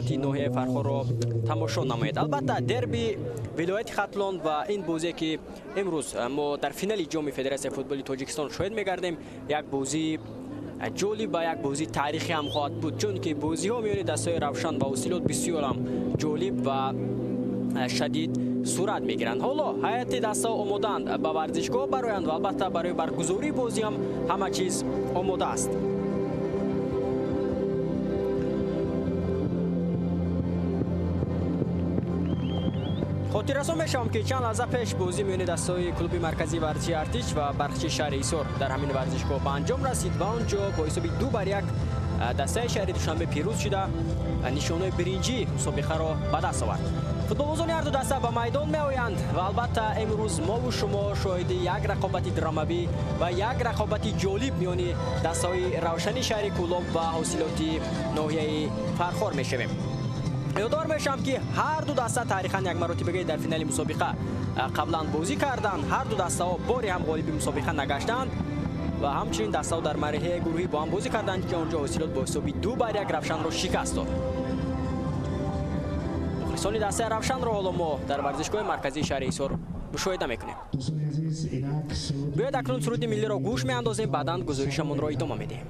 ҳосилоти ноҳияи Фархорро тамошо намоед. Албатта дерби вилояти Хатлон ва ин бозие ки имрӯз мо дар финали ҷоми Федератсияи футболи Тоҷикистон шоҳид мегардем, як бозӣ ҷолиб ва як бозӣ таърихӣ ҳам хоҳад буд, чунки бозиҳо миёни дастаҳои Равшан ва Ҳосилот бисёр ҳам ҷолиб ва шадид сурат мегиранд. ҳоло ҳайати дастаҳо омодаанд ба варзишгоҳ бароянд ва албатта барои баргузории бозӣ ҳам ҳама чиз омода аст. хотиррасон мешавам ки чанд лаҳза пеш бозӣ миёни дастаҳои клуби марказии варзиши Артич ва Бархчи шаҳри Ҳисор дар ҳамин варзишгоҳ ба анҷом расид ва он ҷо бо ҳисоби 2-1 дастаи шаҳри Душанбе пирӯз шуда нишонаи биринҷи мусобиқаро ба даст овард. футболбозони ҳарду даста ба майдон меоянд ва албатта имрӯз мову шумо шоҳиди як рақобати драмавӣ ва як рақобати ҷолиб миёни дастаҳои Равшани шаҳри Кӯлоб ва ҳосилоти ноҳияи Фархор мешавем. ёдор мешавам ки ҳарду даста тарихан як маротибагаи дар финали мусобиқа қаблан бозӣ карданд. ҳарду дастаҳо бори ҳам ғолиби мусобиқа нагаштанд ва ҳамчунин дастаҳо дар марҳилаи гурӯҳӣ бо ҳам бозӣ карданд ки онҷо Ҳосилот бо ҳисоби 2-1 Равшанро шикаст дод. мухлисони дастаи Равшанро ҳоло мо дар варзишгоҳи марказии шаҳри Ҳисор мушоҳида мекунем. биёед акнун суруди миллиро гӯш меандозем, баъдан гузоришамонро идома медиҳем.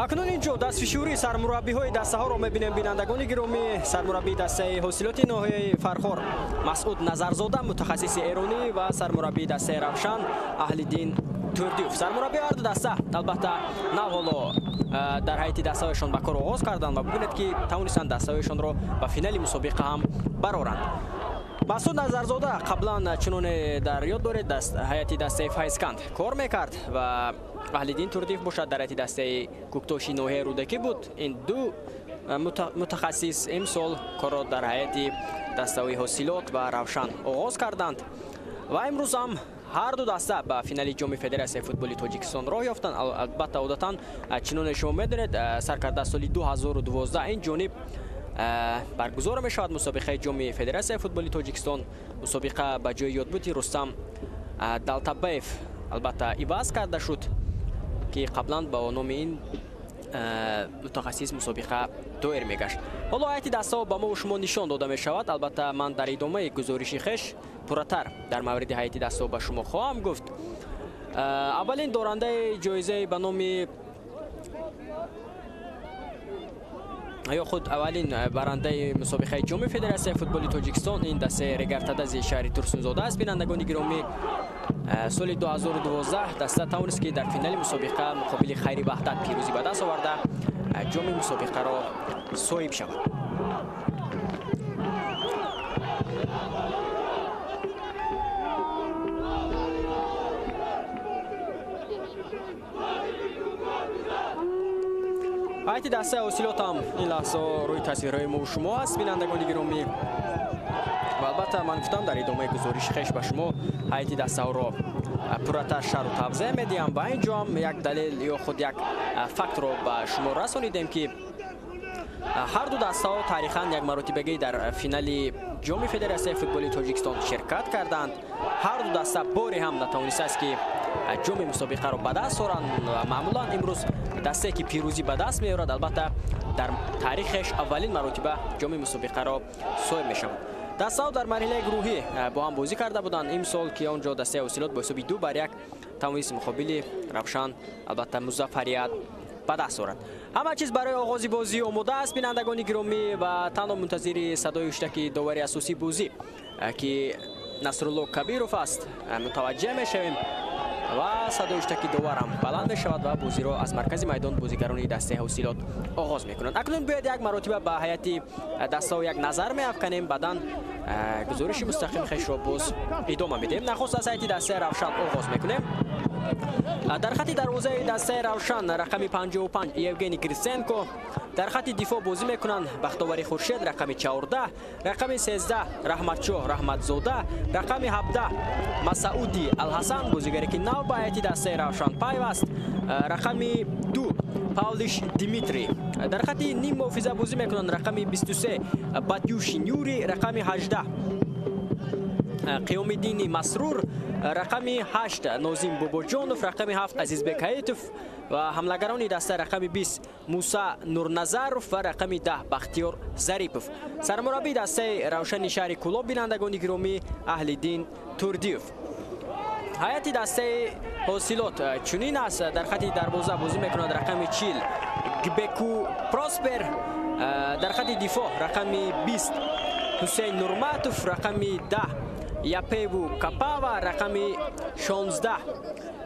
акнун инҷо дастфишурии сармураббиҳои дастаҳоро мебинем. бинандагони гиромӣ, сармураббии дастаи ҳосилоти ноҳияи Фархор Масъуд Назарзода мутахассиси эронӣ ва сармураббии дастаи Равшан Аҳлиддин Турдиев. Сармураббии ҳарду даста албатта нав ҳоло дар ҳайати дастаҳояшон ба кор оғоз карданд ва бубинед ки тавонистанд дастаҳояшонро ба финали мусобиқа ҳам бароранд. Масъуд Назарзода қаблан чуноне дар ёд доред ҳайати дастаи Файзканд кор мекард ва Аҳлиддин Турдиев бошад дар ҳайати дастаи Куктоши ноҳияи Рӯдакӣ буд. ин ду мутахассис имсол корро дар ҳайати дастаҳои Ҳосилот ва Равшан оғоз карданд ва имрӯз ҳам ҳарду даста ба финали ҷоми Федератсияи футболи Тоҷикистон роҳ ёфтанд. албатта одатан чуноне шумо медонед саркарда соли 2012 ин ҷониб баргузор мешавад мусобиқаи ҷоми Федератсияи футболи Тоҷикистон. мусобиқа ба ҷои ёдбути Рустам Далтабаев албатта иваз карда шуд ки қаблан ба номи ин мутахассис мусобиқа доир мегашт. ҳоло ҳайати дастаҳо ба мо шумо нишон дода мешавад. албатта ман дар идомаи гузориши хеш пурратар дар мавриди ҳайати дастаҳо ба шумо хоҳам гуфт. аввалин дорандаи ҷоизаи ба номи ё худ аввалин барандаи мусобиқаи ҷоми Федератсияи футболи Тоҷикистон ин дастаи Регартадази шаҳри Турсунзода аст. бинандагони гиромӣ соли 2012 даста тавонист ки дар финали мусобиқа муқобили Хайри Ваҳдат пирӯзӣ ба даст оварда ҷоми мусобиқаро соҳиб шавад. ҳайати дастаи ҳосилот ҳам ин лаҳза рӯи тасвирҳои мо шумо аст бинандагони гиромӣ. ва албатта ман гуфтам дар идомаи гузориши хеш ба шумо ҳайати дастаҳоро пурратар шарҳу тавзеҳ медиҳам. ба ин ҷо ҳам як далел ё худ як фактро ба шумо расонидем ки ҳар ду дастаҳо тарихан як маротибагӣ дар финали ҷоми Федератсияи футболи Тоҷикистон ширкат карданд. ҳар ду даста бори ҳам натавонистааст ки ҷоми мусобиқаро ба даст оранд. маъмулан имрӯз дастае ки пирӯзӣ ба даст меорад албатта дар таърихеш аввалин маротиба ҷоми мусобиқаро соҳиб мешавад. дастаҳо дар марҳилаи гурӯҳӣ бо ҳам бозӣ карда буданд. имсол ки он ҷо дастаи ҳосилот бо ҳисоби 2-1 тавонист муқобили Равшан албатта музаффарият ба даст орад. ҳама чиз барои оғози бозӣ омода аст бинандагони гиромӣ ва танҳо мунтазири садои хуштаки довари асосии бозӣ ки Насрулло Кабиров аст мутаваҷҷеҳ мешавем ва садои хуштаки доварам баланд мешавад ва бозиро аз маркази майдон бозигарони дастаи ҳосилот оғоз мекунанд. акнун биёед як маротиба ба ҳайати дастаҳо як назар меафканем, баъдан гузориши мустақими хешро боз идома медиҳем. нахуст аз ҳайати дастаи Равшан оғоз мекунем. дар хати дарвозаи дастаи Равшан рақами 55 Евгений Гриценко, дар хати дифоъ бозӣ мекунанд Бахтовари Хуршед рақами 14, рақами 13 Раҳматшоҳ Раҳматзода, рақами 17 Масауди Алҳасан бозигаре ки нав ба ҳайати дастаи Равшан пайваст, рақами 2 Павлиш Димитрий, дар хати ним муҳофиза бозӣ мекунанд рақами 23 Батюшин Юрий, рақами 18 Қиёмиддини Масрур, рақами 8 Нозим Бобоҷонов, рақами 7 Азизбек Ҳаитов ва ҳамлагарони даста рақами 20 Муса Нурназаров ва рақами 10 Бахтиёр Зарипов. Сармураббии дастаи Равшани шаҳри Кӯлоб бинандагони гиромӣ Аҳлиддин Турдиев. ҳайати дастаи ҳосилот чунин аст. дар хати дарвоза бозӣ мекунад рақами 40 Гбеку Проспер, дар хати дифоъ рақами 20 Ҳусейн Нурматов, рақами 10 Япеву Капава, рақами 16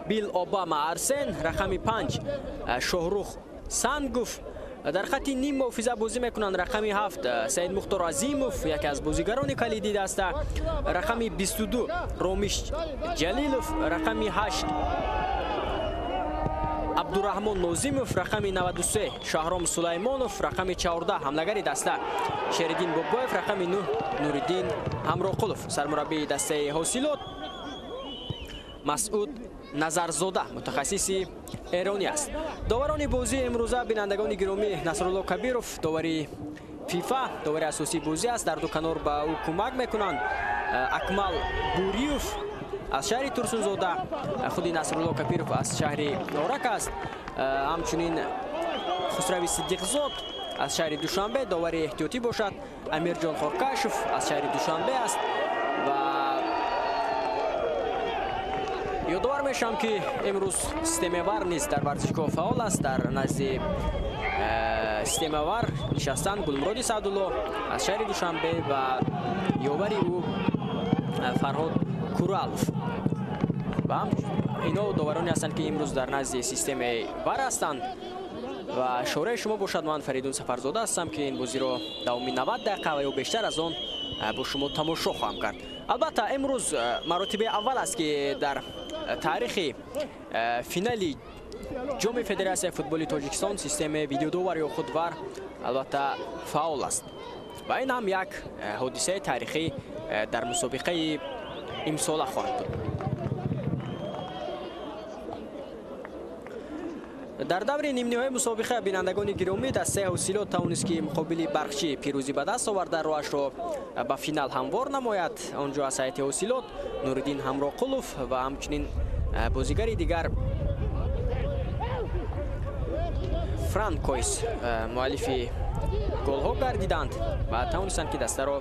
Бил Обама Арсен, рақами 5 Шоҳрух Сангуф, дар хати ним муҳофиза бозӣ мекунанд рақами 7 Саид Мухтор Азимов, яке аз бозигарони калидии даста, рақами 22 Ромиш Ҷалилов, рақами 8 Абдураҳмон Нозимов, рақами 93 Шаҳром Сулаймонов, рақами 14 ҳамлагари даста Шериддин Бобоев, рақами 9 Нуриддин Ҳамроқулов. Сармураббии дастаи ҳосилот Масъуд Назарзода мутахассиси эронӣ аст. доварони бозии имрӯза бинандагони гиромӣ Насрулло Кабиров довари ФИФА, довари асосии бозӣ аст. дар ду канор ба ӯ кӯмак мекунанд Акмал Буриев аз шаҳри Турсунзода, худи Насрулло Кабиров аз шаҳри Орак аст, ҳамчунин Хусрави Сиддиқзод аз шаҳри Душанбе довари эҳтиётӣ бошад. Амирҷон Хоркашев аз шаҳри Душанбе аст ва ёдовар мешавам ки имрӯз системавар низ дар варзишгоҳ фаъол аст. дар назди системавар нишастанд Гулмуроди Саъдулло аз шаҳри Душанбе ва ёвари ӯ Фарҳод Куралов. ва ино довароне ҳастанд ки имрӯз дар назди системаи вар ҳастанд. ва шораи шумо бошад, ман Фаридун Сафарзода ҳастам ки ин бозиро давоми 90 дақиқа ва ё бештар аз он бо шумо тамошо хоҳам кард. албатта имрӯз маротибаи аввал аст ки дар таърихи финали ҷоми Федератсияи футболи Тоҷикистон системаи видеодовар ё худвар албатта фаъол аст. ва ин ҳам як ҳодисаи таърихӣ дар мусобиқаи имсола хоҳад буд. дар даври нимниҳои мусобиқа бинандагони гиромӣ дастаи ҳосилот тавонист ки муқобили Барқчӣ пирӯзӣ ба даст оварда роҳашро ба финал ҳамвор намояд. он ҷо аз ҳайати ҳосилот Нуриддин Ҳамроқулов ва ҳамчунин бозигари дигар Франкойс муаллифи голҳо гардиданд ва тавонистанд ки дастаро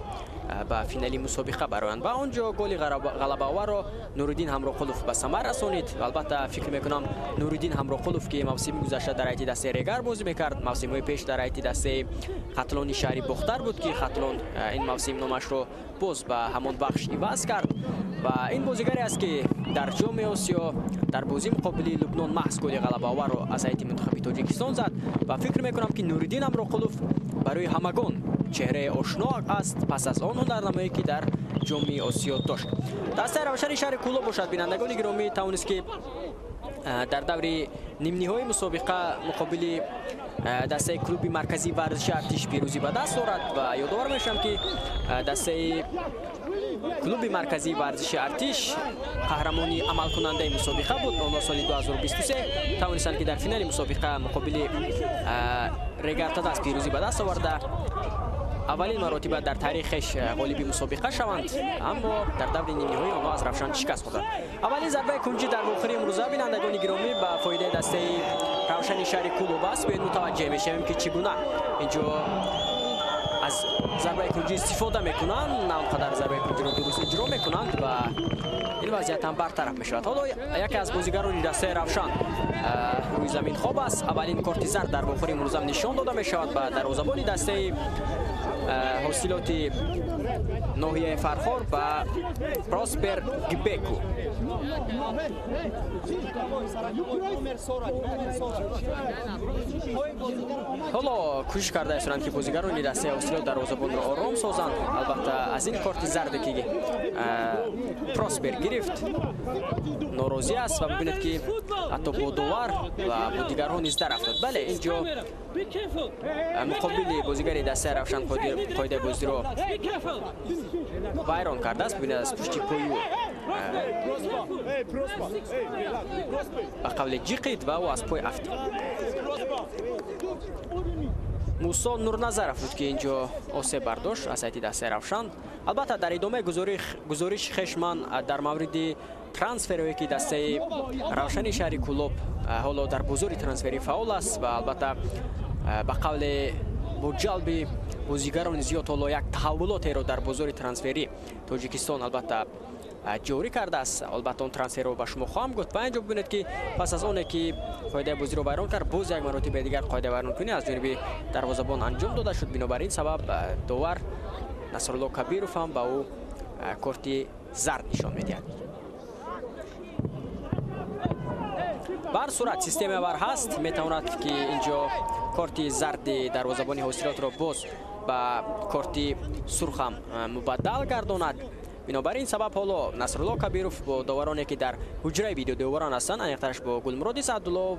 ба финали мусобиқа бароянд. ва он ҷо голи ғалабаоварро Нуриддин Ҳамроқулов ба самар расонид. албатта фикр мекунам Нуриддин Ҳамроқулов ки мавсими гузашта дар ҳайати дастаи Регар бозӣ мекард, мавсимҳои пеш дар ҳайати дастаи Хатлони шаҳри Бохтар буд ки Хатлон ин мавсим номашро боз ба ҳамон бахш иваз кард. ва ин бозигаре аст ки дар ҷоми осиё дар бозии муқобили лубнон маҳз голи ғалабаоварро аз ҳайати мунтахаби тоҷикистон зад ва фикр мекунам ки Нуриддин Амроқулов барои ҳамагон чеҳраи ошно аст пас аз он ҳунарнамоие ки дар ҷоми осиё дошт. дастаи равшани шаҳри Куло бошад. Бинандагони гиромӣ тавонист ки дар даври нимниҳои мусобиқа муқобили дастаи клуби марказии варзиши артиш пирӯзӣ ба даст орад ва ёдовар мешавам ки дастаи клуби марказии варзиши артиш қаҳрамони амалкунандаи мусобиқа буд. Онҳо соли 2023 тавонистанд ки дар финали мусобиқа муқобили Регатадаст пирӯзӣ ба даст оварда аввалин маротиба дар таърихеш ғолиби мусобиқа шаванд, аммо дар даври нимниҳоӣ онҳо аз Равшан шикаст хӯрданд. Аввалин зарбаи кунҷи дар охири имрӯза бинандагони гиромӣ ба фоидаи дастаи Равшани шаҳри Кулоб аст. Бояд мутаваҷҷеҳ мешавем ки чӣ гуна инҷо аз зарбаи кунҷи истифода мекунанд, на он қадар зарбаи кунҷиро дуруст иҷро мекунанд ва ин вазъият ҳам бартараф мешавад. ҳоло яке аз бозигарони дастаи Равшан рӯи замин хоб аст. аввалин корти зард дар охири имрӯза нишон дода мешавад ба дарвозабони дастаи ҳосилоти ноҳияи Фархор ба Проспер Гбеку. ҳоло кӯшиш карда истанд ки бозигарони дастаи ҳосилот дарвозабонро ором созанд. албатта аз ин корти зарде ки Проспер гирифт норозӣ аст ва бибинед ки ҳатто бо довар ва бо дигарҳо низ дарафтод. бале инҷо муқобили бозигари дастаи Равшан қоидаи бозиро вайрон кардааст. бибинед аз пушти пою ба қавле ҷиқид ва ӯ аз пой афтид. Мусо Нурназаров буд ки инҷо осеб бардошт аз ҳайати дастаи Равшан. албатта дар идомаи гузориши хеш ман дар мавриди трансферое ки дастаи Равшани шаҳри Кулоб ҳоло дар бозори трансферӣ фаъол аст ва албатта ба қавле бо ҷалби бозигарони зиёд ҳоло як таҳаввулотеро дар бозори трансферӣ Тоҷикистон албатта ҷорӣ кардааст. албатта он трансферро ба шумо хоҳам гуфт. ба инҷо бибинед ки пас аз оне ки қоидаи бозиро вайрон кард, боз як маротиба дигар қоидаи вайронкунӣ аз ҷониби дарвозабон анҷом дода шуд. бинобар ин сабаб довар Насрулло Кабиров ҳам ба ӯ корти зард нишон медиҳад. бар сурат система бар ҳаст, метавонад ки инҷо корти зарди дарвозабони ҳосилотро боз ба корти сурхам мубаддал гардонад. бинобар ин сабаб ҳоло Насрулло Кабиров бо довароне ки дар ҳуҷраи видеодоварон ҳастанд, аниқтараш бо Гулмуроди Саъдулло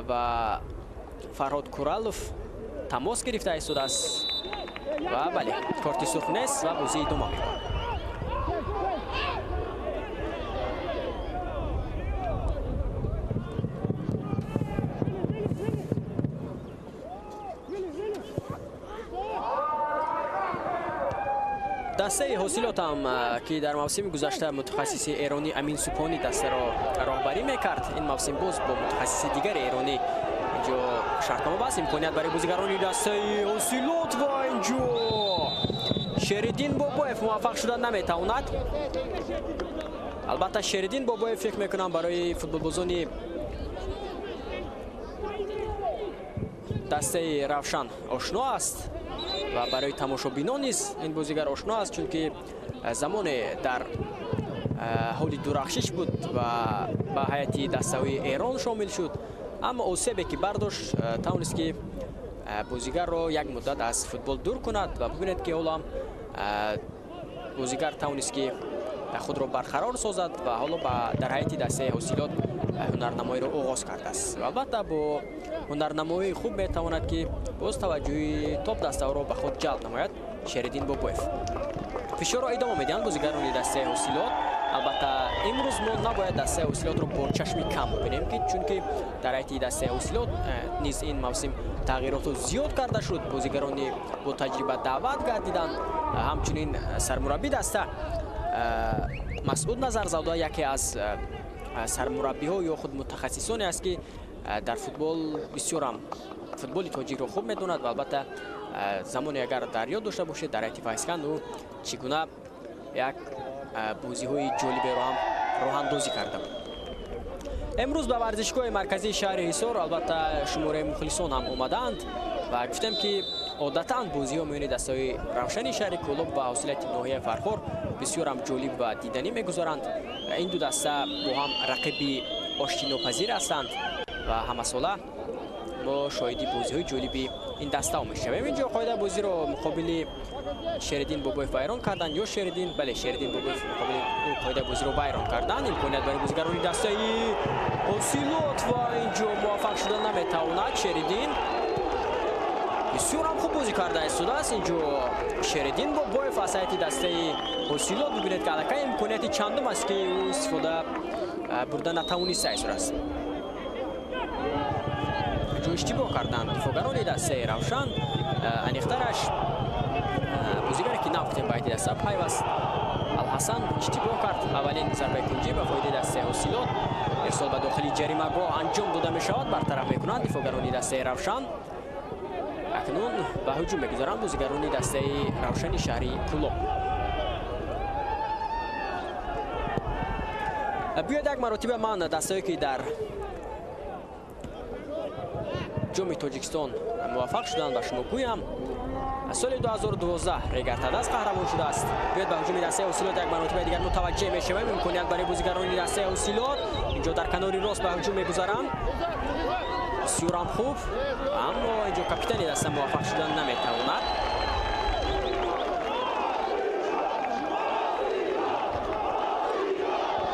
ва Фарҳод Куралов тамос гирифта истодааст ва бале корти сурх нест ва бозӣ идома мекунад. дастаи ҳосилотам ки дар мавсими гузашта мутахассиси эронӣ Амин Субҳонӣ дастаро роҳбарӣ мекард, ин мавсим боз бо мутахассиси дигари эронӣ инҷо шартнома баст. имконият барои бозигарони дастаи ҳосилот ва инҷо Шеридин Бобоев муваффақ шуда наметавонад. албатта Шеридин Бобоев фикр мекунам барои футболбозони дастаи Равшан ошно аст ва барои тамошобинон низ ин бозигар ошно аст, чунки замоне дар ҳоли дурахшиш буд ва ба ҳайати дастаҳои Эрон шомил шуд, аммо осебе ки бардошт тавонист ки бозигарро як муддат аз футбол дур кунад ва бибинед ки ҳоло ҳам бозигар тавонист ки худро барқарор созад ва ҳоло дар ҳайати дастаи ҳосилот ҳунарнамоиро оғоз кардааст. албатта бо ҳунарнамоии хуб метавонад ки боз таваҷҷӯҳи топ дастаҳоро ба худ ҷалб намояд. Шеридин Бобоев фишорро идома медиҳанд бозигарони дастаи ҳосилот. албатта имрӯз мо набояд дастаи ҳосилотро бо чашми кам бубинем, чунки дар ҳайати дастаи ҳосилот низ ин мавсим тағйироту зиёд карда шуд. бозигарони бо таҷриба даъват гардиданд. ҳамчунин сармурабби даста Масъуд Назарзода яке аз сармураббиҳо ё худ мутахассисоне аст ки дар футбол бисёрам футболи тоҷикро хуб медонад ва албатта замоне агар дар ёд дошта бошед дар ҳайати вайсканд ӯ чӣ гуна як бозиҳои ҷолиберо ҳам роҳандозӣ карда буд. امروز به ورزشگاه مرکزی شهر حصار البته شماره مخلصان هم اومدند و گفتم که عادتاً بازی‌ها میان دستای روشن شهر کلوب و حاصلات ناحیه فرخور بسیار هم جالب و دیدنی میگذارند. این دو دسته با هم رقیبی آشتیناپذیر هستند و همساله ما شاهدی بازی‌های جالبی این دسته ها میشویم. اینجا قاعده بازی رو مقابل شریدین بابایف ویران کردن یا شریدین شریدین بابایف مقابل اون قاعده بازی رو ویران کردن. امکانیت برای بازیگران دسته اوسیلوت و اینجا موفق شدن نمیتواند. شریدین بسیار هم خوب بازی کرده است. اینجا شریدین بابایف از سایت دسته اوسیلوت ببینید که علاقه امکانیت چندم است که او استفاده بردن نتوانسته است. جو اشتباه کردن دفاعگران دسته روشن انیخترش بازیگری که نفتیم باید دسته پیوست الحسن اشتباه کرد. اولین ضربه کنجی به فایده دسته اوسیلوت ارسال به داخلی جریمه‌گاه انجام داده می شود. برطرف میکنند دفاعگران دسته روشن. اکنون به هجوم میگذارند بازیگران دسته روشن شهری پولو. بیاید یک مراتب من دسته‌ای که در جام تاجیکستان موفق شدند به شما گویم. سال 2012 ریگرتاداس قهرمان شده است. بیاید به هجوم دسته اوسیلوت یک مرتبه دیگر متوجه میشویم. امکانیت برای بازیگران دسته اوسیلوت اینجا در کناری راست به هجوم میگذارند. بسیار هم خوب اما اینجا کاپیتان دسته موفق شدن نمیتواند.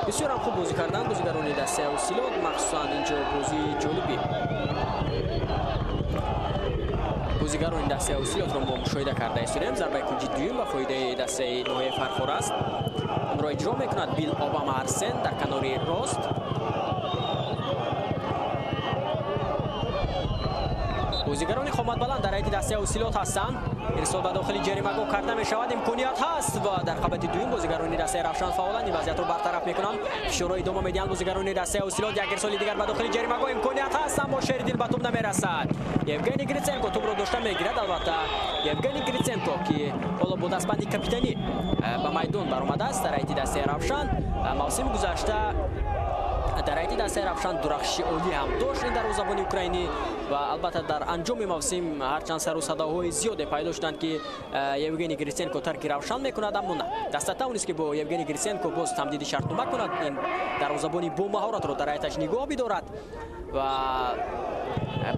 بسیار هم خوب بازی کردن بازیگران دسته اوسیلوت، مخصوصا اینجا بازی جالبی بازیگران دسته اوسیلوت رو ما مشاهده کرده استیم. ضربه کنجی دوم به فایده دسته نوحه فرخور است. اون را اجرا میکند بیل اوباما ارسن در کناری راست. بازیگران خامد بلند در حیط دسته اوسیلوت هستند. ارسال به داخل جریمه‌گاه کرده می شود. امکانیت هست و در قسمت دوم بازیگران دسته روشن فعالند. این وضعیت رو برطرف میکنند. فشار ادامه میدن بازیگران دسته اوسیلوت. یک ارسال دیگر به داخل جریمه‌گاه امکانیت هست اما شریدین به توپ نمیرسد. یوگنی گریتسنکو توپ رو داشته میگیرد. البته یوگنی گریتسنکو که حالا با دستبندی کاپیتانی به میدان برآمده است در حیط دسته روشن. موسم گذشته در حیط دسته روشن درخشی عالی هم داشت این دروازه‌بان اوکراینی و البته در انجام موسم هرچند سر و صداهای زیادی پیدا شدند که یوگنی گریتسنکو ترک روشن میکند اما نه دست توانست که با یوگنی گریتسنکو باز تمدید شرطنامه کند. این دروازه‌بانی با مهارت رو در حیطش نگاه بدارد و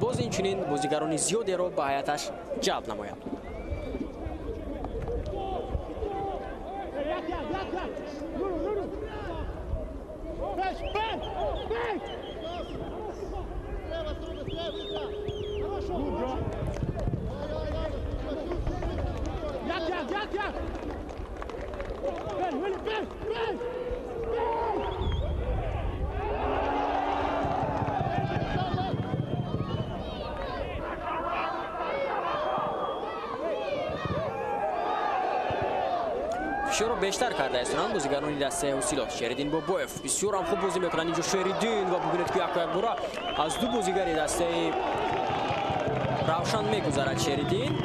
باز این چنین بازیگران زیادی رو به حیطش جلب نماید. فشار رو بیشتر کرده است بازیگران دسته اوسیلوت. شریدین بابایف بسیار هم خوب بازی میکنند اینجا شریدین و ببینید که یک بار از دو بازیگر دسته روشن میگذرد. شریدین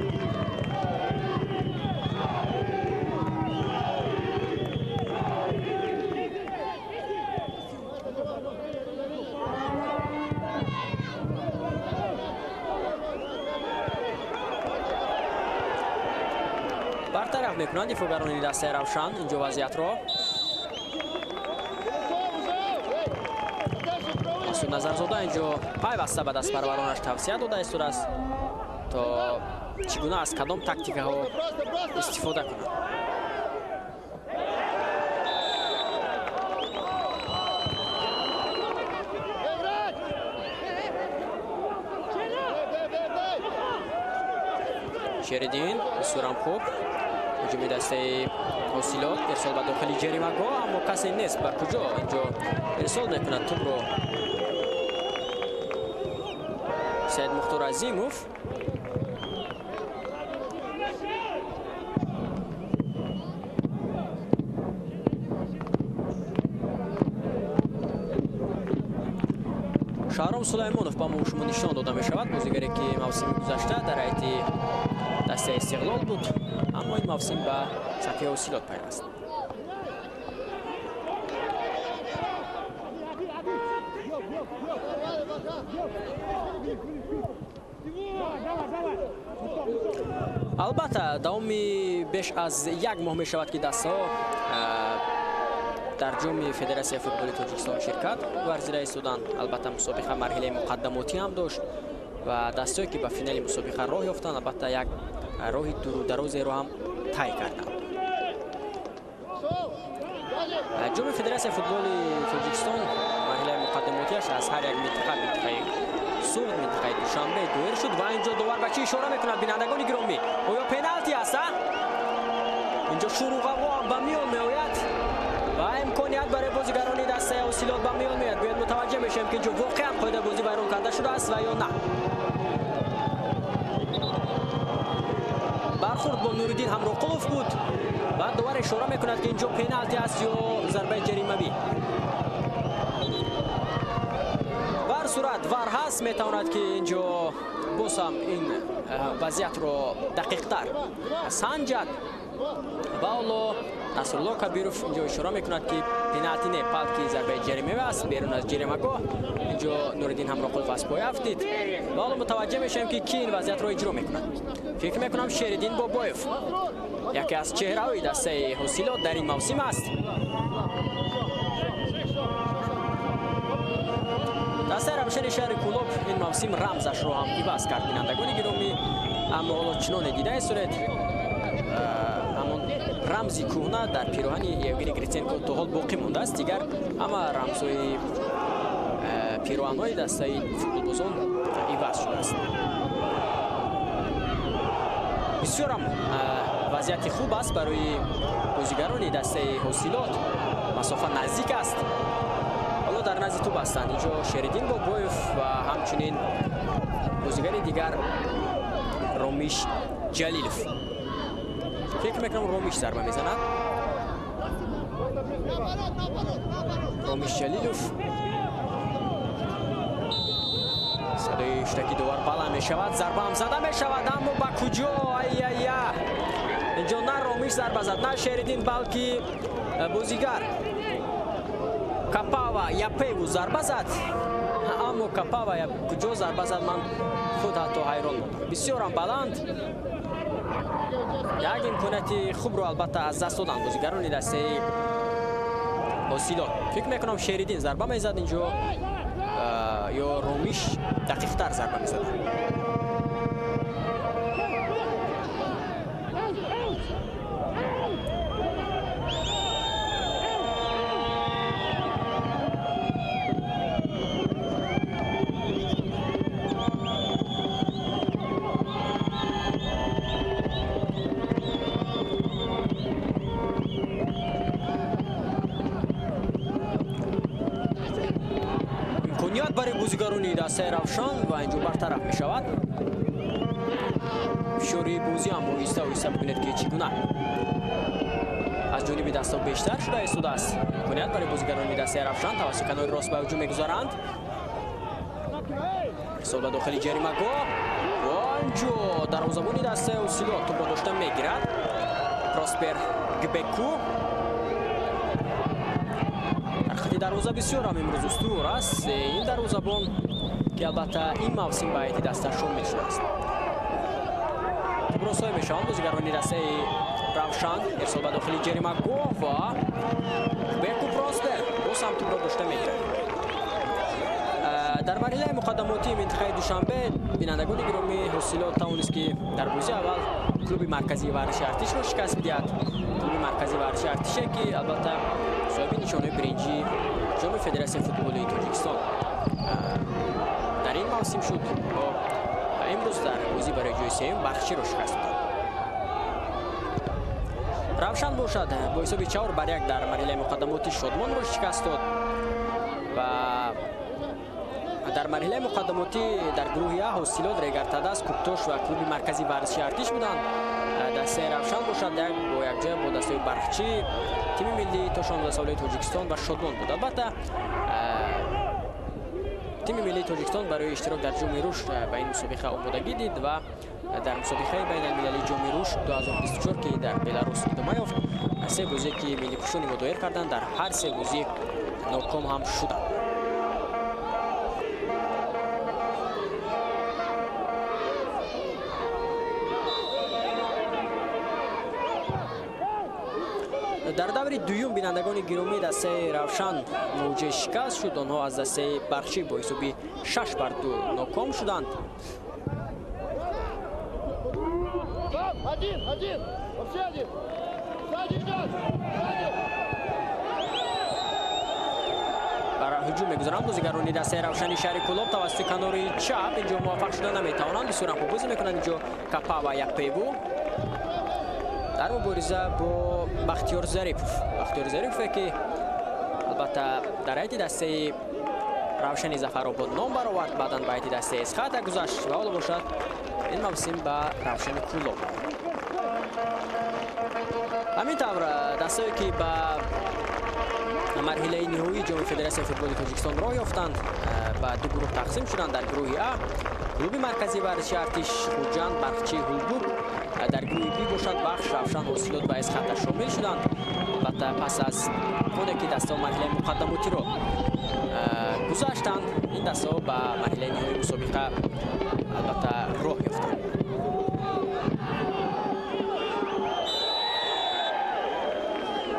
برطرف میکنند دفاعگران دسته روشن اینجا وضعیت را. مسعود نظرزاده اینجا پیوسته به دست پرورانش توصیه داده است تا چگونه از کدام تاکتیک ها استفاده کنند. شریدین بسیار هم خوب هجوم دسته اوسیلوت ارسال به داخل جریمه‌گاه اما کسی نیست بر کجا اینجا ارسال میکند توپ رو سید مختار عظیموف. شهرام سلیمانوف با ما شما نشان داده می شود. بازیگری که موسم گذشته در حیط دسته استقلال بود اما این موسم به صفحه اوسیلوت پیوست. البته داومی بیش از یک ماه می شود که دسته ها дар ҷоми Федератсияи футболи Тоҷикистон ширкат варзида истодан. Албатта мусобиқа марҳилаи муқаддамотӣ ҳам дошт ва дастое ки ба финали мусобиқа роҳ ёфтанд, албатта як роҳи дуру дарозеро ҳам тай карданд. ҷоми Федератсияи футболи Тоҷикистон марҳилаи муқаддамотиаш аз ҳар як минтақаи суд, минтақаи Душанбе доир шуд ва инҷо довар ба чӣ ишора мекунад бинандагони гиромӣ? оё пеналти аст? инҷо шурӯғаво ба миён меояд ва имконият барои бозигарони дастаи ҳосилот ба миён меояд. Бояд мутаваҷҷеҳ мешавем ки инҷо воқеан қоидаи бозӣ вайрон карда шудааст ва ё на. бархурд бо Нуриддин Ҳамроқулов буд. Баъд довар ишора мекунад ки инҷо пеналти аст ё зарбаи ҷаримавӣ. бар сурат вар ҳаст, метавонад ки инҷо боз ҳам ин вазъиятро дақиқтар санҷад. ва ҳоло Насрулло Кабиров инҷо ишора мекунад ки пеналти не, балки зарбаи ҷаримавӣ аст берун аз ҷаримагоҳ. инҷо Нуриддин Ҳамроқулов аз поя афтид ва ҳоло мутаваҷҷеҳ мешавем ки ки ин вазъиятро иҷро мекунад. фикр мекунам Шеридин Бобоев яке аз чеҳраҳои дастаи ҳосилот дар ин мавсим аст. дастаи Равшани шаҳри Кӯлоб ин мавсим рамзашро ҳам иваз кард бинандагони гиромӣ, аммо ҳоло чуноне дида исторед ҳамон рамзи кӯҳна дар пироҳани Евгений Гриценко то ҳол боқӣ мондааст. Дигар ҳама рамзҳои пироҳанҳои дастаи футболбозон иваз шудааст. бисёрам вазъияти хуб аст барои бозигарони дастаи ҳосилот. масофа наздик аст. ҳоло дар назди тӯб ҳастанд инҷо Шеридин Бобоев ва ҳамчунин бозигари дигар Ромиш Ҷалилов. фикр мекунам Ромиш зарба мезанад. Ромиш Ҷалилов садои штаки довар баланд мешавад, зарба ҳам зада мешавад, аммо ба куҷо? Ай-яй-я! инҷо на Ромиш зарба зад, на Шеридин, балки бозигар Капава Япеву зарба зад. аммо Капава куҷо зарба зад? Ман худ ҳатто ҳайрон будам. бисёрам баланд. як имконияти хубро албатта аз даст доданд бозигарони дастаи ҳосилот. фикр мекунам Шеридин зарба мезад инҷо ё Ромиш дақиқтар зарба мезад. барои бозигарони дастаи Равшан ва инҷо бартараф мешавад. фишори бозӣ ҳам оҳиста оҳиста бибинед ки чӣ гуна аз ҷониби дастҳо бештар шуда истодааст. имконият барои бозигарони дастаи Равшан тавассути канори рост ба ҳуҷум мегузаранд. рисол ба дохили ҷаримагоҳ ва инҷо дарвозабони дастаи ҳосилот тӯбро дошта мегирад. Проспер Гбеку. дарвоза бисёр ҳам имрӯз устувор аст. ин дарвозабон ки албатта ин мавсим ба ҳайати даста шомил шудааст. тӯбро соҳиб мешаванд бозигарони дастаи Равшан. ирсол ба дохили ҷаримагоҳ ва Беку Проспер боз ҳам тӯбро дошта мегирад. дар марҳилаи муқаддамотии минтақаи Душанбе бинандагони гиромӣ ҳосилот тавонист ки дар бозии аввал клуби марказии варзиши артишро шикаст бидиҳад. клуби марказии варзиши артише ки албатта соҳиби нишонаи биринҷи ҷоми Федератсияи футболи Тоҷикистон дар ин мавсим шуд. имрӯз дар бозӣ барои ҷои сеюм Бахчиро шикаст дод. Равшан бошад бо ҳисоби 4-1 дар марҳилаи муқаддамоти Шодмонро шикаст дод ва дар марҳилаи муқаддамотӣ дар гурӯҳи А ҳосилот, Регартадас, Куктош ва клуби марказии варзиши артиш буданд. дастаи Равшан бошад бо якҷоя бо дастаи Бархчӣ, тими миллии то 16 солаи Тоҷикистон ва Шодмон буд. албатта тими миллии Тоҷикистон барои иштирок дар ҷоми рушд ба ин мусобиқа омодагӣ дид ва дар мусобиқаи байналмилалии ҷоми рушд 2024 ки дар Беларус идома ёфт, се бозие ки миллипӯшони мо доир карданд, дар ҳар се бозӣ ноком ҳам шуданд. дар даври дуюм бинандагони гиромӣ дастаи Равшан мувоҷиҳи шикаст шуд. онҳо аз дастаи Бахшӣ бо ҳисоби 6-2 ноком шуданд. барои ҳуҷум мегузаранд бозигарони дастаи Равшани шаҳри Кӯлоб тавассути канори чап. инҷо муваффақ шуда наметавонанд. бисёр ҳам хуб бозӣ мекунанд инҷо Капа ва Якпеву дар мубориза бо Бахтиёр Зарипове ки албатта дар ҳайати дастаи Равшани Зафаробод ном баровард, баъдан ба ҳайати дастаи Эсхата гузашт ва ҳоло бошад ин мавсим ба Равшани Кӯлоб. ҳамин тавр дастае ки ба марҳилаи ниҳоии ҷоми Федератсияи футболи Тоҷикистон роҳ ёфтанд ба ду гурӯҳ тақсим шуданд. дар гурӯҳи А клуби марказии варзиши Артиш, Хуҷанд, Бархчи, Ҳулбук. дар гурӯҳи Б бошад Бахш, Равшан, Ҳосилот ва Эсхата шомил шуданд. албатта пас аз оне ки дастаҳо марҳилаи муқаддамотиро гузаштанд, ин дастаҳо ба марҳилаи ниҳоии мусобиқа албатта роҳ ёфтанд.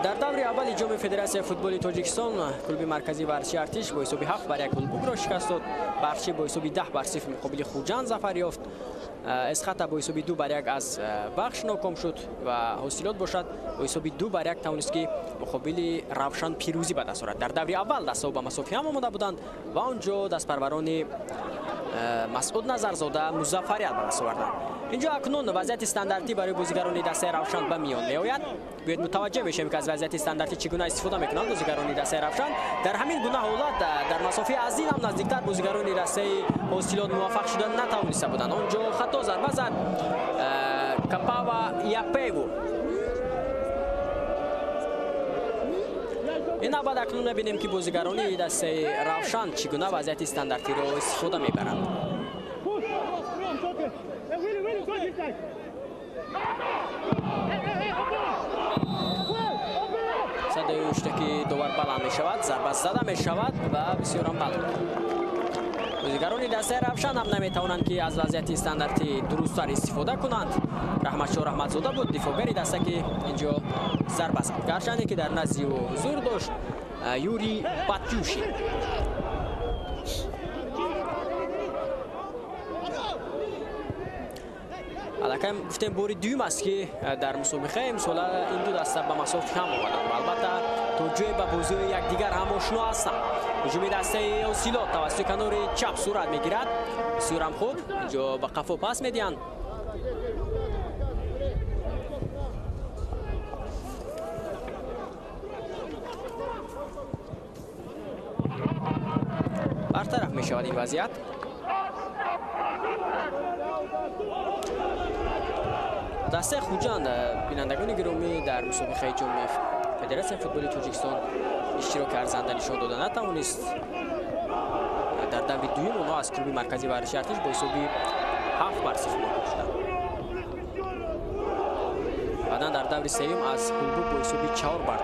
дар даври аввали ҷоми Федератсияи футболи Тоҷикистон клуби марказии варзиши Артиш бо ҳисоби 7-1 Ҳулбукро шикаст дод. Бахчи бо ҳисоби 10-0 муқобили Хуҷанд зафар ёфт. Эсхата бо ҳисоби 2-1 аз Бахш ноком шуд ва Ҳосилот бошад бо ҳисоби 2-1 тавонист ки муқобили Равшан пирӯзӣ ба даст орад. дар даври аввал дастаҳо ба масофи ҳам омода буданд ва он ҷо дастпарварони Масъуд Назарзода музаффарият ба даст оварданд. инҷо акнун вазъияти стандартӣ барои бозигарони дастаи Равшан ба миён меояд. бояд мутаваҷҷеҳ бешавем ки аз вазъияти стандартӣ чӣ гуна истифода мекунанд бозигарони дастаи Равшан. дар ҳамин гуна ҳолат дар масофи аз ин ҳам наздиктар бозигарони дастаи Ҳосилот муваффақ шуда натавониста буданд. он ҷо хато зарба зад Капа ва Якпеву. ин навбат акнун мебинем ки бозигарони дастаи Равшан чӣ гуна вазъияти стандартиро истифода мебаранд. садаи уштаки довар баланд мешавад, зарба зада мешавад ва бисёрам баланд. бозигарони дастаи Равшан ҳам наметавонанд ки аз вазъияти стандартӣ дурусттар истифода кунанд. Раҳматшоҳ Раҳматзода буд дифоъгари даста ки инҷо зарба зад. гарчанде ки дар назди ӯ ҳузур дошт Юрий Батюшин. аллакай гуфтем бори дуюм аст ки дар мусобиқаи имсола ин ду даста ба масофи ҳам омаданд. албатта то ҷое ба бозиҳои якдигар ҳам ошно ҳастанд. ҳуҷуми дастаи Ҳосилот тавассути канори чап сурат мегирад. бисёрам хуб. инҷо ба қафо пас медиҳанд. бартараф мешавад ин вазъият. дастаи Хуҷанд бинандагони гиромӣ дар мусобиқаи ҷоми Федератсияи футболи Тоҷикистон иштироки арзанда нишон дода натавонист. дар даври дуюм онҳо аз клуби марказии варзиши Артиш бо ҳисоби 7-0 ноком шуданд. баъдан дар даври сеюм аз Ҳулбук бо ҳисоби 4-2.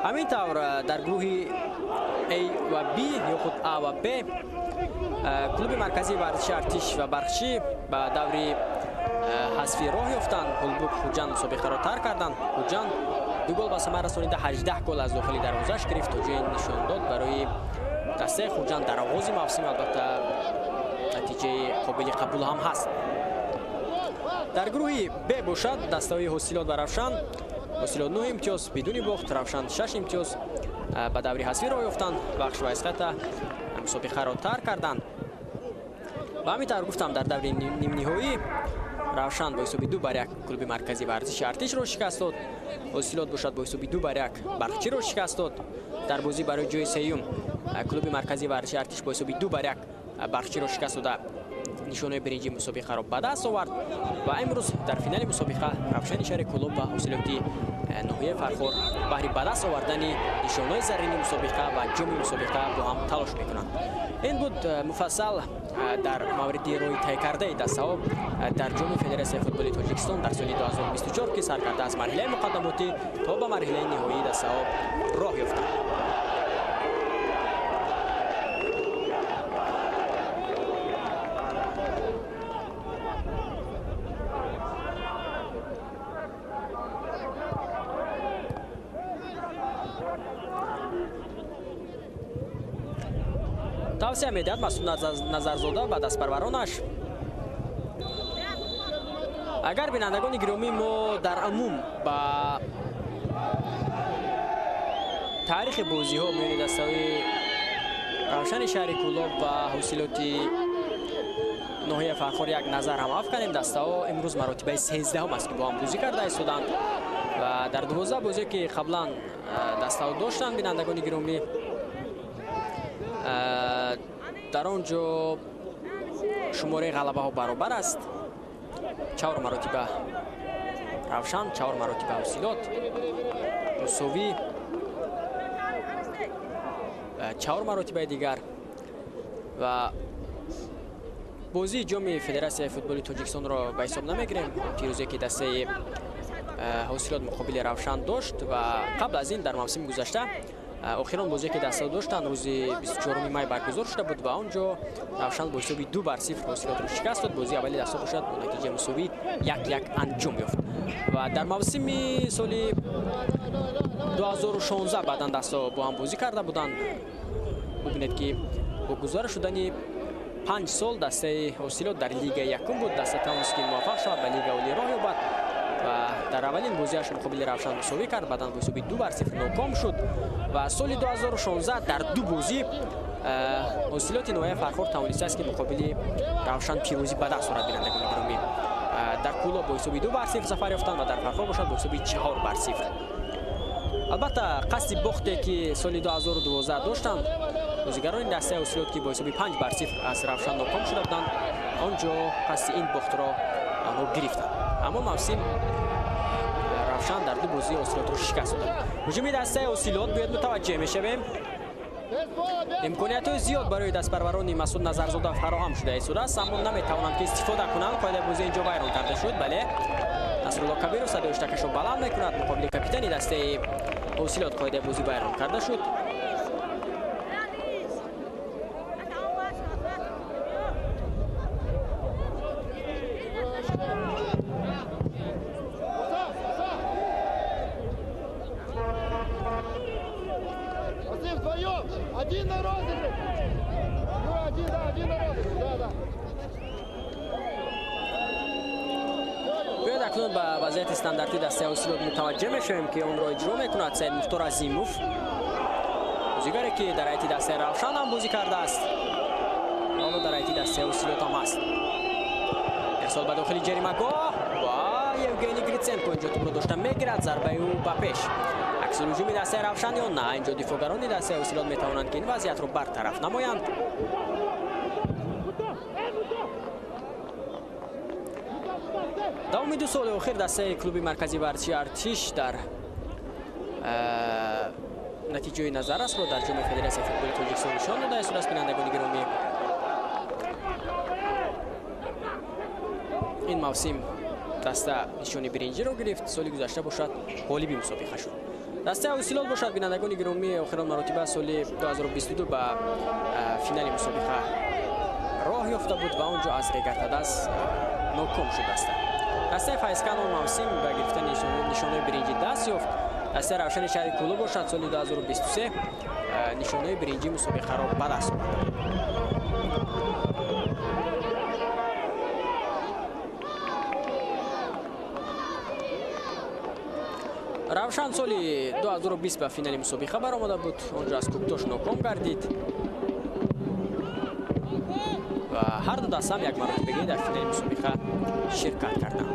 ҳамин тавр дар гурӯҳи А ва Б ё худ А ва Б клуби марказии варзиши Артиш ва Бархчи ба даври ҳазфӣ роҳ ёфтанд. Ҳулбук Хуҷанд мусобиқаро тарк карданд. Хуҷанд 2 гол ба самар расонида 18 гол аз дохили дарвозааш гирифт. тоҷаи нишон дод барои дастаи Хуҷанд дар оғози мавсим. албатта натиҷаи қобили қабул ҳам ҳаст. дар гурӯҳи Б бошад дастаҳои Ҳосилот ва Равшан. Ҳосилот 9 имтиёз бидуни бохт, Равшан 6 имтиёз ба даври ҳазфӣ роҳ ёфтанд. Бахш ва Эсхата мусобиқаро тарк карданд. ба ҳамин тавр гуфтам дар даври нимниҳоӣ Равшан бо ҳисоби 2-1 клуби марказии варзиши Артишро шикаст дод. Ҳосилот бошад бо ҳисоби 2-1 Бархчиро шикаст дод. дар бозӣ барои ҷои сеюм клуби марказии варзиши Артиш бо ҳисоби 2-1 Бархчиро шикаст дода нишонаи биринҷи мусобиқаро ба даст овард. ва имрӯз дар финали мусобиқа Равшани шаҳри Кӯлоб ва Ҳосилоти ноҳияи Фархор баҳри ба даст овардани нишонаи заррини мусобиқа ва ҷоми мусобиқа бо ҳам талош мекунанд. ин буд муфассал дар мавриди роҳи тайкардаи дастаҳо дар ҷоми Федератсияи футболи Тоҷикистон дар соли 2024 ки сар карда аз марҳилаи муқаддамотӣ то ба марҳилаи ниҳоии дастаҳо роҳ ёфтанд. тавсия медиҳад Масуд Назарзода ба дастпарваронаш. агар бинандагони гиромӣ мо дар умум ба таърихи бозиҳо миёни дастаҳои равшани шаҳри Кӯлоб ва ҳосилоти ноҳияи Фархор як назар ҳам афканем, дастаҳо имрӯз маротибаи 13 аст ки бо ҳам бозӣ карда истоданд ва дар 12 бозие ки қаблан дастаҳо доштанд бинандагони гиромӣ, дар он ҷо шумораи ғалабаҳо баробар аст. 4 маротиба равшан, 4 маротиба ҳосилот, мусовӣ, 4 маротибаи дигар ва бозии ҷоми Федератсияи футболи Тоҷикистонро ба ҳисоб намегирем. пирӯзе ки дастаи ҳосилот муқобили равшан дошт ва қабл аз ин дар мавсими гузашта охирон бозие ки дастаҳо доштанд рӯзи 24 май баргузор шуда буд ва он ҷо равшан бо ҳисоби 2-0 ҳосилотро шикаст дод. бозии аввали дастаҳо бошад бо натиҷаи мусовӣ 1-1 анҷом ёфт ва дар мавсими соли 2016 баъдан дастаҳо бо ҳам бозӣ карда буданд. бубинед ки бо гузара шудани 5 сол дастаи ҳосилот дар лигаи якум буд. даста тавонист ки муваффақ шавад ба лигаи олӣ роҳ ёбад ва дар аввалин бозиаш муқобили равшан мусовӣ кард, баъдан бо ҳисоби 2-0 ноком шуд ва соли 2016 дар 2 бозӣ ҳосилоти ноҳияи Фархор тавонистааст ки муқобили равшан пирӯзӣ ба даст орад. бинандагони гиромӣ, дар Кӯлоб бо ҳисоби 2-0 зафар ёфтанд ва дар Фархор бошад бо ҳисоби 4-0. албатта қасди бохте ки соли 2012 доштанд бозигарони дастаи ҳосилот ки бо ҳисоби 5-0 аз равшан ноком шуда буданд, он ҷо қасди ин бохтро онҳо гирифтанд. аммо мавсим равшан дар 2 бозии ҳосилотро шикаст дод. ҳуҷуми дастаи ҳосилот бояд мутаваҷҷеҳ мешавем. имкониятҳои зиёд барои дастпарварони Масуд Назарзода фароҳам шуда истодааст, аммо наметавонанд ки истифода кунанд. қоидаи бозии инҷо вайрон карда шуд. бале, Насрулло Кабиров садои иштакашро баланд мекунад. муқобили капитани дастаи ҳосилот қоидаи бозӣ вайрон карда шуд. бояд акнун ба вазъияти стандарти дастаи ҳосилот мутаваҷҷеҳ мешавем ки онро иҷро мекунад Саид Муфтор Азимов, бозигаре ки дар ҳайати дастаи равшан ҳам бозӣ кардааст, ҳоло дар ҳайати дастаи ҳосилот ҳам аст. ирсол ба дохили ҷаримагоҳ ва Евгений Гриценко инҷо тӯбро дошта мегирад. зарбаи ӯ ба пеш. аксулҳуҷуми дастаи равшан ё на? инҷо дифоъгарони дастаи ҳосилот метавонанд ки ин вазъиятро бартараф намоянд. давоми 2 соли охир дастаи клуби марказии варзиши Артиш дар натиҷаи назаррасро дар ҷоми Федератсияи футболи Тоҷикистон нишон дода истодааст. бинандагони гиромӣ, ин мавсим даста нишони биринҷиро гирифт. соли гузашта бошад ғолиби мусобиқа шуд. дастаи ҳосилот бошад бинандагони гиромӣ, охирон маротиба соли 2022 ба финали мусобиқа роҳ ёфта буд ва он ҷо аз регатадас ноком шуд. дастаи Файзкан он мавсим ба гирифтани нишонаи биринҷи даст ёфт. дастаи равшани шаҳри Кӯлоб бошад соли 2023 нишонаи биринҷи мусобиқаро ба даст орад. равшан соли 2020 ба финали мусобиқа баромада буд, он ҷо аз кӯктош ноком гардид ва ҳар ду даст ҳам як маротибагӣ дар финали мусобиқа ширкат карданд.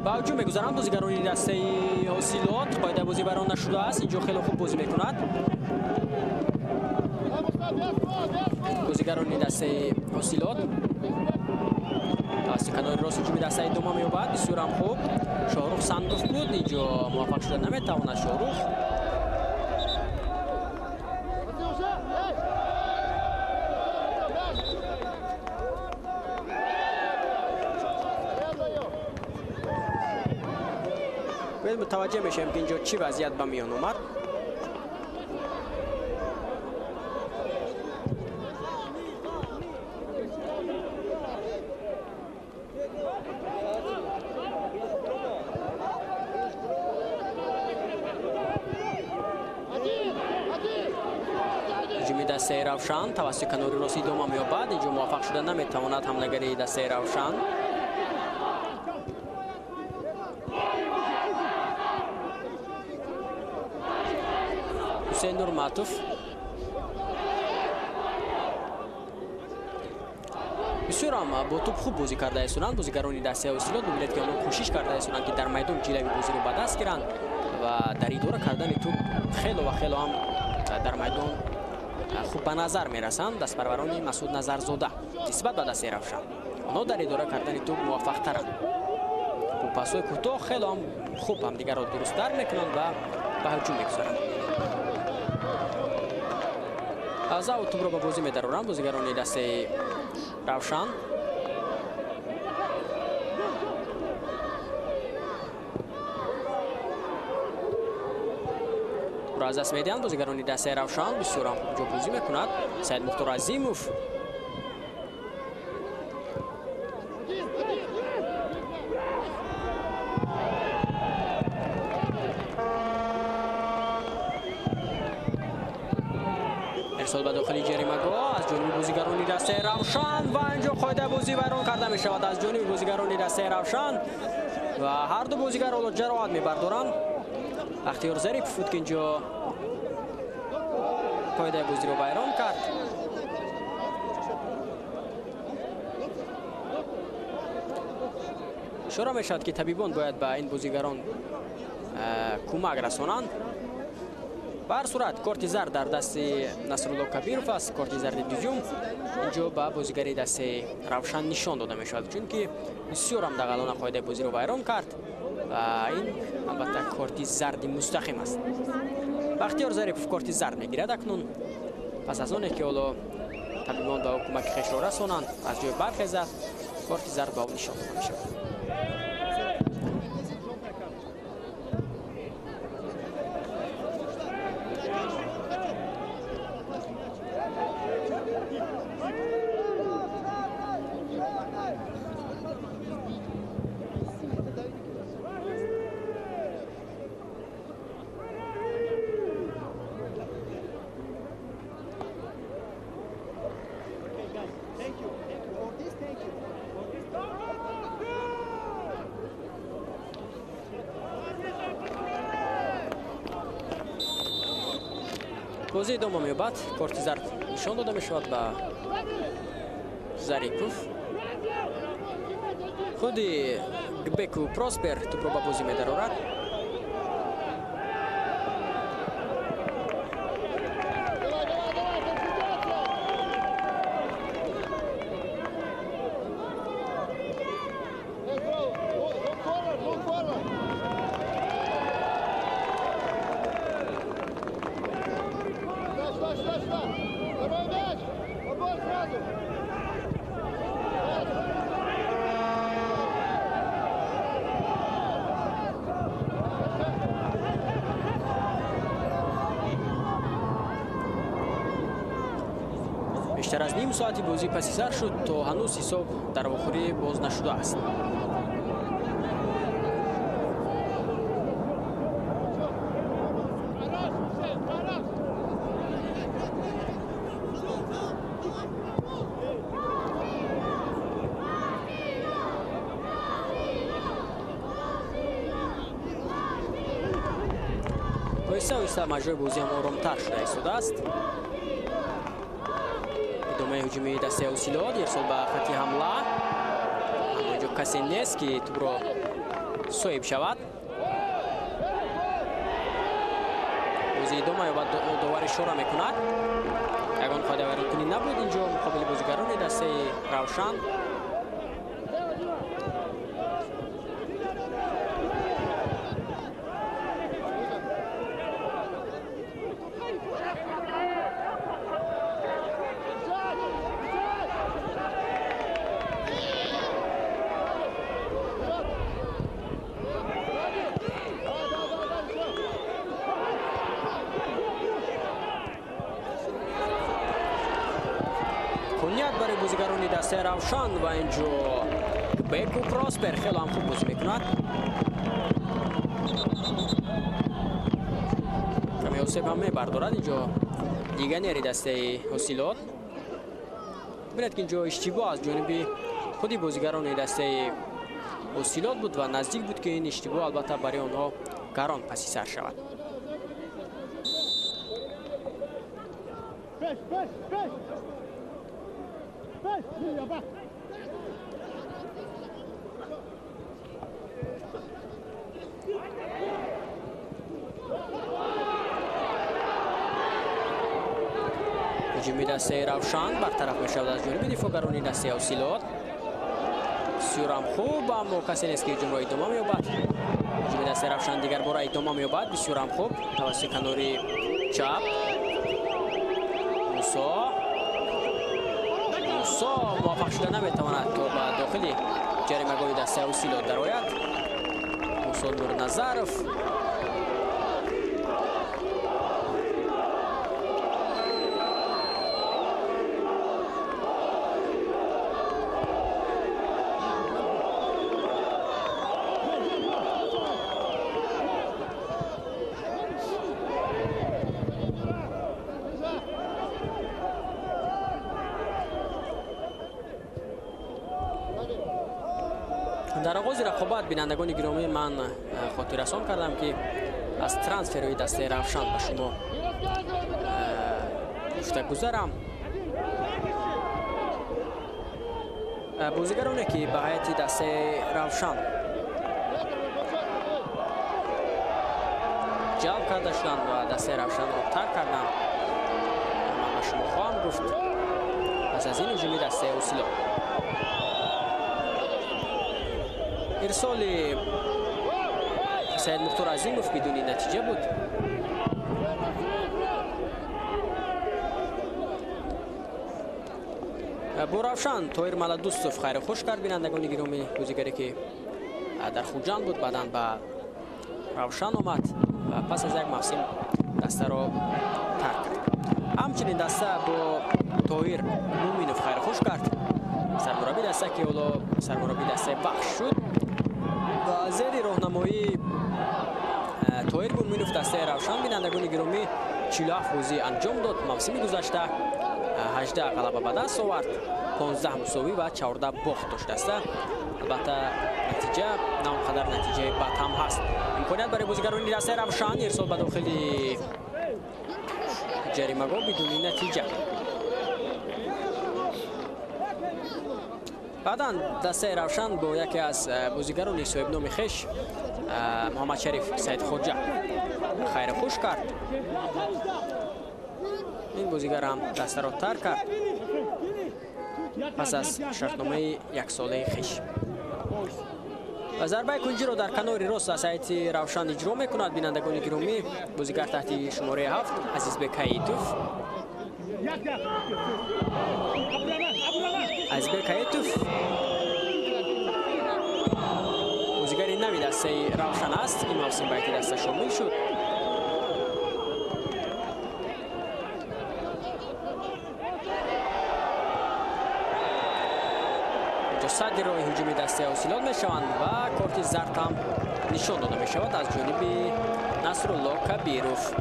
ба ҳуҷум мегузаранд бозигарони дастаи ҳосилот. қоидаи бозӣ вайрон нашудааст. инҷо хеле хуб бозӣ мекунад бозигарони дастаи ҳосилот. тавассути канори рост ҳуҷуми дастаи дома меёбад. бисёр ҳам хуб. Шоҳрух Сандов буд, инҷо муваффақ шуда наметавонад Шоҳрух. бояд мутаваҷҷеҳ мешавем ки инҷо чӣ вазъият ба миён омад. дастаи Равшан тавассути канори рости идома меёбад. инҷо муваффақ шуда наметавонад ҳамлагари дастаи Равшан. ҳусейн Нурматов бисёрам бо туп хуб бозӣ карда истонанд. бозигарони дастаи Осилот мебинед ки онҳо кӯшиш карда истонанд ки дар майдон ҷилави бозиро ба даст гиранд ва дар идора кардани туп хело ва хело ҳам дар майдон хуб ба назар мерасанд дастпарварони Масуд Назарзода нисбат ба дастаи Равшан. онҳо дар идора кардани туп муваффақтаранд. пасҳои кӯтоҳ хело ҳам хуб ҳамдигарро дуруст дар мекунанд ва ба ҳуҷум мегузаранд. азау тупро ба бозӣ медароранд бозигарони дастаи Равшан. тупро аз даст медиҳанд бозигарони дастаи Равшан. бисёрам хуб ҷобозӣ мекунад Саид Мухтор Азимов. ارسال به داخل جریمه‌گاه از جانب بازیگران دسته روشن و اینجا قاعده بازی ویران کرده می شود از جانب بازیگران دسته روشن و هر دو بازیگر حالا جراحت می‌بردارند. اختیار ظریف بود که اینجا قاعده بازی رو ویران کرد. اشاره می شود که طبیبان باید به این بازیگران کمک رسانند. به هر صورت کارت زرد در دست نصرالله کبیرов است. کارت زرد دوم اینجا به بازیگری دست روشن نشان داده می شود چون که بسیار هم دغلانه قاعده بازی رو ویران کرد و این البته کارت زرد مستقیم است. اختیار ظریف کارت زرد میگیرد اکنون پس از آنکه که حالا طبیبان به کمک خویش را رسانند از جای برخیزد کارت زرد به او نشان داده می شود. بازی ادامه می‌یابد. کارت زرد نشان داده می‌شود به ظریفов. خودی گبکو پراسپر توپ را به بازی می‌دارد. بیشتر از نیم ساعتی بازی پس سر شد تا هنوز حساب در آخری باز نشده است. آهسته مجرای بازی هم آرام‌تر شده ایستاده است. ادامه هجومی دسته اوسیلات ارسال به خط حمله. اما اینجا کسی نیست که توپ را صاحب شود. بازی ادامه یا داور اشاره میکند. یگان قاعده ویرانکنی نبود اینجا مقابل بازیگران دسته روشن. کنیت برای بازیگران دسته روشن و اینجا بیکو پراسپر خیلی هم خوب بازی میکند. کمی حساب هم میبردارد اینجا دیگری دسته حاصلات. ببینید که اینجا اشتباه از جانب خودی بازیگران دسته حاصلات بود و نزدیک بود که این اشتباه البته برای آنها گران پسی سر شود. هجوم دسته روشن برطرف می شود از جانب دفاعگران دسته حاصلات. بسیار هم خوب، اما کسی نیست که هجوم را ادامه می‌یابد. هجوم دسته روشن دیگر بار ادامه می‌یابد. بسیار هم خوب توسط کناری چپ. موسا موفق شده نمی‌تواند تا به داخل جریمه‌گاه دسته حاصلات درآید. موسا نورنظرف در آغاز رقابت بینندگان گرامی من خاطر رسان کردم که از ترانسفرهای دسته روشن به شما گفته گذارم. بازیگرانی که به هیئت دسته روشن جلب کرده شدند و دسته روشن را ترک کردند، من به شما خواهم گفت. پس از این هجوم دسته حاصلات ارسال سید مختار عظیموف بدون نتیجه بود. با روشن طاهر ملدوستوف خیر خوش کرد بینندگان گرامی. بازیگری که در خوجان بود بعداً به روشن آمد و پس از یک موسم دسته را ترک کرد. همچنین دسته با طاهر مومینوف خیر خوش کرد. سرمربی دسته که حالا سرمربی دسته بخش شد و زیر راهنمایی طاهر مومینوف دسته روشن بینندگان گرامی 47 بازی انجام داد. موسم گذشته 18 غلبه به دست آورد، 15 مساوی و 14 باخت داشت دسته. البته نتیجه نه اونقدر نتیجه بد هم هست. امکانیت برای بازیگران دسته روشن ارسال به داخل جریمه‌گاه بدون نتیجه. بعداً دسته روشن با یکی از بازیگران صاحب نام خویش محمد شریف سید خوجه خیر خوش کرد. این بازیگر هم دسته را ترک کرد پس از شرطنامه یک ساله خویش. ضربه کنجی را در کنار راست از هیئت روشن اجرا میکند بینندگان گرامی. بازیگر تحت شماره 7 عزیزبک حییتوف. عزیزبک حییتوف بازیگری نوی دسته روشن است، این موسم به این دسته شامل شد. صدر راه هجوم دسته حاصلات میشوند و کارت زرد هم نشان داده می شود از جانب نصرالله کبیروف.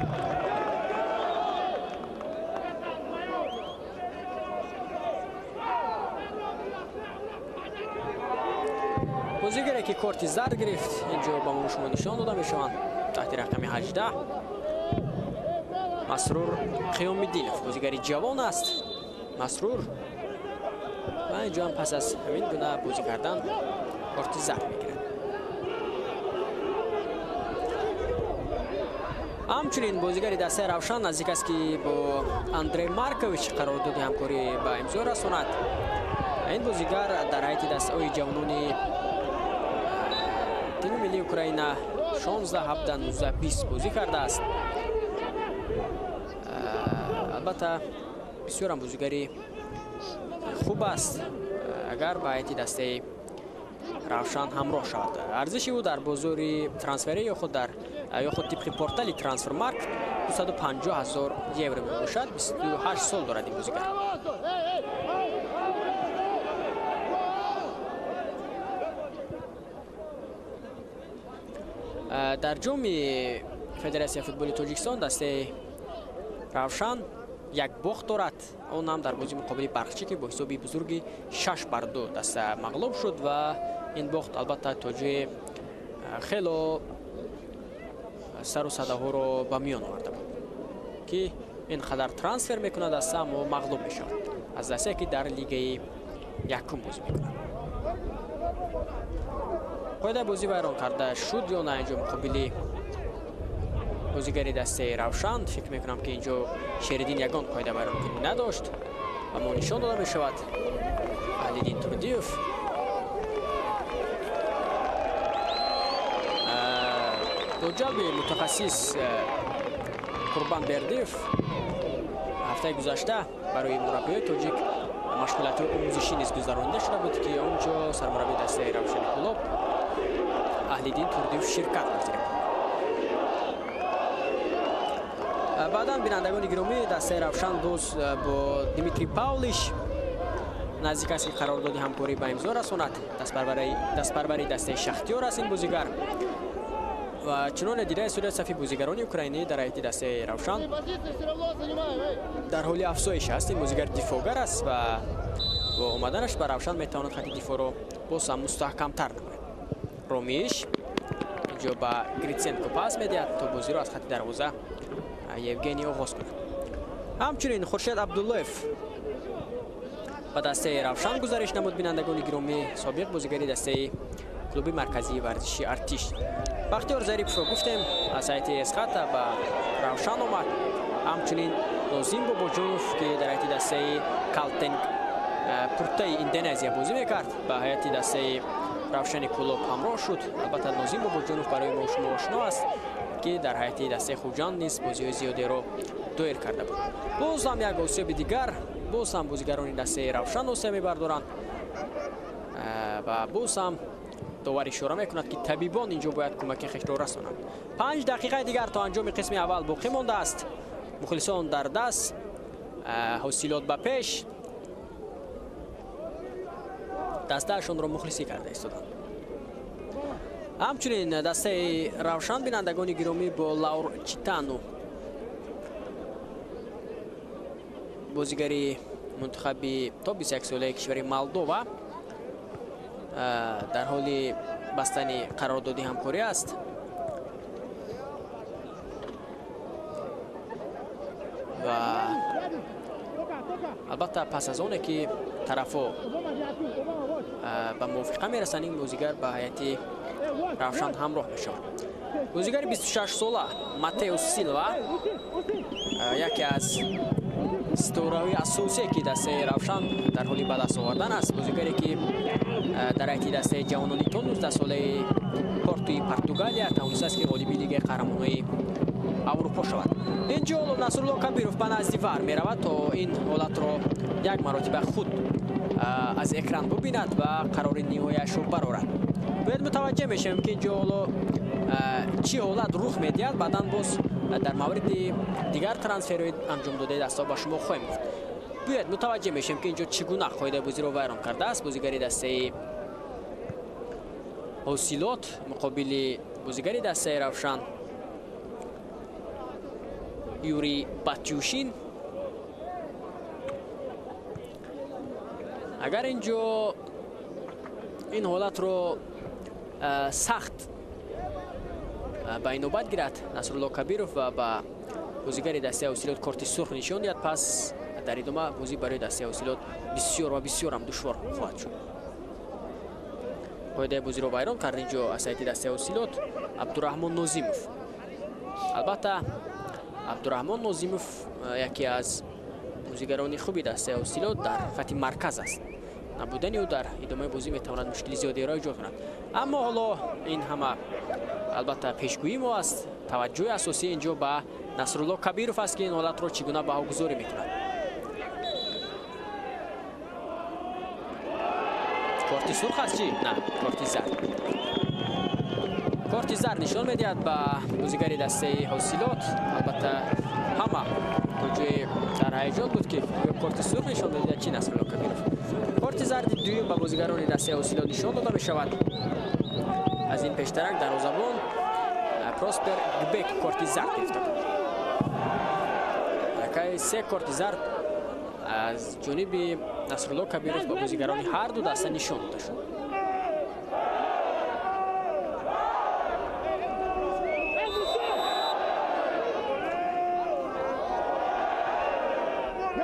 بازیگری که کارت زرد گرفت اینجا با ما شما نشان داده می شوند تحت رقم 18 مسرور قیام‌الدینوف. بازیگری جوان است مسرور و اینجا هم پس از همین گونه بازی کردن کارت زرد میگیرد. همچنین بازیگری دسته روشن نزدیک است که با اندری مارکوویچ قرارداد همکاری به امضا رساند. این بازیگر در هیئت دسته‌های جوانان تیم ملی اوکراین 16 17 19 20 بازی کرده است. البته بسیار هم بازیگری خوب است اگر با هیئت دسته روشن همراه شود. ارزش او در بازار ترانسفری یا خود طبق پورتال ترانسفر مارکت 250,000 یورو میباشد. 28 سال دارد این بازیگر. در جام فدراسیون فوتبال تاجیکستان دسته روشن یک باخت دارد، اون هم در بازی مقابل برقچی که با حساب بزرگی 6-2 دست مغلوب شد و این باخت البته توجه خیلی سر و صدا ها رو به میان آورده بود که این قدر ترانسفر میکنه دست اما مغلوب میشه از دسته که در لیگ یکم بازی میکنه. قاعده بازی ویران کرده شد یا نه اینجا مقابل بازیگری دسته روشن. فکر میکنم که اینجا شریدین یگان قاعده ویران کنی نداشت اما نشان داده میشود علیدین تردیوف. دو جلب متخصص قربان بردیف هفته گذشته برای مربی تاجیک مشغولیت آموزشی نیز گذرانده شده بود که اونجا سرمربی دسته روشن کلوب علیدین تردیوف شرکت پذیرفت. بعدا بینندگان گرامی دسته روشن دوست با دیمیتری پاولیش نزدیک است که قرارداد همکاری به امضا رساند. دستپروری دسته شختیار است این بازیگر و چنان دیده صورت صفی بازیگران اوکراینی در هیئت دسته روشن در حال افزایش است. این بازیگر دفاعگر است و با اومدنش به روشن میتواند خط دفاع رو باز هم مستحکم‌تر نماید. رومیش اینجا با گریتسنکو پاس میدهد تا بازی رو از خط دروازه یوگنی آغاز کند. همچنین خورشید عبداللهف به دسته روشن گزارش نمود. بینندگان گرامی سابق بازیگری دسته کلوب مرکزی ورزشی ارتش بختیار ظریف رو گفتیم از هیئت اسقاط به روشن آمد. همچنین نازیم باباجانوف که در هیئت دسته کالتنگ پورته اندونزیا بازی میکرد به هیئت دسته روشن کلوب همراه شد. البته نازیم باباجانوف برای ما شما آشنا است که در هیئت دسته خوجان نیز بازی زیادی رو دایر کرده بود. باز هم یک آسیب دیگر، باز هم بازیگران دسته روشن آسیب میبردارند و باز هم داور اشاره میکند که طبیبان اینجا باید کمک خیش را رسانند. 5 دقیقه دیگر تا انجام قسم اول باقی مانده است. مخلصان در دست، حاصلات به پیش، دستهشون را مخلصی کرده ایستادند. همچنین دسته روشن بینندگان گرامی با لاور چیتانو بازیگری منتخب تا 21 ساله کشور مالدووا در حال بستن قرارداد همکاری است و البته پس از اونه که طرفا به موافقه میرسن این بازیگر به هیئت روشن همراه میشه. بازیگر 26 ساله ماتئو سیلوا یکی از ستوره‌های اساسی که دسته روشن در حال به دست آوردن است. بازیگری که در هیئت دسته جوانان تا 19 ساله پورتوی پرتغالیا توانسته است که غالب لیگ قهرمانان اروپا شود. اینجا نصرالله کبیروف به نزد ور میرود تا این حالت را یک مرتبه خود از اکران ببیند و قرار نهایی‌اش را برآورد. باید متوجه میشیم که اینجا چی حالت رخ میدهد. بعداً باز در مورد دیگر ترانسفرهای انجام داده دستا با شما خواهیم گفت. باید متوجه میشیم که اینجا چگونه قاعده بازی را ویران کرده است. بازیگری دسته حاصلات مقابل بازیگری دسته روشن یوری باتیوشین. اگر اینجا این حالت رو سخت به این نوبت گیرد نصرالله کبیروف و با بازیگری دسته حاصلات کارت سرخ نشان دهد، پس در ادامه بازی برای دسته حاصلات بسیار و بسیار هم دشوار خواهد شد. قاعده بازی رو ویران کرد اینجا از هیئت دسته حاصلات عبدالرحمن نازیموف. البته عبدالرحمن نازیموف یکی از بازیگران خوبی دسته حاصلات در خط مرکز است. نبودن او در ادامه بازی میتواند مشکل زیادی را ایجاد کند. اما حالا این همه البته پیشگویی ما است. توجه اساسی اینجا به نصرالله کبیروف است که این حالت را چگونه بهاگذاری میکند. کارت سرخ است چی؟ نه، کارت زرد. کارت زرد نشان میدهد به بازیگری دسته حاصلات. البته همه توجه در هیجان بود که کارت سرخ نشان میدهد چی نصرالله کبیروف. کارت زرد دوم به بازیگران دسته حاصلات نشان داده میشود. از این پیشترک دروازه‌بان پروسپر گبک کارت زرد گرفته. حرکه سه کارت زرد از جانب نصرالله کبیرов با بازیگران هر دو دسته نشان داده شد.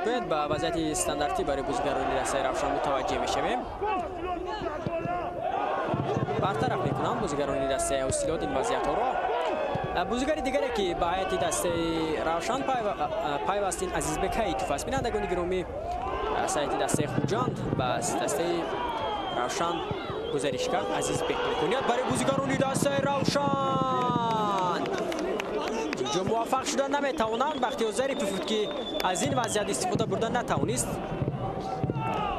باید با وضعیت استانداردی برای بازیگران دسته روشن متوجه میشویم. برطرف میکنند بازیگران دسته حوصلات این وضعیت ها را. بازیگر دیگری که با هیئت دسته روشن پیوستین عزیزبک هیتوف است. بینندگان گرامی از هیئت دسته خوجاند با دسته روشن گزارش کرد. عزیزبک میکنید برای بازیگران دسته روشن جو موفق شدن نمیتوانند. بختیار ظریف که از این وضعیت استفاده بردن نتوانست.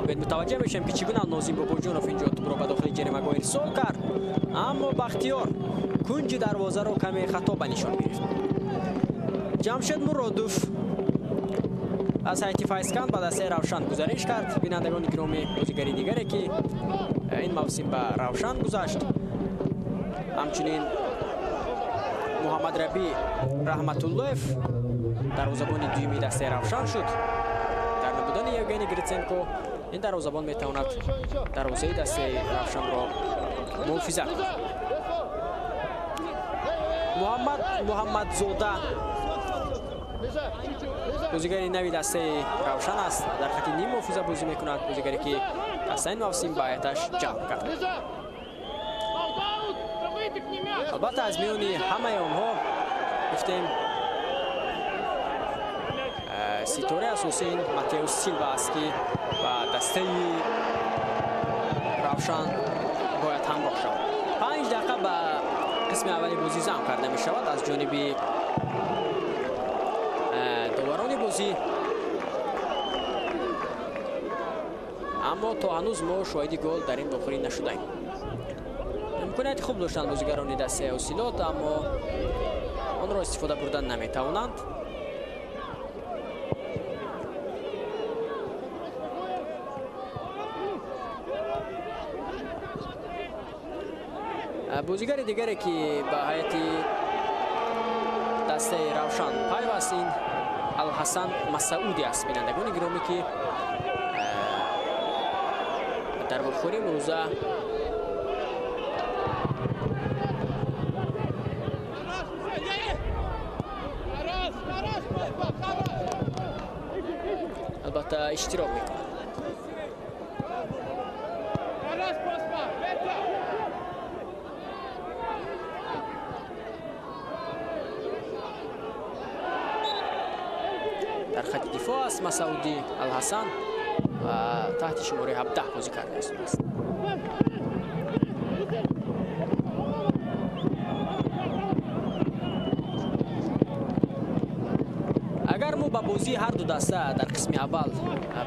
باید متوجه میشیم که چگونه ناظم باباجانوف اینجا توپ را به داخل جریمه‌گاه ارسال کرد، اما بختیار کنج دروازه را کمی خطا به نشان گرفت. جمشید مرادوف از هیئت فیضکند به دسته روشن گزارش کرد. بینندگان گرامی بازیگری دیگری که این موسم به روشن گذشت همچنین محمد ربی رحمت اللهف دروازه‌بان دومی دسته روشن شد. در نبودن یوگنی گریتسنکو این دروازه‌بان میتواند دروازه دسته روشن را محافظت کند. محمد زوده بازیگری نوی دسته روشن است. در خط نیم محافظه بازی میکند. بازیگری که دسته این موسم به هیئتش جلب کرد. البته از میان همه آنها گفتیم ستاره اساسی ماتئو سیلوا است که با دسته روشن باید همراه شود. 5 دقیقه به قسم اولی بازی زم کرده می شود از جانب داوران بازی، اما تا هنوز ما شاهد گل در این داخلی نشدیم. امکانیت خوب داشتند بازیگران دسته حوصلات، اما آن را استفاده بردن نمی توانند. بازیگر دیگری که به هیئت دسته روشن پیوستین الحسن مسعودی است. بینندگان گرامی که در بخوری امروزه البته اشتراک میکنند. در خط دفاع است مسعودی الحسن و تحت شماره 17 بازی کرده است. اگر ما با بازی هر دو دسته در قسم اول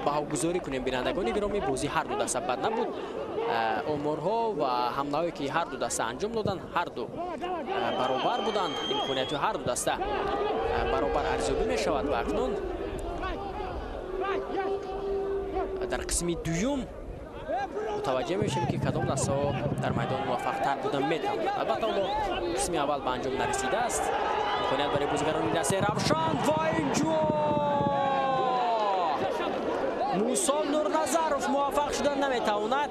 بهاگذاری کنیم بینندگان گرامی، بازی هر دو دسته بد نبود. آمارها و حمله‌هایی که هر دو دسته انجام دادن هر دو برابر بودند. امکانیت هر دو دسته برابر ارزیابی می شود و اکنون در قسم دوم متوجه میشیم که کدام دسته ها در میدان موفق تر بودن میتوانند. البته اما قسم اول به انجام نرسیده است. امکانیت برای بازیگران دسته روشن و اینجا موسی نورنظرов موفق شدن نمیتواند.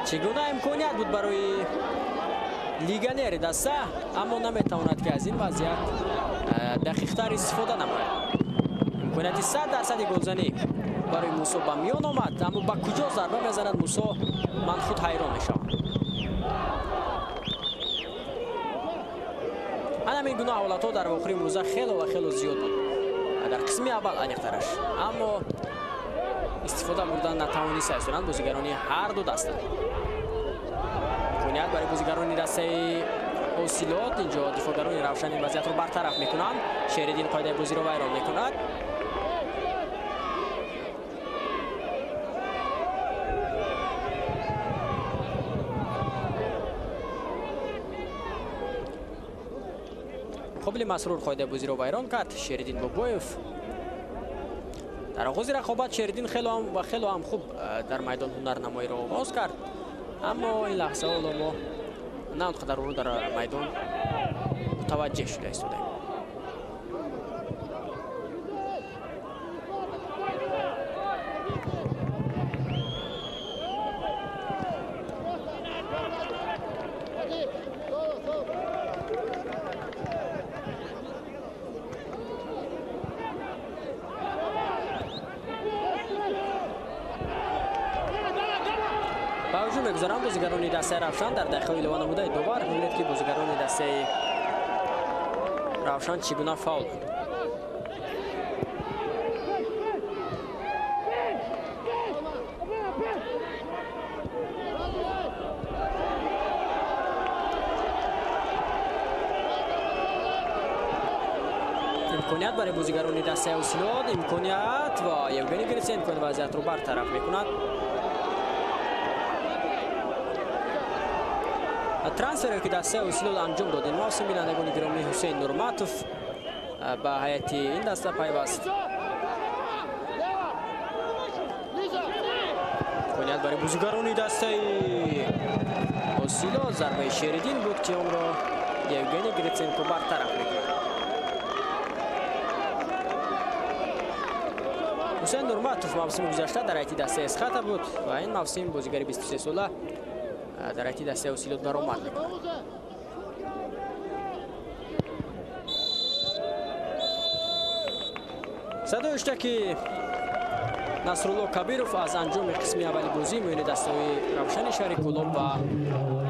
چگونه امکانیت بود برای لیگنر دسته، اما نمیتواند که از این وضعیت دقیق‌تر استفاده نماید. امکانیت 100% گلزنی برای موسی به میان آمد، اما با کجا ضربه میزند موسی من خود حیران میشم. همین گونه حالت‌ها در واقع امروزه خیلی زیاد بود در قسم اول انیق‌ترش، اما استفاده بردن نتوانستند بازیگران هر دو دسته. امکانیت برای بازیگران دسته حوصلات، اینجا دفاعگران روشن این وضعیت رو برطرف میکنند. شهرالدین قاعده بازی رو ویران میکند. قابل مسرور قاعده بازی رو ویران کرد. شهرالدین بابایف در آغاز رقابت شهرالدین خیلی هم خوب در میدان هنرنمایی را آغاز کرد، اما این لحظه ها ما نه آنقدر او در میدان متوجه شده ایستادیم. توجه میگذارم بازیگران دسته روشن در دقیقه ایلوان نموده دوبار ببینید که بازیگران دسته روشن چگونه فاول امکانیت برای بازیگران دسته اوسیلود امکانیت و یوگنی گریتسنکو این وضعیت رو برطرف میکند. ترانسفری که دسته اوسیلود انجام داد این موسم بینندگان گرامی حسین نورماتوف به هیئت این دسته پیوست. امکانیت برای بازیگران دسته اوسیلود ضربه شریدین بود که اون را یوگنی گریتسنکو برطرف میکند. حسین نورماتوف موسم گذشته در هیئت دسته اسخاطر بود و این موسم بازیگر 23 ساله در هیئت دسته اوسیلود درآمد می‌کند. صدای اشتکی نصرالله کبیروف از انجام قسمی اولی بازی میان دسته‌های روشن شهر کلوب و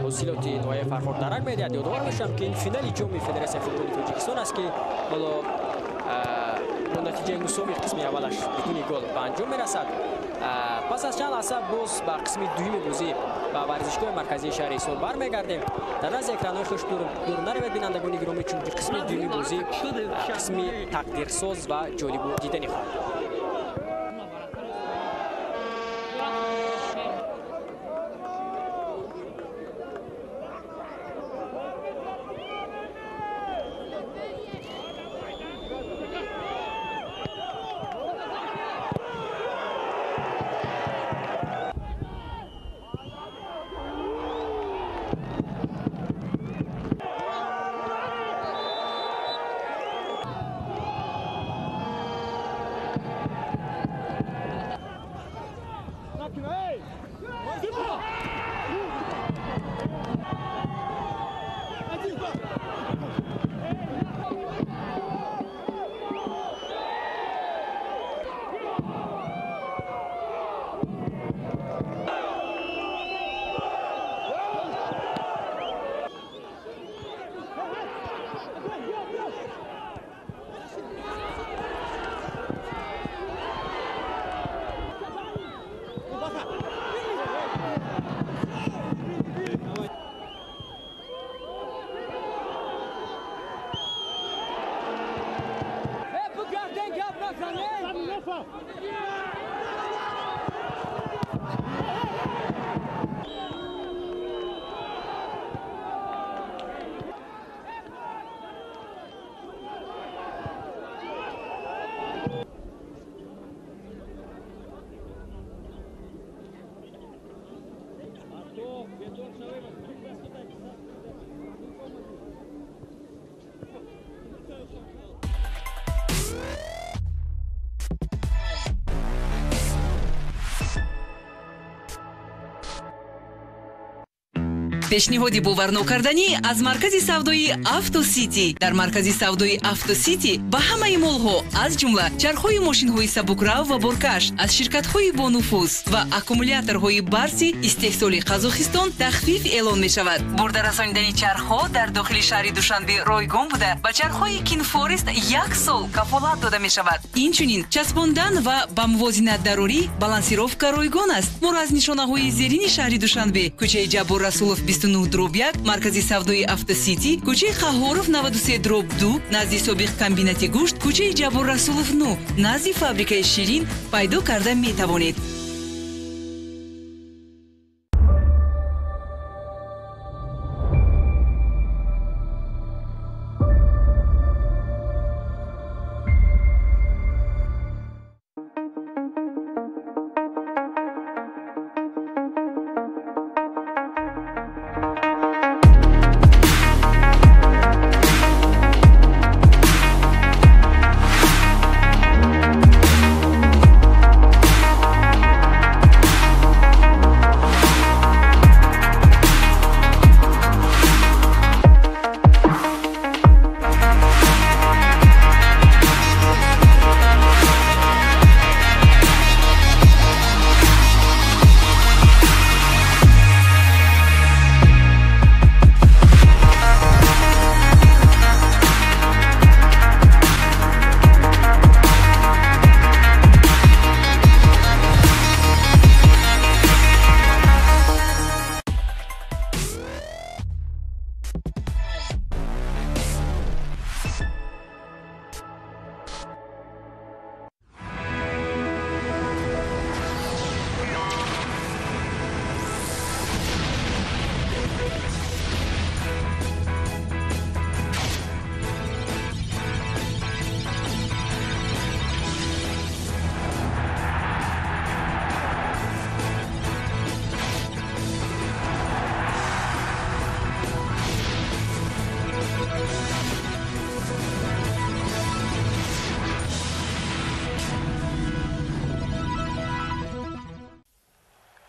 اوسیلود نوای فرخورد درک می‌دهد. یادآور می‌شم که این فینال جام فدراسیون فوتبال تاجیکستان است که بالا نتیجه مساوی قسمی اولش بدون گل به انجام میرسد. پس از چند لحظه باز به قسمی دوم بازی به ورزشگاه مرکزی شهر ایسال برمیگردیم. در نزد اکران‌های خوش دور نروید بینندگان گرامی چون قسمی دوم بازی قسمی تقدیرساز و جالب دیدنی خواهد. пешниҳоди боварнокарданӣ аз маркази савдои авто сити. дар маркази савдои авто сити ба ҳамаи молҳо аз ҷумла чархҳои мошинҳои сабукрав ва боркаш аз ширкатҳои бонуфус ва аккумуляторҳои барси истеҳсоли қазохистон тахфиф эълон мешавад. бурдарасонидани чархҳо дар дохили шаҳри душанбе ройгон буда ба чархҳои кинфорест 1 сол кафолат дода мешавад. инчунин часпондан ва ба мувозинат дарорӣ балансировка ройгон аст. моро аз нишонаҳои зерини шаҳри душанбе кӯчаи ҷаббор расулов 29/1 маркази савдои автосити, кӯчаи Қаҳоров 93/2 назди собиқ комбинати гӯшт, кӯчаи Ҷаббор Расулов 9 назди фабрикаи ширин пайдо карда метавонед.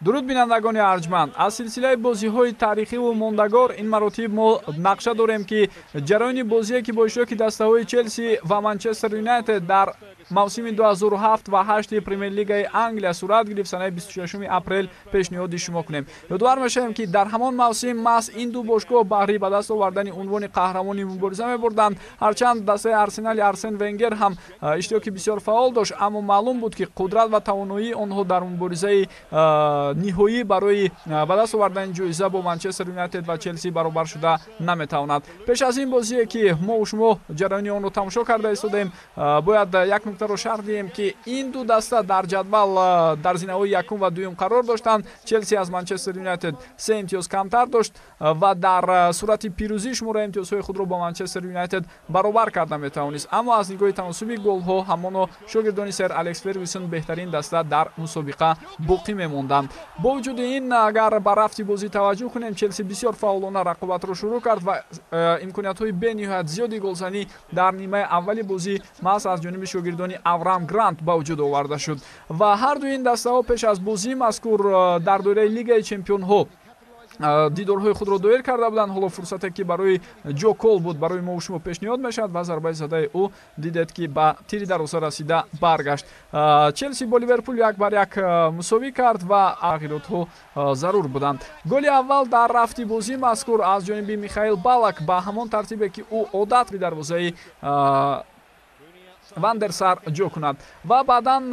дуруд бинандагони арҷманд, аз силсилаи бозиҳои таърихиву мондагор ин маротиб мо нақша дорем ки ҷараёни бозие ки бо иштироки дастаҳои Челси ва Манчестер Юнайтед дар мавсими 2007 ва 8 Премер-лигаи Англия сурат гирифт санаи 26 апрел пешниҳоди шумо кунем. Ёдовар мешавем ки дар ҳамон мавсим маҳз ин ду бошгоҳ баҳри ба даст овардани унвони қаҳрамони мубориза мебурданд. Ҳарчанд дастаи Арсенали Арсен Венгер ҳам иштироки бисёр фаъол дошт, аммо маълум буд ки қудрат ва тавоноии онҳо дар муборизаи ниҳоӣ барои ба даст овардани ҷоиза бо Манчестер Юнайтед ва Челси баробар шуда наметавонад. Пеш аз ин бозие ки мо шумо ҷараёни онро тамошо карда истодем, бояд як нуктаро шарҳ диҳем ки ин ду даста дар ҷадвал дар зинаҳои якум ва дуюм қарор доштанд. Челси аз Манчестер Юнайтед 3 имтиёз камтар дошт ва дар сурати пирӯзӣ шумора имтиёзҳои худро бо Манчестер Юнайтед баробар карда метавонист. Аммо аз нигоҳи таносуби голҳо ҳамоно шогирдони сер Алекс Фергюсон беҳтарин даста дар мусобиқа боқӣ мемонданд. Бо вуҷуди ин, агар ба рафти бозӣ таваҷҷӯҳ кунем, Челси бисёр фаъолона рақобатро шурӯъ кард ва имкониятҳои бениҳоят зиёди голзанӣ дар нимаи аввали бозӣ маҳз аз ҷониби шогирдони Авраам Грант ба вуҷуд оварда шуд ва ҳарду ин дастаҳо пеш аз бозии мазкур дар доираи Лигаи Чемпионҳо дидорҳои худро доир карда буданд. Ҳоло фурсате ки барои Ҷо Кол буд, барои мо шумо пешниҳод мешавад ва зарбаи задаи ӯ дидед ки ба тири дарвоза расида баргашт. Челси бо Ливерпул 1-1 мусовӣ кард ва тағйиротҳо зарур буданд. Голи аввал дар рафти бозии мазкур аз ҷониби Михаил Балак ба ҳамон тартибе ки ӯ одат дарвозаи Ван дер Сар ҷо кунад ва баъдан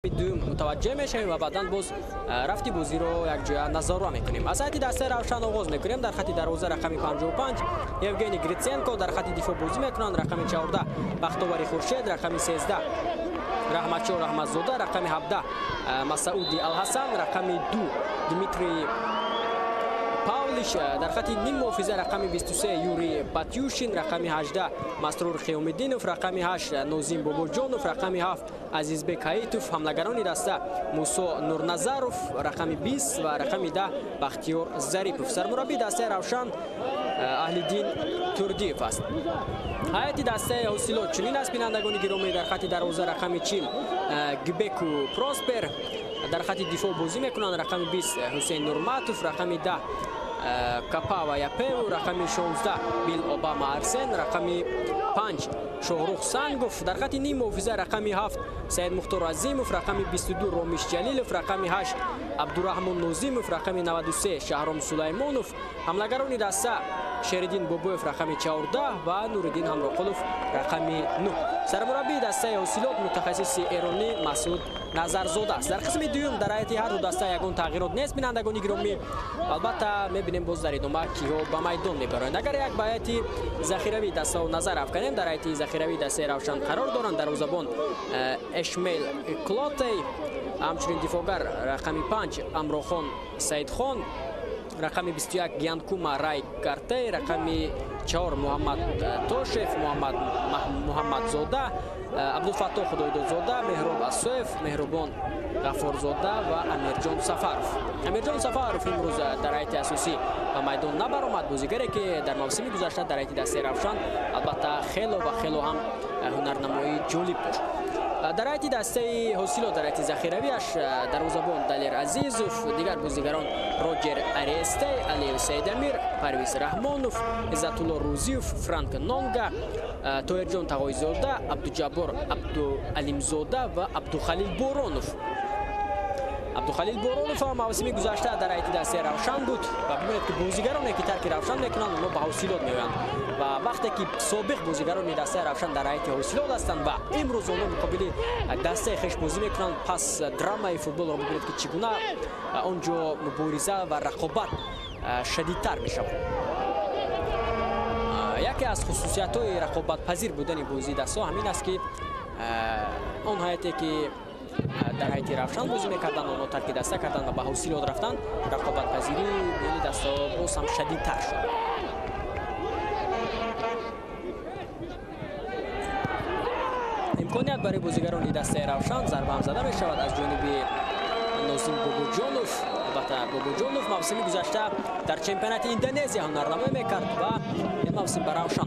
دوم متوجه میشیم و بعداً باز رفتی بازی رو یک جای نظاره میکنیم. از سمت دسته روشن آغاز میکنیم. در خط دروازه رقم 55 یوگنی گریتسنکو، در خط دفاع بازی میکنند رقم 14 بختیاری خورشید، رقم 13 رحمتچو رحمتزاده، رقم 17 مسعودی الحسن، رقم 2 دمیتری پاولیش، در خط نیم محافظه رقم 23 یوری باتیوشین، رقم 18 مسرور خیومدینوف، رقم 8 نوزیم بابوجانوف، رقم 7 عزیزبک حییتوف. حملگران دسته موسی نورنظروف، رقم 20 و رقم 10 بختیار ظریفوف. سرمربی دسته روشن اهل‌الدین توردیف است. هیئت دسته حوصلات چنین است بینندگان گرامی. در خط دروازه رقم 40 گبکو پروسپر، در خط دفاع بازی میکنند رقم 20 حسین نورماتوف، رقم 10 کپا و یپو، رقم 16 بیل اوباما ارسن، رقم 5 شاهروخ سنگوف. در خط نیم محافظه رقم 7 سید مختار عظیموف، رقم 22 رومیش جلیلوف، رقم 8 عبدالرحمن نوزیموف، رقم 93 شهرام سلیمانوف. حملگران دسته شریدین بابویف، رقم 14 و نوردین همراقلوف، رقم 9. سرمربی دسته حوصلات متخصص ایرانی مسعود نظرزاده است. در قسم دوم در هیئت هر دو دسته یگان تغییرات نیست بینندگان گرامی. البته میبینیم باز در ادامه کیها به میدان میبرند. اگر یک به هیئت ذخیروی دسته و نظر افکنیم، در هیئت ذخیروی دسته روشن قرار دارند دروازه‌بان اشمیل کلاتی، همچنین دفاعگر رقم 5 امروخان سیدخان، رقم 21 گیانکوما رای کارته، رقم 4 محمد توشف، محمد زاده، عبدالفتاح خدایدادزاده، مهراب اسوف، مهربان غفارزاده و امیرجان سفروف. امیرجان سفروف امروز در هیئت اساسی به میدان نبرآمد. بازیگری که در موسم گذشته در هیئت دسته روشن البته خیلی هم هنرنمایی جالب داشت. در هیئت دسته حوصلات در هیئت ذخیرویش دروازه‌بان دلیر عزیزوف، دیگر بازیگران روجر اریسته، علی سید امیر، پرویز رحمانوف، عزت الله روزیوف، فرانک نونگا، طاهرجان تقایزاده، عبدالجبار عبدالعلیمزاده و عبدالخلیل بورانوف. عبدالخلیل بورانوف هم موسم گذشته در هیئت دسته روشن بود و ببینید که بازیگرانی که ترک روشن میکنند اونها به حوصلات میآیند و وقتی که سابق بازیگران دسته روشن در هیئت حوصلات هستند و امروز اونها مقابل دسته خویش بازی میکنند، پس درامای فوتبال رو ببینید که چگونه اونجا مبارزه و رقابت شدیدتر میشود. یکی از خصوصیت های رقابت پذیر بودن بازی دسته همین است که اون هیئتی که در هیئت روشن بازی میکردن اونها ترک دسته کردن و به حوصلات رفتن، رقابت پذیری میان دسته باز هم شدیدتر شد. امکانیت برای بازیگران دسته روشن ضربه هم زده میشود از جانب نوزیم بابوجانوف. البته بابوجانوف موسم گذشته در چمپیونات اندونزیا هنرنمایی میکرد و این موسم به روشن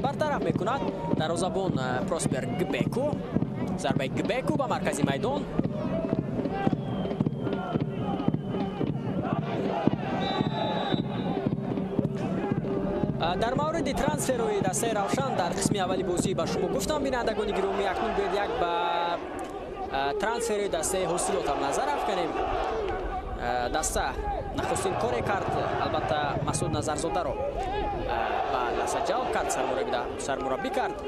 برطرف میکند. دروازه‌بان پروسپر گبکو، ضربه گبکو به مرکزی میدان. در مورد ترانسفر روی دسته روشن در قسم اولی بازی به شما گفتم بینندگان گرامی، اکنون باید یک به ترانسفر دسته حوصلات هم نظر افکنیم. دسته نخستین کار کرد البته مسعود نظرزاده رو به لحظه جواب کرد، سرمربی کرد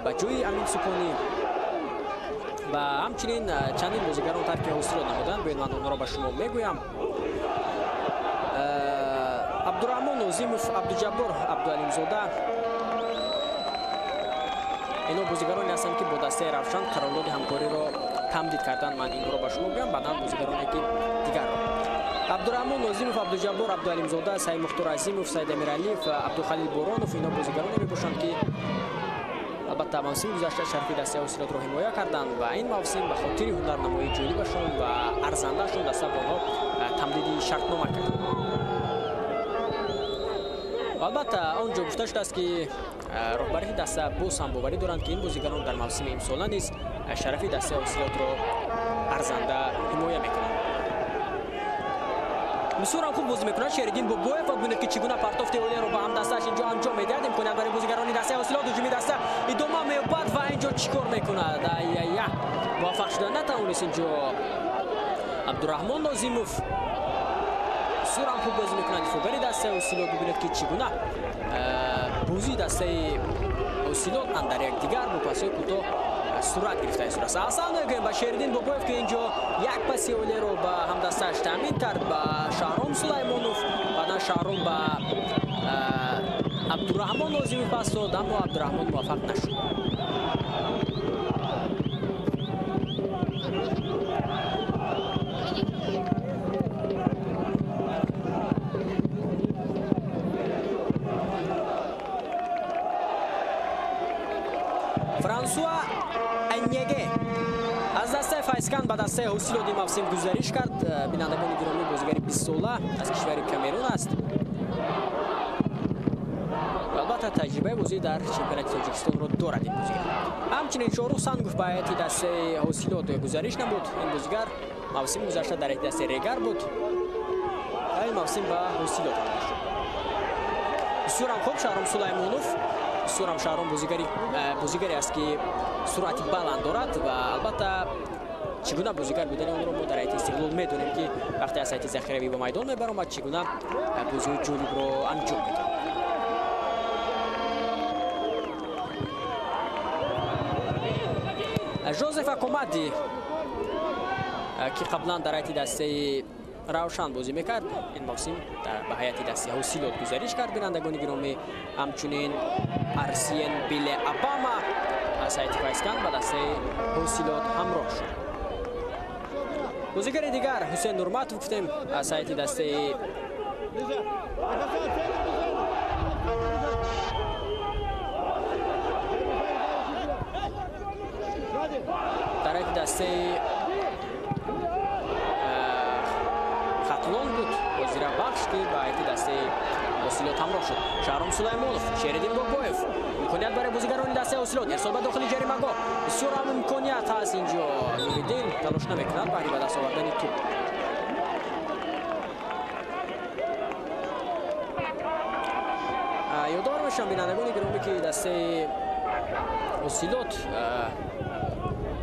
به جوی امین سپانی و همچنین چندین بازیگران ترک حوصلات نمودند. باید من اونها را به شما میگویم. عبدالرحمن نوزیموف، عبدالجبار عبدالعلیمزاده، اینا بازیگرانی هستند که با دسته روشن قرارداد همکاری را تمدید کردند. من اینها را به شما میگویم. بعدا بازیگرانی که دیگر عبدالرحمن نوزیموف، عبدالجبار عبدالعلیمزاده، سید مختار عظیموف، سید امیرعلیف و عبدالخلیل بورانوف اینا بازیگرانی میباشند که البته موسم گذشته شرفی دسته حوصلات را حمایت کردند و این موسم به خاطر هنرنمایی جالبشون و ارزندهشون دسته با آنها تمدید شرطنامه کرد. البته آنجا گفته شده است که رهبری دسته باز هم باوری دارند که این بازیگران در موسم امساله نیز شرفی دسته حوصلات را ارزنده حمایت میکنند. بسیار هم خوب بازی میکنند شریدین بابویف و ببینید که چگونه پرتافت اولی رو با هم دستش اینجا انجام میدهد. امکانیت برای بازیگران دسته حوصلات هجومی دسته ادامه می‌یابد و اینجا چیکار میکند؟ موفق شدن نتوانست اینجا عبدالرحمن نوزیموف. بسیار هم خوب بازی میکنند دفاعگری دسته حوصلات. ببینید که چگونه بازی دسته حوصلات در یک دیگر با پاس‌های کوتاه сурат гирифта ин сурат асан мегӯем ба Шеридин Бобоев ки инҷо як паси олиеро ба ҳамдастааш таъмин кард ба Шаҳром Сулаймонов баъдан Шаҳром ба Абдураҳмон Нозимӣ пас дод, аммо Абдураҳмон муваффақ нашуд. Франсуа Аньеге аз дастаи Файскан ба дастаи ҳосилоти мавсим гузариш кард. Бинандагони гиромӣ, бозигари 20 сола аз кишвари Камерун аст. албатта таҷрибаи бозӣ дар чемпионати Тоҷикистонро дорад ин бозигар. Ҳамчунин Шоҳрух Сангов ба ҳайати дастаи ҳосилот гузариш намуд. Ин бозигар мавсими гузашта дар ҳайати дастаи Регар буд. ин мавсим ба ҳосилот ҳамда шуд. бисёрам хуб Шаҳром Сулаймонов. бисёрам Шаҳром бозигаре аст ки суръати баланд дорад ва албатта чӣ гуна бозигар будани онро мо дар ҳайати Истиқлол медонем ки вақте аз ҳайати захиравӣ ба майдон мебаромад чӣ гуна бозиҳои ҷолибро анҷом медод. Жозеф Акомади ки қаблан дар ҳайати дастаи Равшан бозӣ мекард, ин мавсим ба ҳайати дастаи ҳосилот гузариш кард. Бинандагони гиромӣ, ҳамчунин Арсиен Биле Абама аз ҳайати Файскан ба дастаи ҳосилот ҳамроҳ шуд. бозигари дигар Ҳусейн Нурматов гуфтем аз ҳайати дастаи дар ҳайати дастаи Хатлон буд бозира бахш ки ба ҳайати дастаи ҳосилот ҳамроҳ шуд. Шаҳром Сулаймонов, Шеридин Бобоев, имконият барои бозигарони дастаи ҳосилот, ирсол ба дохили ҷаримагоҳ. бисёр ҳам имконият ҳаст инҷо. Нуриддин талош намекунад баҳри ба даст овардани туп. ёдовар мешавам бинандагони гиромӣ ки дастаи ҳосилот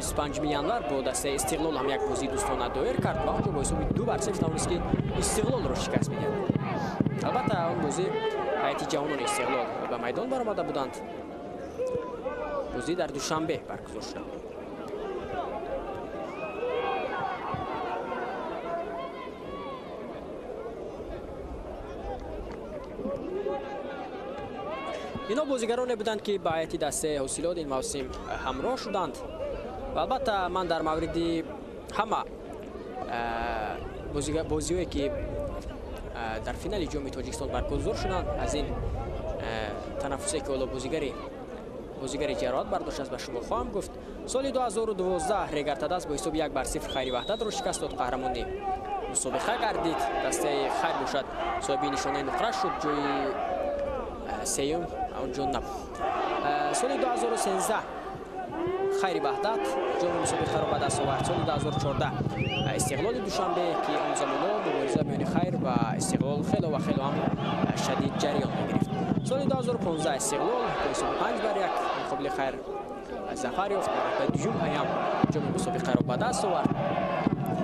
25 январ бо дастаи Истиқлол ҳам як бозии дӯстона доир кард ва онҷо бо ҳисоби 2-0 тавонист ки Истиқлолро шикаст бидиҳад. албатта он бозӣ ҳайати ҷавонони Истиқлол ба майдон баромада буданд. бозӣ дар душанбе баргузор шуда. ино бозигароне буданд ки ба ҳайати дастаи ҳосилот ин мавсим ҳамроҳ шуданд. ва албатта ман дар мавриди ҳама бозиҳое ки дар финали ҷоми Тоҷикистон баргузор шуданд аз ин танаффусе ки ҳоло бозигари ҷароҳат бардошт аст ба шумо хоҳам гуфт. соли 2012 Регар Тадас бо ҳисоби 1-0 Хайри Ваҳдатро шикаст дод, қаҳрамони мусобиқа гардид. дастаи Хайр бошад соҳиби нишонаи нуқра шуд, ҷои сеюм онҷо набуд. соли 2013 Хайри Ваҳдат ҷоми мусобиқаро ба даст овард. соли 2014 Истиқлоли Душанбе ки он замоно мубориза миёни Хайр ва Истиқлол хело ва хело ҳам шадид ҷараён мегирифт. соли 2015 Истиқлол бо ҳисоби 5-1 муқобили Хайр зафар ёфт. ба дуюм ҳам ҷоми мусобиқаро ба даст овард.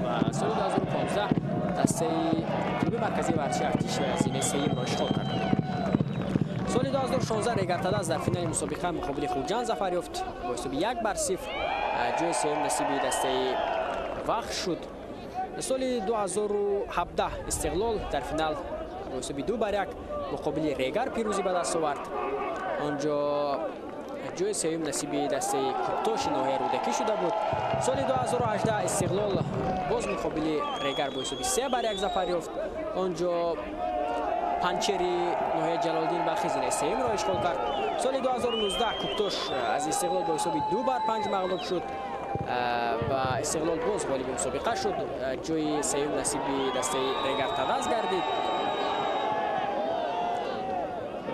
ва соли 2015 дастаи клуби марказии варзиши артиши зини сеюмро ишғол кард. соли 2016 Регар Тадас дар финали мусобиқа муқобили Хурҷан зафар ёфт. бо ҳисоби 1-0 ҷои сеюм насиби дастаи Вахш шуд. соли 2017 Истиқлол дар финал бо ҳисоби 2-1 муқобили Регар пирӯзӣ ба даст овард. онҷо ҷои сеюм насиби дастаи Куптоши ноҳияи Рӯдакӣ шуда буд. соли 2018 Истиқлол боз муқобили Регар бо ҳисоби 3-1 зафар ёфт. онҷо Панчери ноҳияи Ҷалолиддин Бахизин сеюмро ишғол кард. соли 2019 Куптош аз Истиқлол бо ҳисоби 2-5 мағлуб шуд. ва Истиқлол боз ғолиби мусобиқа шуд. ҷои сеюм насиби дастаи Регар Тадас гардид.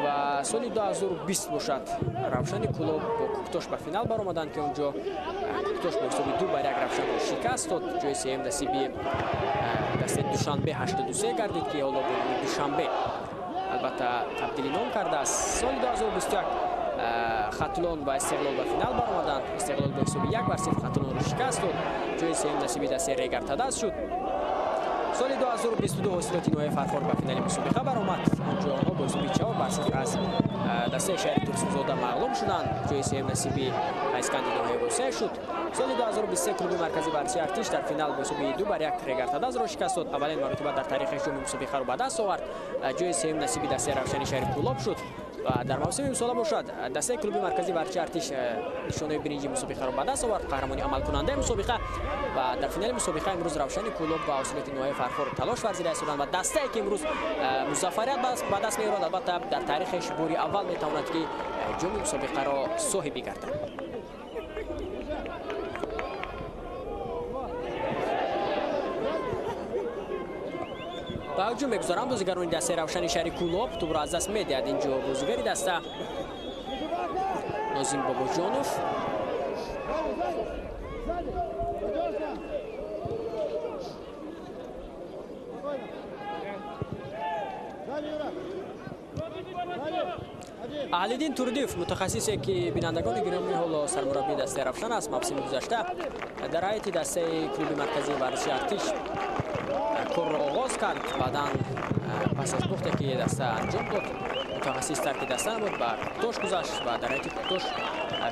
ва соли 2020 бошад Равшани Кулоб бо Куктош ба финал баромаданд ки онҷо Куктош бо ҳисоби 2-1 Равшанро шикаст дод. ҷои сеюм насиби дастаи Душанбе 83 гардид ки ҳоло бо Душанбе албатта табдили ном кардааст. соли 2021 Хатлон ва Истиқлол ба финал баромаданд. Истиқлол бо ҳисоби 1-0 Хатлонро шикаст дод. ҷои сеюм насиби дастаи Регар Тадас шуд. соли 2022 ҳосилоти ноҳияи Фархор ба финали мусобиқа баромад. онҷо онҳо бо ҳисоби 4-0 аз дастаи шаҳри Турсунзода мағлуб шуданд. ҷои сеюм насиби Айсканди ноҳияи Русия шуд. соли 2023 клуби маркази варзиши Артиш дар финал бо ҳисоби 2-1 Регартадазро шикаст дод. аввалин маротиба дар таърихи ҷоми мусобиқаро ба даст овард. ҷои сеюм насиби дастаи Равшани шаҳри Кӯлоб шуд. ва дар мавсими имсола бошад дастаи клуби маркази варзиши Артиш нишонаи биринҷи мусобиқаро ба даст овард. қаҳрамони амалкунандаи мусобиқа ва дар финали мусобиқа имрӯз Равшани Кӯлоб ва ҳосилоти ноҳияи Фархор талош варзида истоданд ва дастае ки имрӯз музаффарият ба даст меорад, албатта дар таърихеш бори аввал метавонад ки ҷоми мусобиқаро соҳибӣ гардад. ба ҳуҷум мегузоранд бозигарони дастаи Равшани шаҳри Кӯлоб. тӯбро аз даст медиҳад инҷо бозигари даста Нозим Бобоҷонов. Аҳлиддин Турдиев мутахассисе ки бинандагони гиромӣ ҳоло сармураббии дастаи Равшан аст. мавсими гузашта дар ҳайати дастаи клуби марказии варзиши Артиш корро оғоз кард. баъдан пас аз бохте ки даста анҷом дод, мутахассис тарки даста намуд, ба кӯтош гузашт ва дар ҳайати кӯтош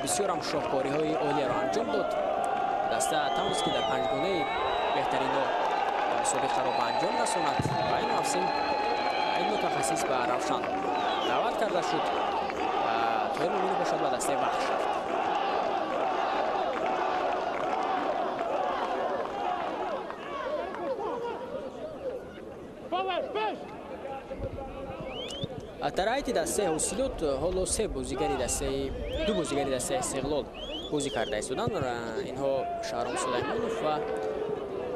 бисёрам шоҳкориҳои олияро анҷом дод. даста тавонист ки дар панҷгонаи беҳтарино мусобиқаро ба анҷом расонад. ва ин мавсим ин мутахассис ба Равшан даъват карда шуд ва тоир мумин бошад ба дастаи вахш рафт. дар ҳайати дастаи ҳосилот ҳоло ду бозигари дастаи Истиқлол бозӣ карда истоданд. инҳо Шаҳром Сулаймонов ва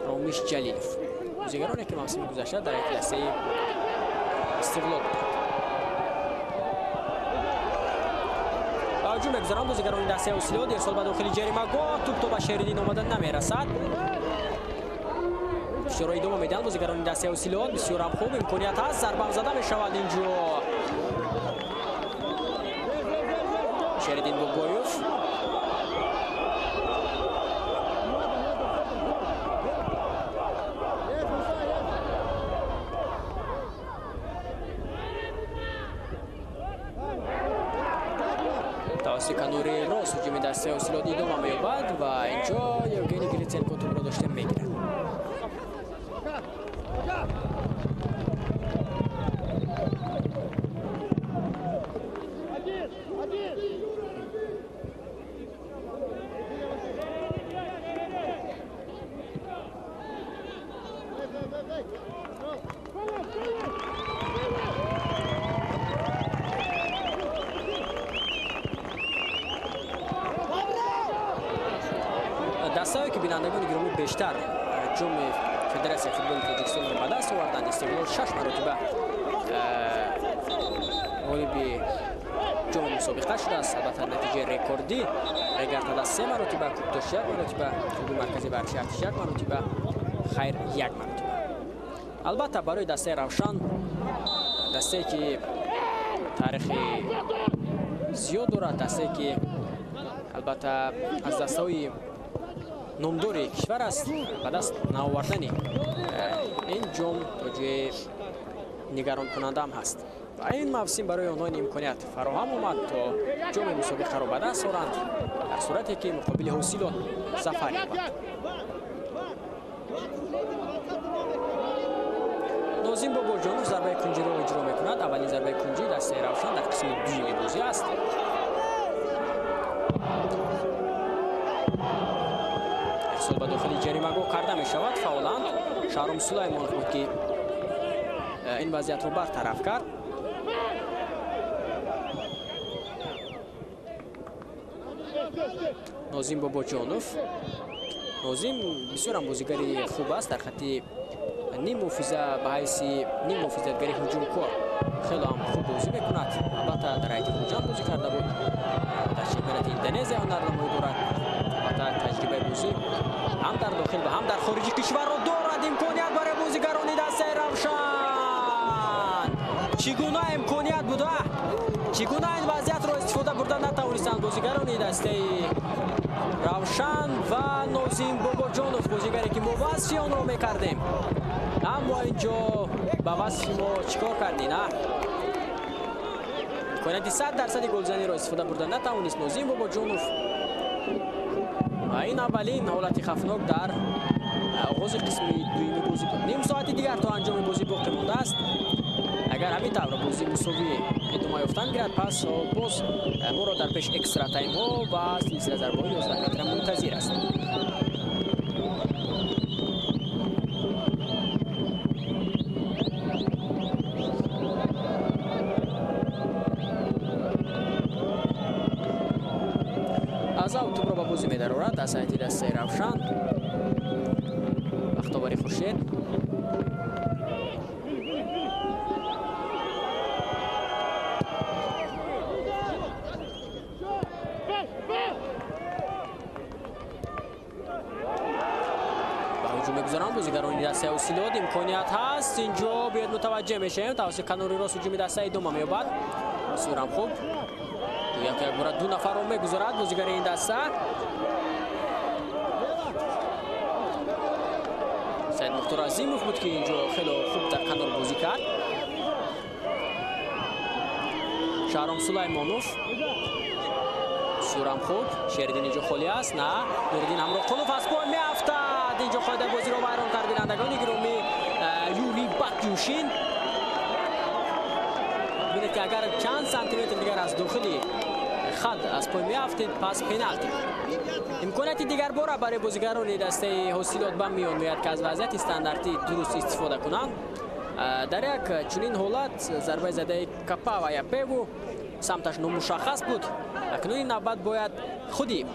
Ромиш Ҷалилов, бозигароне ки мавсими гузашта дар ҳайати дастаи Истиқлол буданд. ба ҳуҷум мегузаранд бозигарони дастаи ҳосилот. ирсол ба дохили ҷаримагоҳ, туп то ба Шеридин омада намерасад. фишорро идома медиҳанд бозигарони дастаи ҳосилот. бисёрам хуб имконият ҳаст, зарбам зада мешавад инҷо. Шеридин Бобоев тавассути канори рост ҳуҷуми дастаи ҳосилот идома меёбад ва инҷо Евгений Гриценко тӯбро дошта мегирад. дастаҳое ки бинандагони гиромӣ бештар ҷоми Федератсияи футболи Тоҷикистонро ба даст оварданд. Истиқлол 6 маротиба ғолиби ҷоми мусобиқа шудааст, албатта натиҷаи рекордӣ. Регартада 3 маротиба, Кӯктош 1 маротиба, клуби маркази варзиши Артиш 1 маротиба, Хайр 1 маротиба. албатта барои дастаи Равшан, дастае ки таърихи зиёд дорад, дастае ки албатта аз дастаҳои номдори кишвар аст, ба даст наовардани ин ҷом тоҷи нигаронкунандаам ҳаст. ва ин мавсим барои онҳо ин имконият фароҳам омад то ҷоми мусобиқаро ба даст оранд дар сурате ки муқобили ҳосилот зафар ёбанд. Нозим Бобоҷонов зарбаи кунҷиро иҷро мекунад. аввалин зарбаи кунҷи дастаи Равшан дар қисми дуюми бозӣ аст. ирсол ба дохили ҷаримагоҳ карда мешавад. фауланд. Шаҳром Сулаймонов буд ки ин вазъиятро бартараф кард. Нозим Бобоҷонов. Нозим бисёрам бозигари хуб аст дар хатти ним муҳофиза ба ҳайси ним муҳофизатгари ҳуҷумкор хеле ҳам хуб бозӣ мекунад. албатта дар ҳайати ҳуҷум бозӣ карда буд. дар чемпионати Индонезия ҳунар намоӣ дорад. албатта таҷрибаи бозӣ ҳам дар дохил ва ҳам дар хориҷи кишварро дорад. имконият барои бозигарони дастаи Равшан. чӣ гуна имконият буда? чӣ гуна ин вазъиятро истифода бурда натавонистанд бозигарони дастаи Равшан ва Нозим Бобоҷонов, бозигаре ки мо васфи онро мекардем. اما اینجا با وصف ما چیکار کردی نه؟ امکانیت 100% گلزنی را استفاده بردن نتوانست نازیم باباجانوف و این اولین حالت خفناک در آغاز قسم دویم بازی بود. نیم ساعت دیگر تا انجام بازی باقی مانده است. اگر همین طور بازی مساوی ادامه یافتن گیرد پس باز ما را در پیش اکسترا تایم ها و سلسله ضربه‌های 11 متر منتظر است. از اوت رو با بازی می‌دارد از سایت دست روشن بختیاری خورشید میگذارن بازیگران دسته اوسیلوت امکانیت هست اینجا باید متوجه میشیم توسط کناری راست هجومی دسته دوم میابد بسیار خوب یک بار دو نفر رو میگذارد بازیگر این دسته سید مختار عظیموف بود که اینجا خیلی خوب در کنار بازی کرد شهرام سلیمانوف بسیار خوب شریدین اینجا خالی است نه نوردین همراه قلوف از پای میافتد اینجا خواهد بازی رو ویران کرد بینندگان گرامی یوری بکیوشین ببینید که اگر چند سانتی متر دیگر از داخلی خط از پای میافتید پس پنالتی امکانیت دیگر بار برای بازیگران دسته حاصلات به میان میاد که از وضعیت استانداردی درست استفاده کنند در یک چنین حالت ضربه زده کپا و یپیو سمتش نامشخص بود اکنون این نوبت باید خودی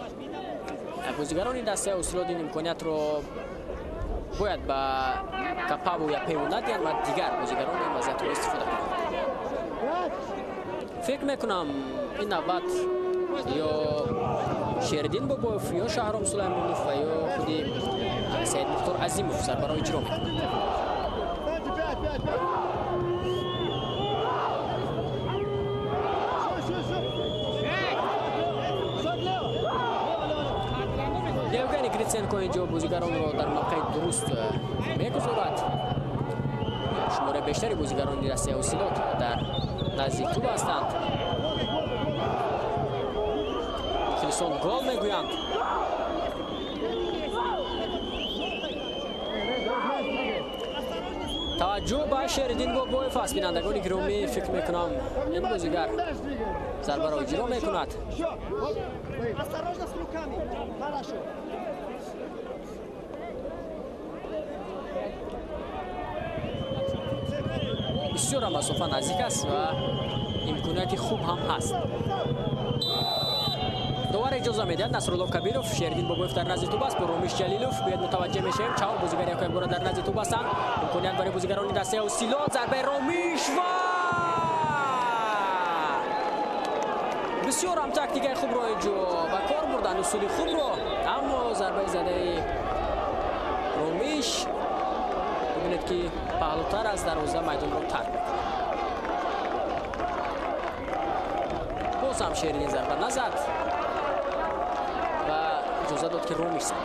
بازیگران دسته حاصلات این امکانیت رو باید با کپا و یپیو ندهند و دیگر بازیگران این وضعیت رو استفاده کنند فکر میکنم این نوبت یا شریدین بابایوف یا شهرام سلیمانوف و یا خودی سید مختار عظیموف سربرا اجرا میکنند یوگنی گریتسنکو اینجا بازیگران رو در موقع درست میگذارد شماره بیشتری بازیگران دسته حاصلات در نزدیک توپ هستند خلیسون گل میگویند توجه به شریدین بابایوف است بینندگان گرامی فکر میکنم این بازیگر ضربه را اجرا میکند بسیار مسافه نزدیک است و امکانیت خوب هم هست دوباره اجازه میدهد نصرالله کبیروف شریدین بابایوف در نزد توپ است با رومیش جلیلوف باید متوجه میشیم چهار بازیگر یک بار در نزد توپ هستند امکانیت برای بازیگران دسته حاصلات ضربه رومیش و بسیار هم تاکتیک خوب رو اینجا با کار بردن اصول خوب رو اما ضربه زده رومیش ببینید که پهلوتر از دروازه میدان رو ترک میکنه باز هم شریدین ضربه نزد و اجازه داد که رومیش زد